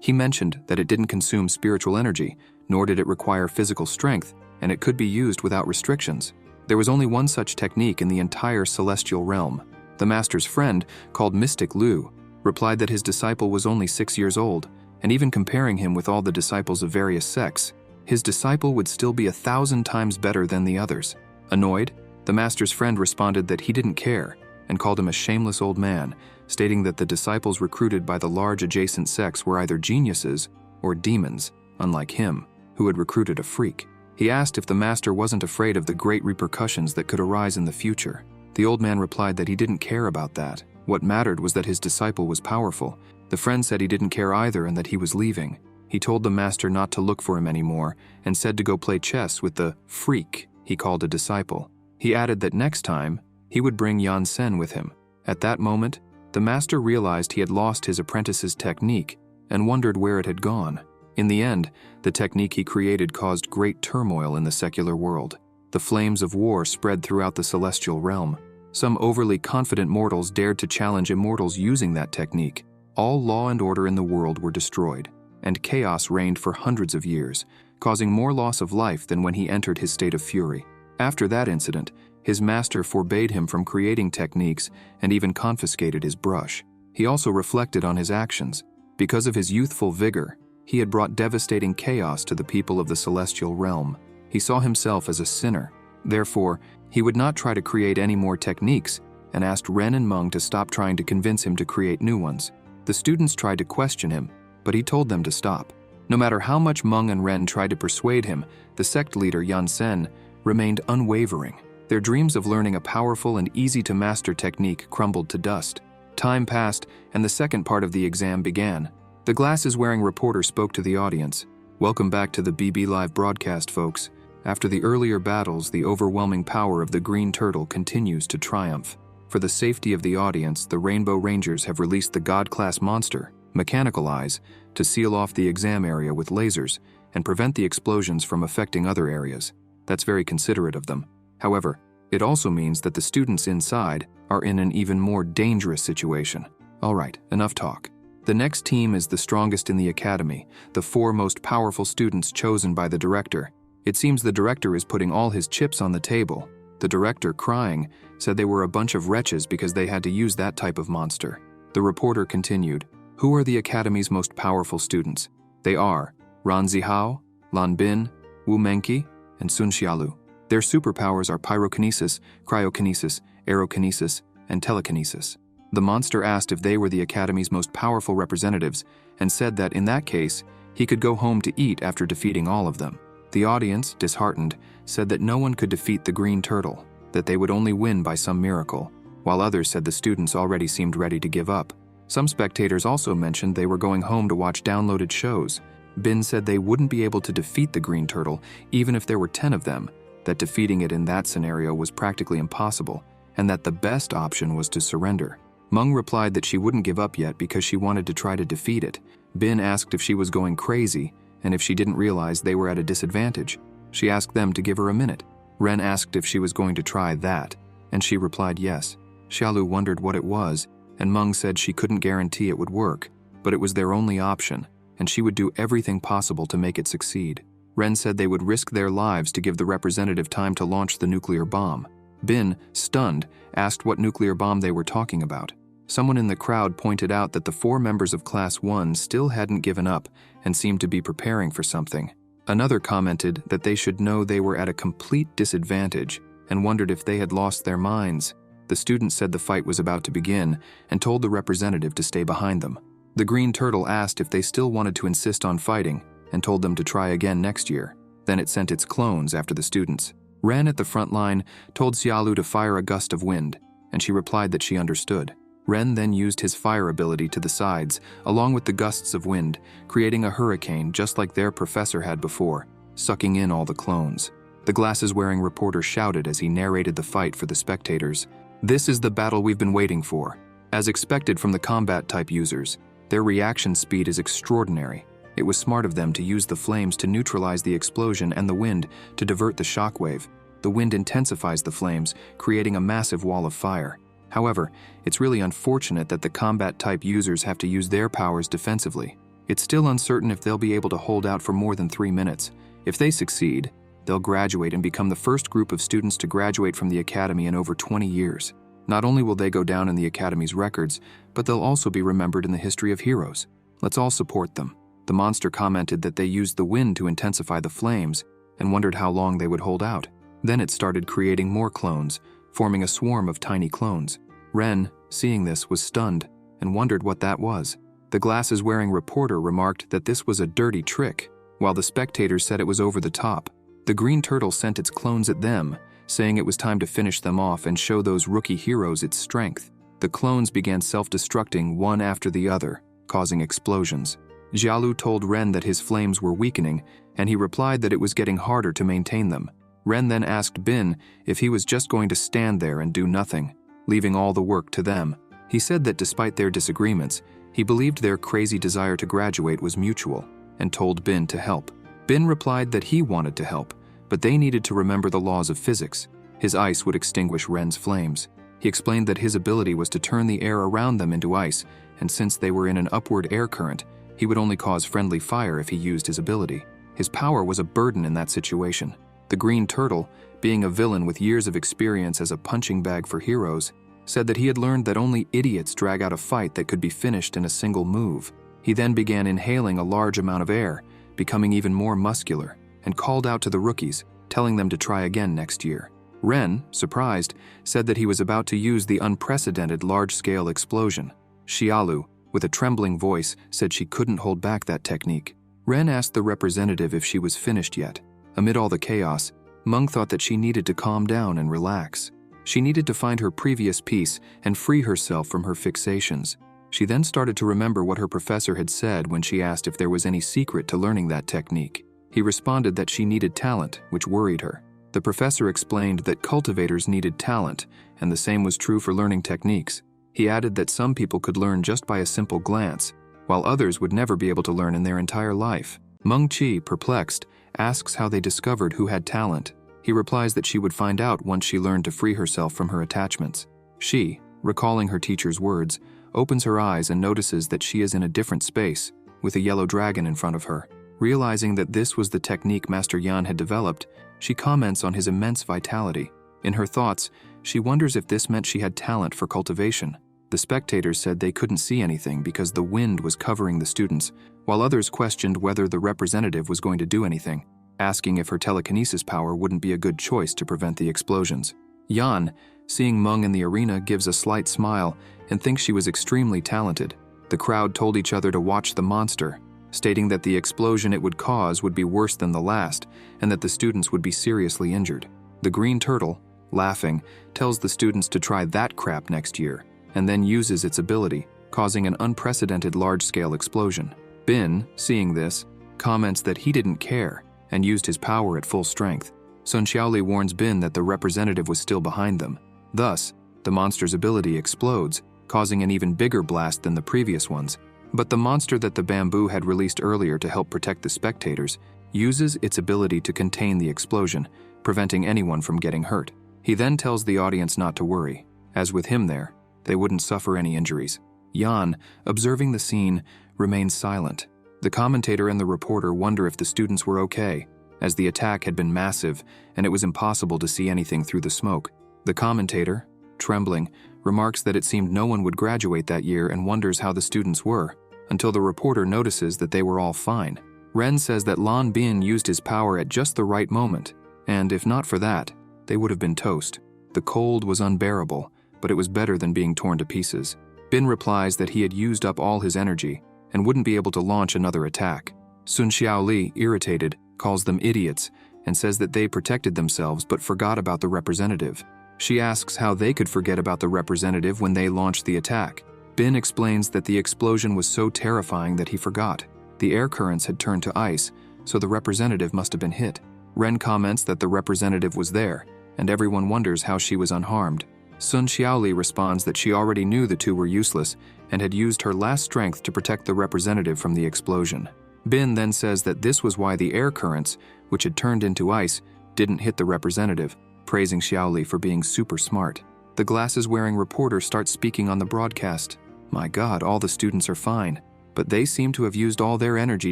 He mentioned that it didn't consume spiritual energy, nor did it require physical strength, and it could be used without restrictions. There was only one such technique in the entire celestial realm. The master's friend, called Mystic Lu, replied that his disciple was only 6 years old, and even comparing him with all the disciples of various sects, his disciple would still be 1,000 times better than the others. Annoyed, the master's friend responded that he didn't care and called him a shameless old man, stating that the disciples recruited by the large adjacent sects were either geniuses or demons, unlike him, who had recruited a freak. He asked if the master wasn't afraid of the great repercussions that could arise in the future. The old man replied that he didn't care about that. What mattered was that his disciple was powerful. The friend said he didn't care either and that he was leaving. He told the master not to look for him anymore and said to go play chess with the freak he called a disciple. He added that next time, he would bring Yansen with him. At that moment, the master realized he had lost his apprentice's technique and wondered where it had gone. In the end, the technique he created caused great turmoil in the secular world. The flames of war spread throughout the celestial realm. Some overly confident mortals dared to challenge immortals using that technique. All law and order in the world were destroyed, and chaos reigned for hundreds of years, causing more loss of life than when he entered his state of fury. After that incident, his master forbade him from creating techniques and even confiscated his brush. He also reflected on his actions. Because of his youthful vigor, he had brought devastating chaos to the people of the celestial realm. He saw himself as a sinner. Therefore, he would not try to create any more techniques and asked Ren and Mung to stop trying to convince him to create new ones. The students tried to question him, but he told them to stop. No matter how much Mung and Ren tried to persuade him, the sect leader Yansen remained unwavering. Their dreams of learning a powerful and easy-to-master technique crumbled to dust. Time passed, and the second part of the exam began. The glasses-wearing reporter spoke to the audience. "Welcome back to the BB Live broadcast, folks. After the earlier battles, the overwhelming power of the Green Turtle continues to triumph. For the safety of the audience, the Rainbow Rangers have released the God-class monster, Mechanical Eyes, to seal off the exam area with lasers and prevent the explosions from affecting other areas. That's very considerate of them. However, it also means that the students inside are in an even more dangerous situation. All right, enough talk. The next team is the strongest in the academy, the 4 most powerful students chosen by the director. It seems the director is putting all his chips on the table. The director, crying, said they were a bunch of wretches because they had to use that type of monster. The reporter continued, "Who are the academy's most powerful students? They are Ran Zihao, Lan Bin, Wu Menqi, and Sun Xiaolu. Their superpowers are pyrokinesis, cryokinesis, aerokinesis, and telekinesis." The monster asked if they were the academy's most powerful representatives and said that in that case, he could go home to eat after defeating all of them. The audience, disheartened, said that no one could defeat the green turtle, that they would only win by some miracle, while others said the students already seemed ready to give up. Some spectators also mentioned they were going home to watch downloaded shows. Bin said they wouldn't be able to defeat the green turtle even if there were 10 of them, that defeating it in that scenario was practically impossible, and that the best option was to surrender. Mung replied that she wouldn't give up yet because she wanted to try to defeat it. Bin asked if she was going crazy and if she didn't realize they were at a disadvantage. She asked them to give her a minute. Ren asked if she was going to try that, and she replied yes. Xiaolu wondered what it was, and Mung said she couldn't guarantee it would work, but it was their only option, and she would do everything possible to make it succeed. Ren said they would risk their lives to give the representative time to launch the nuclear bomb. Bin, stunned, asked what nuclear bomb they were talking about. Someone in the crowd pointed out that the 4 members of Class 1 still hadn't given up and seemed to be preparing for something. Another commented that they should know they were at a complete disadvantage and wondered if they had lost their minds. The student said the fight was about to begin and told the representative to stay behind them. The green turtle asked if they still wanted to insist on fighting and told them to try again next year. Then it sent its clones after the students. Ren at the front line told Xiaolu to fire a gust of wind, and she replied that she understood. Ren then used his fire ability to the sides, along with the gusts of wind, creating a hurricane just like their professor had before, sucking in all the clones. The glasses-wearing reporter shouted as he narrated the fight for the spectators. "This is the battle we've been waiting for." As expected from the combat-type users, their reaction speed is extraordinary. It was smart of them to use the flames to neutralize the explosion and the wind to divert the shockwave. The wind intensifies the flames, creating a massive wall of fire. However, it's really unfortunate that the combat-type users have to use their powers defensively. It's still uncertain if they'll be able to hold out for more than 3 minutes. If they succeed, they'll graduate and become the first group of students to graduate from the academy in over 20 years. Not only will they go down in the academy's records, but they'll also be remembered in the history of heroes. Let's all support them. The monster commented that they used the wind to intensify the flames and wondered how long they would hold out. Then it started creating more clones, forming a swarm of tiny clones. Ren, seeing this, was stunned and wondered what that was. The glasses-wearing reporter remarked that this was a dirty trick, while the spectators said it was over the top. The green turtle sent its clones at them, saying it was time to finish them off and show those rookie heroes its strength. The clones began self-destructing one after the other, causing explosions. Xiaolu told Ren that his flames were weakening, and he replied that it was getting harder to maintain them. Ren then asked Bin if he was just going to stand there and do nothing, leaving all the work to them. He said that despite their disagreements, he believed their crazy desire to graduate was mutual, and told Bin to help. Bin replied that he wanted to help, but they needed to remember the laws of physics. His ice would extinguish Ren's flames. He explained that his ability was to turn the air around them into ice, and since they were in an upward air current, he would only cause friendly fire if he used his ability. His power was a burden in that situation. The green turtle, being a villain with years of experience as a punching bag for heroes, said that he had learned that only idiots drag out a fight that could be finished in a single move. He then began inhaling a large amount of air, becoming even more muscular, and called out to the rookies, telling them to try again next year. Ren, surprised, said that he was about to use the unprecedented large-scale explosion. Xiaolu, with a trembling voice, said she couldn't hold back that technique. Ren asked the representative if she was finished yet. Amid all the chaos, Mung thought that she needed to calm down and relax. She needed to find her previous peace and free herself from her fixations. She then started to remember what her professor had said when she asked if there was any secret to learning that technique. He responded that she needed talent, which worried her. The professor explained that cultivators needed talent, and the same was true for learning techniques. He added that some people could learn just by a simple glance, while others would never be able to learn in their entire life. Mung Chi, perplexed, asks how they discovered who had talent. He replies that she would find out once she learned to free herself from her attachments. She, recalling her teacher's words, opens her eyes and notices that she is in a different space, with a yellow dragon in front of her. Realizing that this was the technique Master Yan had developed, she comments on his immense vitality. In her thoughts, she wonders if this meant she had talent for cultivation. The spectators said they couldn't see anything because the wind was covering the students, while others questioned whether the representative was going to do anything, asking if her telekinesis power wouldn't be a good choice to prevent the explosions. Yan, seeing Mung in the arena, gives a slight smile and thinks she was extremely talented. The crowd told each other to watch the monster, stating that the explosion it would cause would be worse than the last and that the students would be seriously injured. The green turtle, laughing, tells the students to try that crap next year and then uses its ability, causing an unprecedented large-scale explosion. Bin, seeing this, comments that he didn't care and used his power at full strength. Sun Xiaoli warns Bin that the representative was still behind them. Thus, the monster's ability explodes, causing an even bigger blast than the previous ones. But the monster that the bamboo had released earlier to help protect the spectators uses its ability to contain the explosion, preventing anyone from getting hurt. He then tells the audience not to worry, as with him there, they wouldn't suffer any injuries. Yan, observing the scene, remains silent. The commentator and the reporter wonder if the students were okay, as the attack had been massive and it was impossible to see anything through the smoke. The commentator, trembling, remarks that it seemed no one would graduate that year and wonders how the students were, until the reporter notices that they were all fine. Ren says that Lan Bin used his power at just the right moment, and if not for that, they would have been toast. The cold was unbearable, but it was better than being torn to pieces. Bin replies that he had used up all his energy and wouldn't be able to launch another attack. Sun Xiaoli, irritated, calls them idiots and says that they protected themselves but forgot about the representative. She asks how they could forget about the representative when they launched the attack. Bin explains that the explosion was so terrifying that he forgot. The air currents had turned to ice, so the representative must have been hit. Ren comments that the representative was there, and everyone wonders how she was unharmed. Sun Xiaoli responds that she already knew the two were useless and had used her last strength to protect the representative from the explosion. Bin then says that this was why the air currents, which had turned into ice, didn't hit the representative, praising Xiaoli for being super smart. The glasses-wearing reporter starts speaking on the broadcast. My God, all the students are fine, but they seem to have used all their energy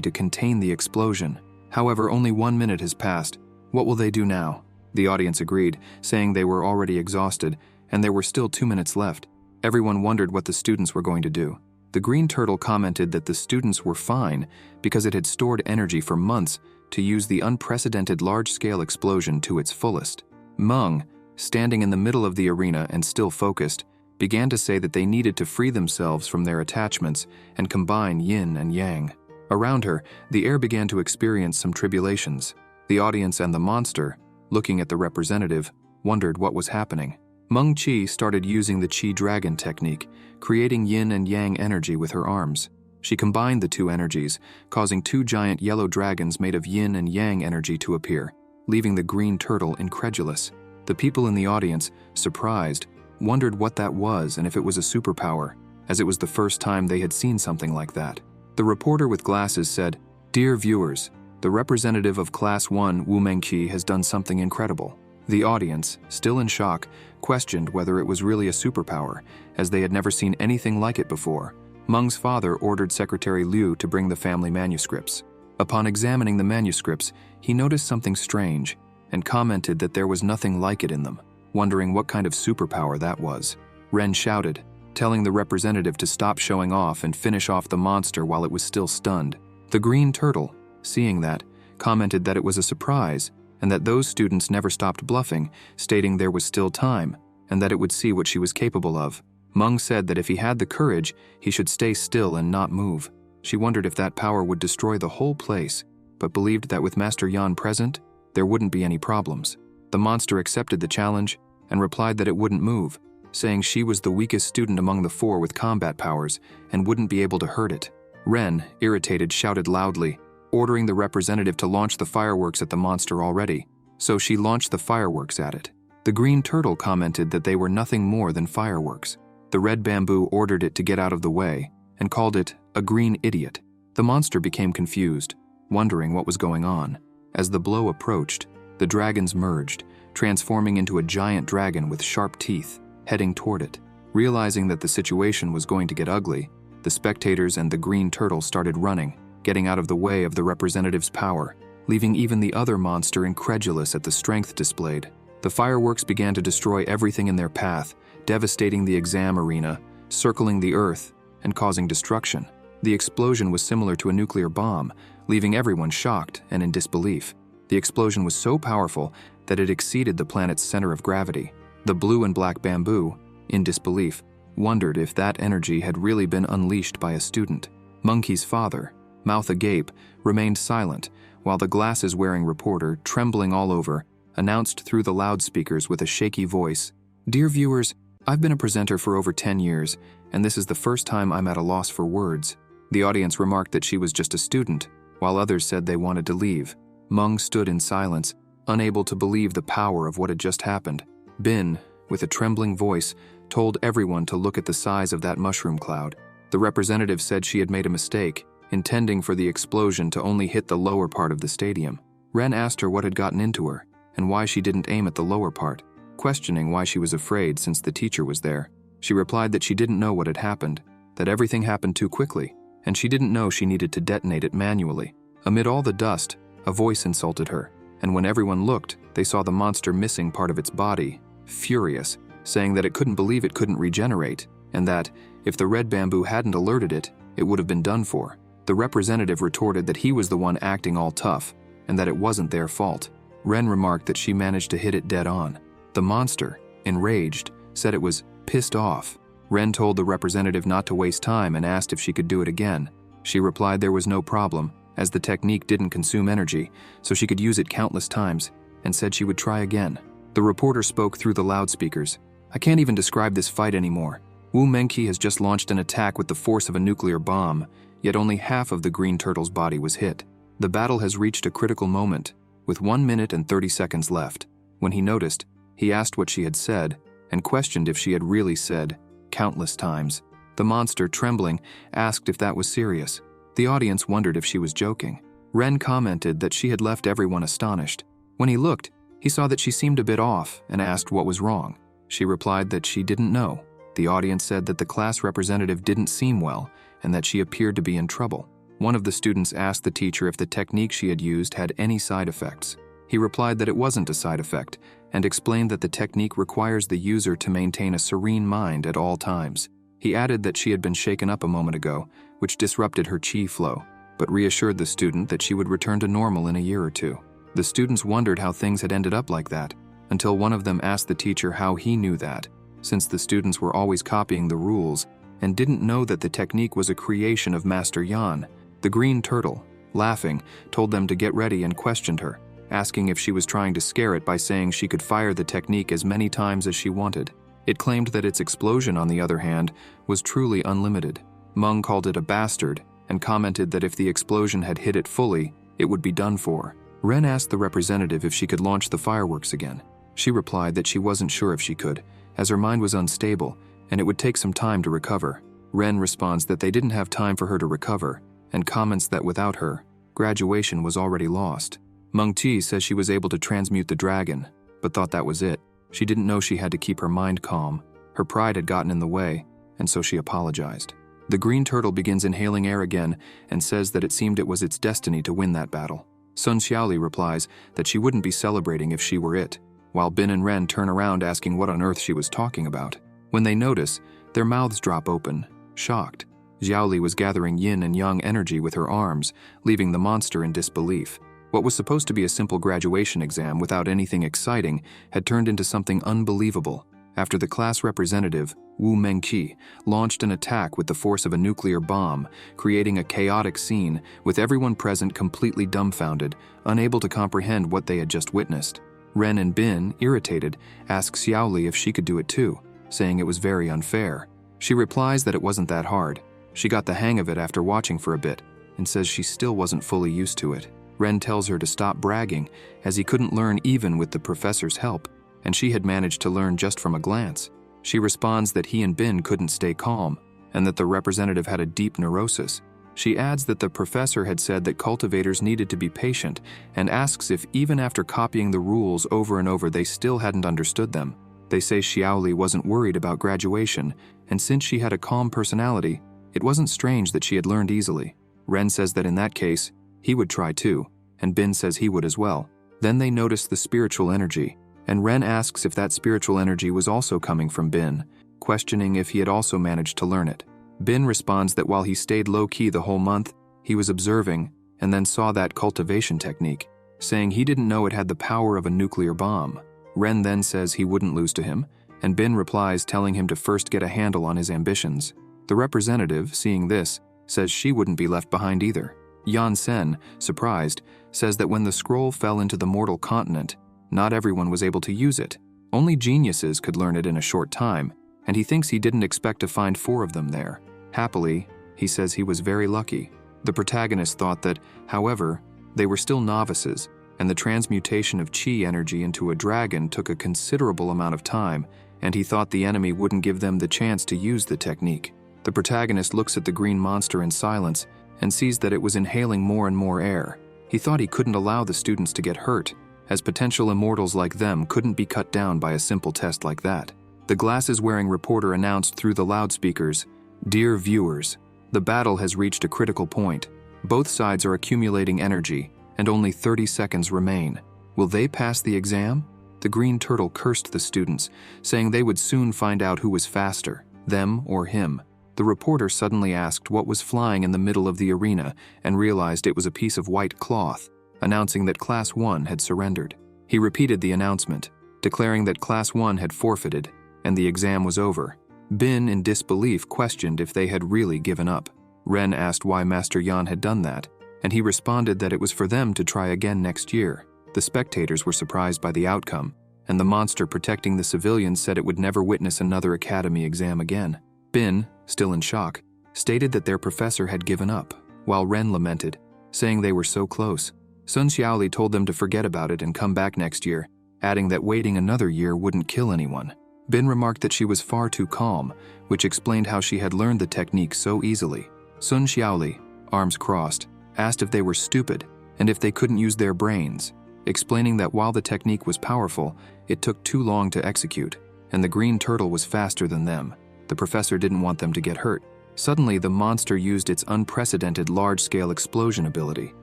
to contain the explosion. However, only 1 minute has passed. What will they do now? The audience agreed, saying they were already exhausted, and there were still 2 minutes left. Everyone wondered what the students were going to do. The green turtle commented that the students were fine because it had stored energy for months to use the unprecedented large-scale explosion to its fullest. Mung, standing in the middle of the arena and still focused, began to say that they needed to free themselves from their attachments and combine yin and yang. Around her, the air began to experience some tribulations. The audience and the monster, looking at the representative, wondered what was happening. Mung Chi started using the Chi Dragon technique, creating yin and yang energy with her arms. She combined the two energies, causing 2 giant yellow dragons made of yin and yang energy to appear, leaving the green turtle incredulous. The people in the audience, surprised, wondered what that was and if it was a superpower, as it was the first time they had seen something like that. The reporter with glasses said, "Dear viewers, the representative of Class 1 Wu Mengqi has done something incredible." The audience, still in shock, questioned whether it was really a superpower, as they had never seen anything like it before. Mung's father ordered Secretary Liu to bring the family manuscripts. Upon examining the manuscripts, he noticed something strange and commented that there was nothing like it in them, wondering what kind of superpower that was. Ren shouted, telling the representative to stop showing off and finish off the monster while it was still stunned. The green turtle, seeing that, commented that it was a surprise and that those students never stopped bluffing, stating there was still time and that it would see what she was capable of. Mung said that if he had the courage, he should stay still and not move. She wondered if that power would destroy the whole place, but believed that with Master Yan present, there wouldn't be any problems. The monster accepted the challenge and replied that it wouldn't move, saying she was the weakest student among the 4 with combat powers and wouldn't be able to hurt it. Ren, irritated, shouted loudly, ordering the representative to launch the fireworks at the monster already, so she launched the fireworks at it. The green turtle commented that they were nothing more than fireworks. The red bamboo ordered it to get out of the way and called it a green idiot. The monster became confused, wondering what was going on. As the blow approached, the dragons merged, transforming into a giant dragon with sharp teeth, heading toward it. Realizing that the situation was going to get ugly, the spectators and the green turtle started running, getting out of the way of the representative's power, leaving even the other monster incredulous at the strength displayed. The fireworks began to destroy everything in their path, devastating the exam arena, circling the earth, and causing destruction. The explosion was similar to a nuclear bomb, leaving everyone shocked and in disbelief. The explosion was so powerful that it exceeded the planet's center of gravity. The blue and black bamboo, in disbelief, wondered if that energy had really been unleashed by a student. Monkey's father, mouth agape, remained silent, while the glasses-wearing reporter, trembling all over, announced through the loudspeakers with a shaky voice, "Dear viewers, I've been a presenter for over 10 years, and this is the first time I'm at a loss for words." The audience remarked that she was just a student, while others said they wanted to leave. Mung stood in silence, unable to believe the power of what had just happened. Bin, with a trembling voice, told everyone to look at the size of that mushroom cloud. The representative said she had made a mistake, intending for the explosion to only hit the lower part of the stadium. Ren asked her what had gotten into her, and why she didn't aim at the lower part, questioning why she was afraid since the teacher was there. She replied that she didn't know what had happened, that everything happened too quickly, and she didn't know she needed to detonate it manually. Amid all the dust, a voice insulted her, and when everyone looked, they saw the monster missing part of its body, furious, saying that it couldn't believe it couldn't regenerate, and that, if the red bamboo hadn't alerted it, it would have been done for. The representative retorted that he was the one acting all tough, and that it wasn't their fault. Ren remarked that she managed to hit it dead on. The monster, enraged, said it was pissed off. Ren told the representative not to waste time and asked if she could do it again. She replied there was no problem, as the technique didn't consume energy, so she could use it countless times, and said she would try again. The reporter spoke through the loudspeakers. "I can't even describe this fight anymore. Wu Mengqi has just launched an attack with the force of a nuclear bomb, yet only half of the green turtle's body was hit. The battle has reached a critical moment, with 1 minute and 30 seconds left. When he noticed, he asked what she had said, and questioned if she had really said, countless times. The monster, trembling, asked if that was serious. The audience wondered if she was joking. Ren commented that she had left everyone astonished. When he looked, he saw that she seemed a bit off and asked what was wrong. She replied that she didn't know. The audience said that the class representative didn't seem well and that she appeared to be in trouble. One of the students asked the teacher if the technique she had used had any side effects. He replied that it wasn't a side effect and explained that the technique requires the user to maintain a serene mind at all times. He added that she had been shaken up a moment ago, which disrupted her chi flow, but reassured the student that she would return to normal in a year or two. The students wondered how things had ended up like that, until one of them asked the teacher how he knew that, since the students were always copying the rules and didn't know that the technique was a creation of Master Yan. The green turtle, laughing, told them to get ready and questioned her, asking if she was trying to scare it by saying she could fire the technique as many times as she wanted. It claimed that its explosion, on the other hand, was truly unlimited. Mung called it a bastard and commented that if the explosion had hit it fully, it would be done for. Ren asked the representative if she could launch the fireworks again. She replied that she wasn't sure if she could, as her mind was unstable and it would take some time to recover. Ren responds that they didn't have time for her to recover and comments that without her, graduation was already lost. Mung Ti says she was able to transmute the dragon, but thought that was it. She didn't know she had to keep her mind calm. Her pride had gotten in the way, and so she apologized. The green turtle begins inhaling air again and says that it seemed it was its destiny to win that battle. Sun Xiaoli replies that she wouldn't be celebrating if she were it, while Bin and Ren turn around asking what on earth she was talking about. When they notice, their mouths drop open, shocked. Xiaoli was gathering yin and yang energy with her arms, leaving the monster in disbelief. What was supposed to be a simple graduation exam without anything exciting had turned into something unbelievable after the class representative, Wu Mengqi, launched an attack with the force of a nuclear bomb, creating a chaotic scene with everyone present completely dumbfounded, unable to comprehend what they had just witnessed. Ren and Bin, irritated, ask Xiaoli if she could do it too, saying it was very unfair. She replies that it wasn't that hard. She got the hang of it after watching for a bit, and says she still wasn't fully used to it. Ren tells her to stop bragging, as he couldn't learn even with the professor's help, and she had managed to learn just from a glance. She responds that he and Bin couldn't stay calm, and that the representative had a deep neurosis. She adds that the professor had said that cultivators needed to be patient, and asks if even after copying the rules over and over they still hadn't understood them. They say Xiaoli wasn't worried about graduation, and since she had a calm personality, it wasn't strange that she had learned easily. Ren says that in that case, he would try too, and Bin says he would as well. Then they notice the spiritual energy, and Ren asks if that spiritual energy was also coming from Bin, questioning if he had also managed to learn it. Bin responds that while he stayed low-key the whole month, he was observing and then saw that cultivation technique, saying he didn't know it had the power of a nuclear bomb. Ren then says he wouldn't lose to him, and Bin replies telling him to first get a handle on his ambitions. The representative, seeing this, says she wouldn't be left behind either. Yansen, surprised, says that when the scroll fell into the mortal continent, not everyone was able to use it. Only geniuses could learn it in a short time, and he thinks he didn't expect to find 4 of them there. Happily, he says he was very lucky. The protagonist thought that, however, they were still novices, and the transmutation of chi energy into a dragon took a considerable amount of time, and he thought the enemy wouldn't give them the chance to use the technique. The protagonist looks at the green monster in silence and sees that it was inhaling more and more air. He thought he couldn't allow the students to get hurt, as potential immortals like them couldn't be cut down by a simple test like that. The glasses-wearing reporter announced through the loudspeakers, "Dear viewers, the battle has reached a critical point. Both sides are accumulating energy, and only 30 seconds remain. Will they pass the exam?" The green turtle cursed the students, saying they would soon find out who was faster, them or him. The reporter suddenly asked what was flying in the middle of the arena and realized it was a piece of white cloth, announcing that Class 1 had surrendered. He repeated the announcement, declaring that Class 1 had forfeited, and the exam was over. Bin, in disbelief, questioned if they had really given up. Ren asked why Master Yan had done that, and he responded that it was for them to try again next year. The spectators were surprised by the outcome, and the monster protecting the civilians said it would never witness another academy exam again. Bin, still in shock, stated that their professor had given up, while Ren lamented, saying they were so close. Sun Xiaoli told them to forget about it and come back next year, adding that waiting another year wouldn't kill anyone. Bin remarked that she was far too calm, which explained how she had learned the technique so easily. Sun Xiaoli, arms crossed, asked if they were stupid and if they couldn't use their brains, explaining that while the technique was powerful, it took too long to execute, and the green turtle was faster than them. The professor didn't want them to get hurt. Suddenly, the monster used its unprecedented large-scale explosion ability.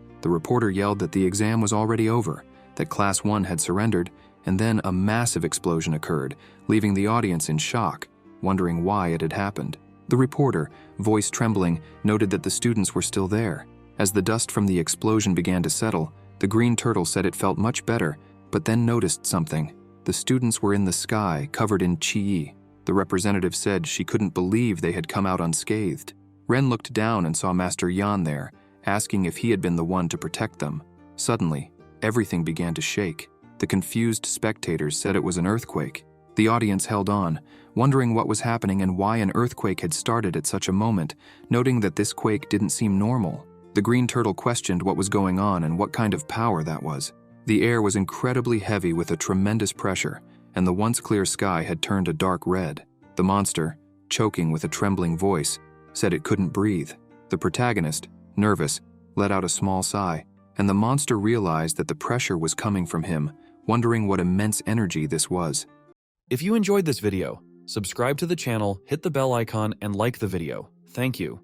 The reporter yelled that the exam was already over, that Class 1 had surrendered, and then a massive explosion occurred, leaving the audience in shock, wondering why it had happened. The reporter, voice trembling, noted that the students were still there. As the dust from the explosion began to settle, the green turtle said it felt much better, but then noticed something. The students were in the sky, covered in chi. The representative said she couldn't believe they had come out unscathed. Ren looked down and saw Master Yan there, asking if he had been the one to protect them. Suddenly, everything began to shake. The confused spectators said it was an earthquake. The audience held on, wondering what was happening and why an earthquake had started at such a moment, noting that this quake didn't seem normal. The green turtle questioned what was going on and what kind of power that was. The air was incredibly heavy with a tremendous pressure, and the once clear sky had turned a dark red. The monster, choking with a trembling voice, said it couldn't breathe. The protagonist, nervous, let out a small sigh, and the monster realized that the pressure was coming from him, wondering what immense energy this was. If you enjoyed this video, subscribe to the channel, hit the bell icon, and like the video. Thank you.